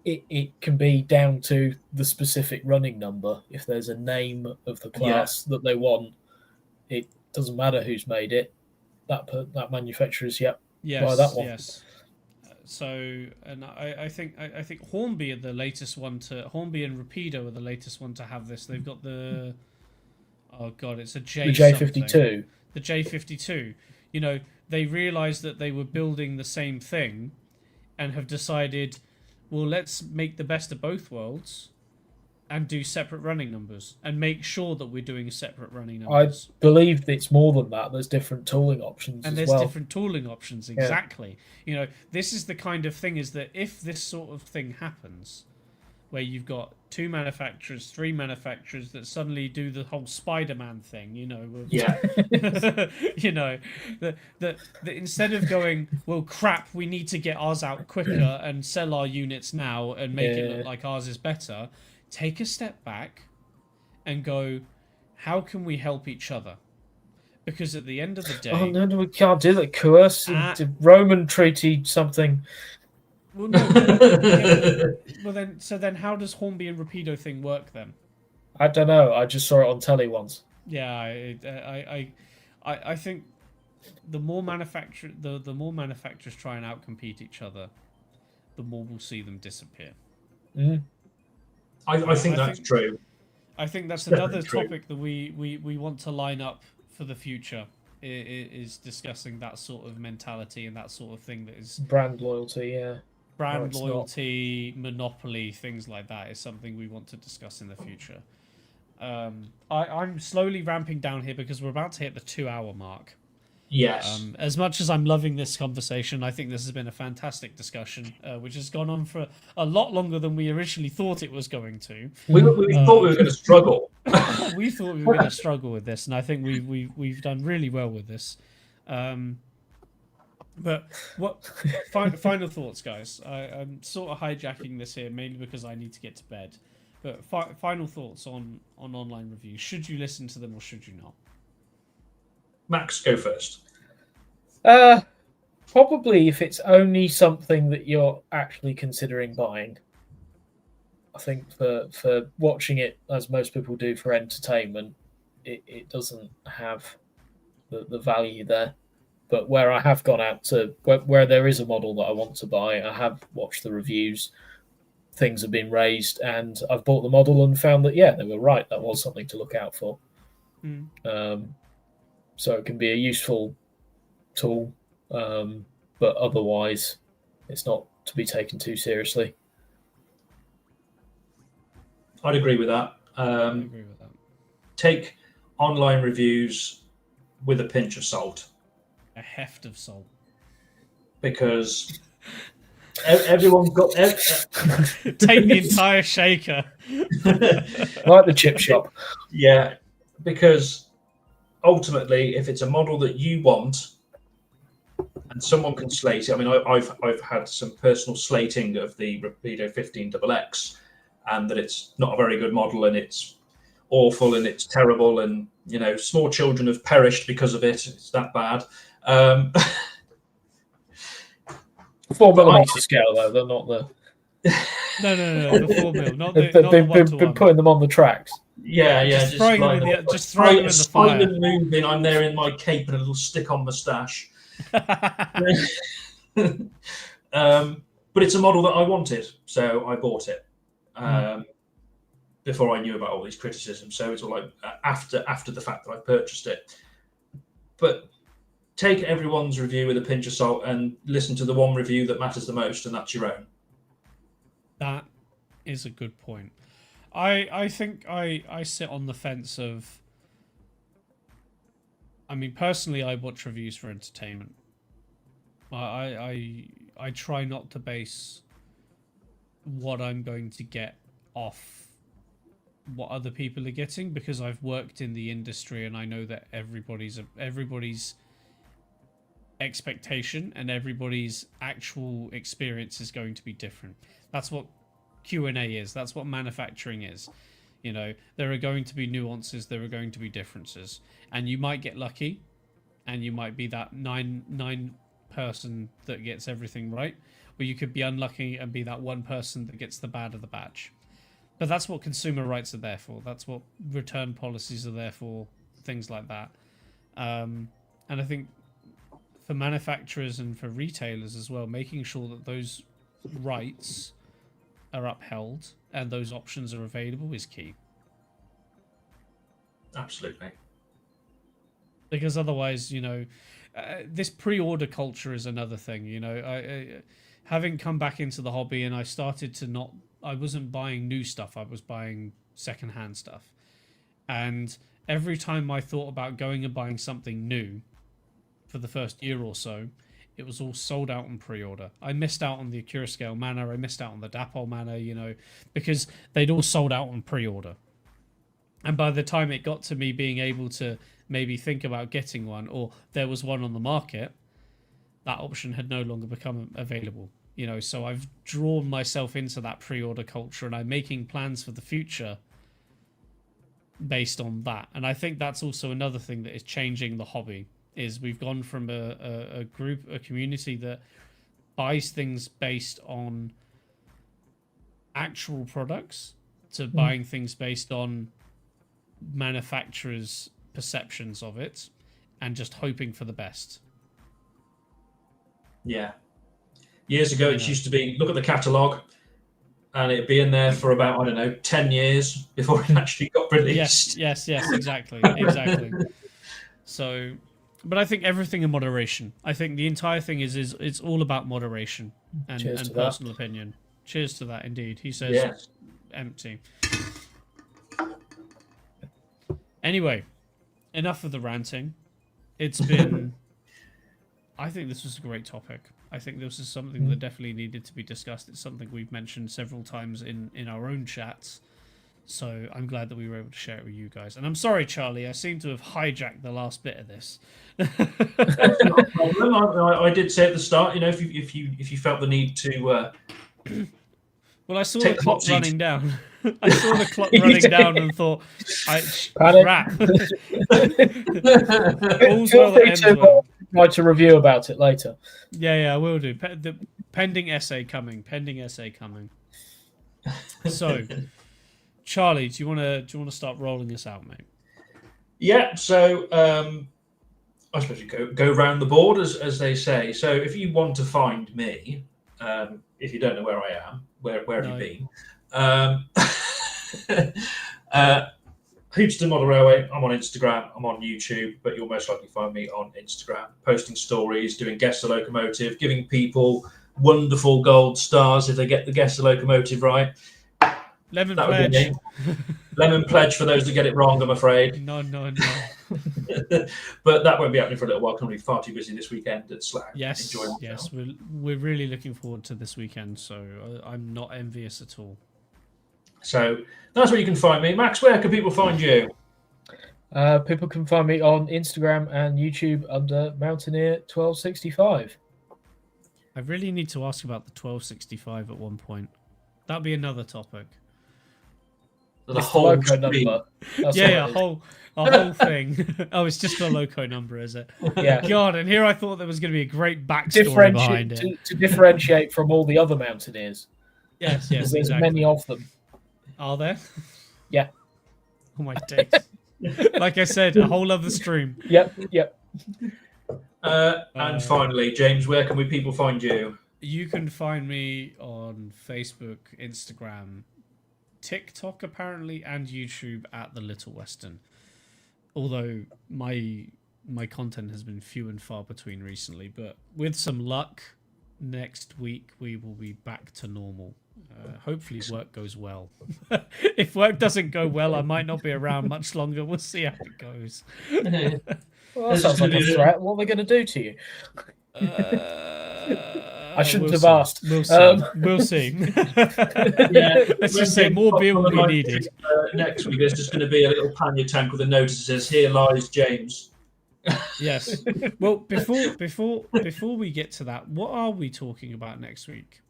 S3: it can be down to the specific running number. If there's a name of the class that they want, it doesn't matter who's made it. That manufacturer's buy that one.
S2: Yes. So, and I think Hornby are the latest one Hornby and Rapido are the latest one to have this. They've got the. Oh God, it's a J.
S3: The J52.
S2: The J52. They realised that they were building the same thing, and have decided, well, let's make the best of both worlds, and do separate running numbers, and make sure that we're doing separate running numbers.
S3: I believe it's more than that. There's different tooling options,
S2: and there's different tooling options. Exactly. This is the kind of thing is that if this sort of thing happens, where you've got 2 manufacturers, 3 manufacturers that suddenly do the whole Spider-Man thing,
S1: Yeah.
S2: that instead of going, well, crap, we need to get ours out quicker and sell our units now and make it look like ours is better, take a step back and go, how can we help each other? Because at the end of the day,
S3: oh no, we can't do that. Coerce the Roman treaty something.
S2: Well, no. Then how does Hornby and Rapido thing work then?
S3: I don't know. I just saw it on telly once.
S2: Yeah, I think the more manufacturers try and outcompete each other, the more we'll see them disappear.
S3: Mm.
S1: I think that's true.
S2: I think that's another topic that we want to line up for the future. Is discussing that sort of mentality and that sort of thing that is
S3: brand loyalty,
S2: brand loyalty, monopoly, things like that is something we want to discuss in the future. I'm slowly ramping down here because we're about to hit the 2-hour mark.
S1: Yes.
S2: As much as I'm loving this conversation, I think this has been a fantastic discussion, which has gone on for a lot longer than we originally thought it was going to.
S1: We thought we were going to struggle.
S2: We thought we were going to struggle with this, and I think we've done really well with this. But what final thoughts, guys? I'm sort of hijacking this here mainly because I need to get to bed. But final thoughts on online reviews. Should you listen to them or should you not?
S1: Max, go first.
S3: Probably if it's only something that you're actually considering buying. I think for watching it, as most people do for entertainment, it doesn't have the value there. But where I have gone out to, where there is a model that I want to buy, I have watched the reviews, things have been raised, and I've bought the model and found that, yeah, they were right. That was something to look out for. So it can be a useful tool, but otherwise it's not to be taken too seriously.
S1: I'd agree with that.
S2: I agree with that.
S1: Take online reviews with a pinch of salt.
S2: A heft of salt.
S1: Because everyone's got...
S2: Take the entire shaker.
S3: Like the chip shop.
S1: Yeah, because ultimately, if it's a model that you want and someone can slate it, I mean, I've had some personal slating of the Rapido 15XX, and that it's not a very good model and it's awful and it's terrible and, small children have perished because of it. It's that bad.
S3: 4mm scale, though. They're not the...
S2: No, the 4mm. Not the
S3: been putting them on the tracks.
S1: Yeah.
S2: Just throwing them in the fire.
S1: And moving. I'm there in my cape and a little stick-on moustache. But it's a model that I wanted, so I bought it before I knew about all these criticisms. So it's all like after the fact that I purchased it. But take everyone's review with a pinch of salt and listen to the one review that matters the most, and that's your own.
S2: That is a good point. I think I sit on the fence of... I mean, personally, I watch reviews for entertainment. I try not to base what I'm going to get off what other people are getting, because I've worked in the industry and I know that everybody's expectation and everybody's actual experience is going to be different. That's what Q&A is. That's what manufacturing is. There are going to be nuances, there are going to be differences, and you might get lucky and you might be that nine person that gets everything right, or you could be unlucky and be that one person that gets the bad of the batch. But that's what consumer rights are there for. That's what return policies are there for, things like that. And I think for manufacturers and for retailers as well, making sure that those rights are upheld and those options are available is key.
S1: Absolutely.
S2: Because otherwise, this pre-order culture is another thing. I having come back into the hobby and I started to I wasn't buying new stuff, I was buying secondhand stuff. And every time I thought about going and buying something new for the first year or so, it was all sold out on pre-order. I missed out on the Acura Scale Manor. I missed out on the Dapol Manor, you know, because they'd all sold out on pre-order. And by the time it got to me being able to maybe think about getting one, or there was one on the market, that option had no longer become available. You know, so I've drawn myself into that pre-order culture, and I'm making plans for the future based on that. And I think that's also another thing that is changing the hobby, is we've gone from a community that buys things based on actual products to buying things based on manufacturers' perceptions of it and just hoping for the best.
S1: Yeah. Years ago, it used to be, look at the catalogue, and it'd be in there for about, I don't know, 10 years before it actually got released.
S2: Yes, exactly. So, but I think everything in moderation. I think the entire thing is it's all about moderation and personal opinion. Cheers to that, indeed. He says empty. Anyway, enough of the ranting. It's been... I think this was a great topic. I think this is something that definitely needed to be discussed. It's something we've mentioned several times in our own chats. So I'm glad that we were able to share it with you guys. And I'm sorry, Charlie, I seem to have hijacked the last bit of this.
S1: That's not a problem. I did say at the start, you know, if you felt the need to...
S2: well, I saw the clock running down. I saw the clock running down and thought, crap. All's well that ends well.
S3: Write a review about it later.
S2: Yeah, I will do. The pending essay coming. So, Charlie, do you want to start rolling this out, mate?
S1: Yeah. So, I suppose you go round the board, as they say. So, if you want to find me, if you don't know where I am, where have you been? Houston Model Railway. I'm on Instagram. I'm on YouTube, but you'll most likely find me on Instagram, posting stories, doing Guess the Locomotive, giving people wonderful gold stars if they get the Guess the Locomotive right.
S2: Lemon pledge.
S1: Lemon pledge for those that get it wrong, I'm afraid.
S2: No.
S1: But that won't be happening for a little while. I'm going to be far too busy this weekend at Slack.
S2: Yes. We're really looking forward to this weekend, so I'm not envious at all. So
S1: that's where you can find me. Max, where can people find you?
S3: People can find me on Instagram and YouTube under Mountaineer1265.
S2: I really need to ask about the 1265 at one point. That'll be another topic.
S1: The whole
S3: loco number.
S2: A whole thing. Oh, it's just a loco number, is it?
S3: Yeah.
S2: God, and here I thought there was going to be a great backstory behind it.
S3: To differentiate from all the other Mountaineers.
S2: Yes,
S3: there's
S2: exactly.
S3: many of them.
S2: Are there?
S3: Yeah.
S2: Oh my days. Like I said, a whole other stream.
S3: Yep.
S1: And finally, James, where can people find you?
S2: You can find me on Facebook, Instagram, TikTok apparently, and YouTube at The Little Western. Although my content has been few and far between recently, but with some luck, next week we will be back to normal. Hopefully work goes well. If work doesn't go well, I might not be around much longer. We'll see how it goes.
S3: Well, that sounds like a threat. What are they going to do to you? I shouldn't have asked.
S2: We'll see. We'll see. Let's just say more beer will be needed.
S1: Next week, there's just going to be a little pannier tank with a notice that says, "Here lies James."
S2: Yes. Well, before we get to that, what are we talking about next week?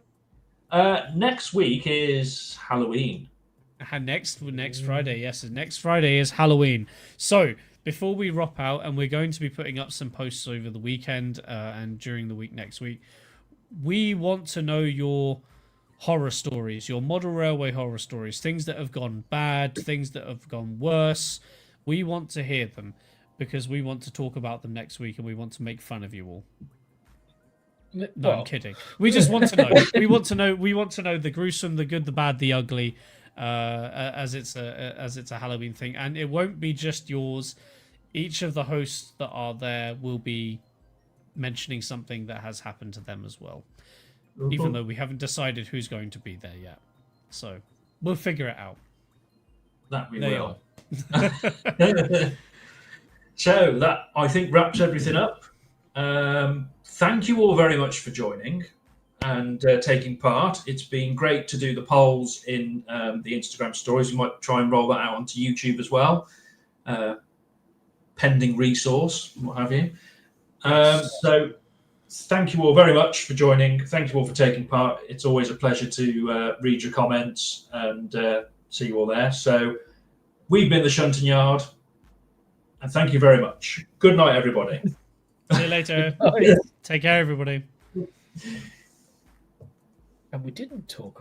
S1: Next week is Halloween.
S2: Next Friday, yes. Next Friday is Halloween. So before we wrap out, and we're going to be putting up some posts over the weekend and during the week next week, we want to know your horror stories, your model railway horror stories, things that have gone bad, things that have gone worse. We want to hear them because we want to talk about them next week and we want to make fun of you all. No, I'm kidding. We just want to know. We want to know the gruesome, the good, the bad, the ugly, as it's a Halloween thing, and it won't be just yours. Each of the hosts that are there will be mentioning something that has happened to them as well, even though we haven't decided who's going to be there yet. So we'll figure it out.
S1: That we will. So that, I think, wraps everything up. thank you all very much for joining and taking part. It's been great to do the polls in the Instagram stories. We might try and roll that out onto YouTube as well, pending resource, what have you. So thank you all very much for joining. Thank you all for taking part. It's always a pleasure to read your comments and see you all there. So we've been the Shunting Yard, and thank you very much. Good night, everybody.
S2: See you later. Take care, everybody.
S3: And we didn't talk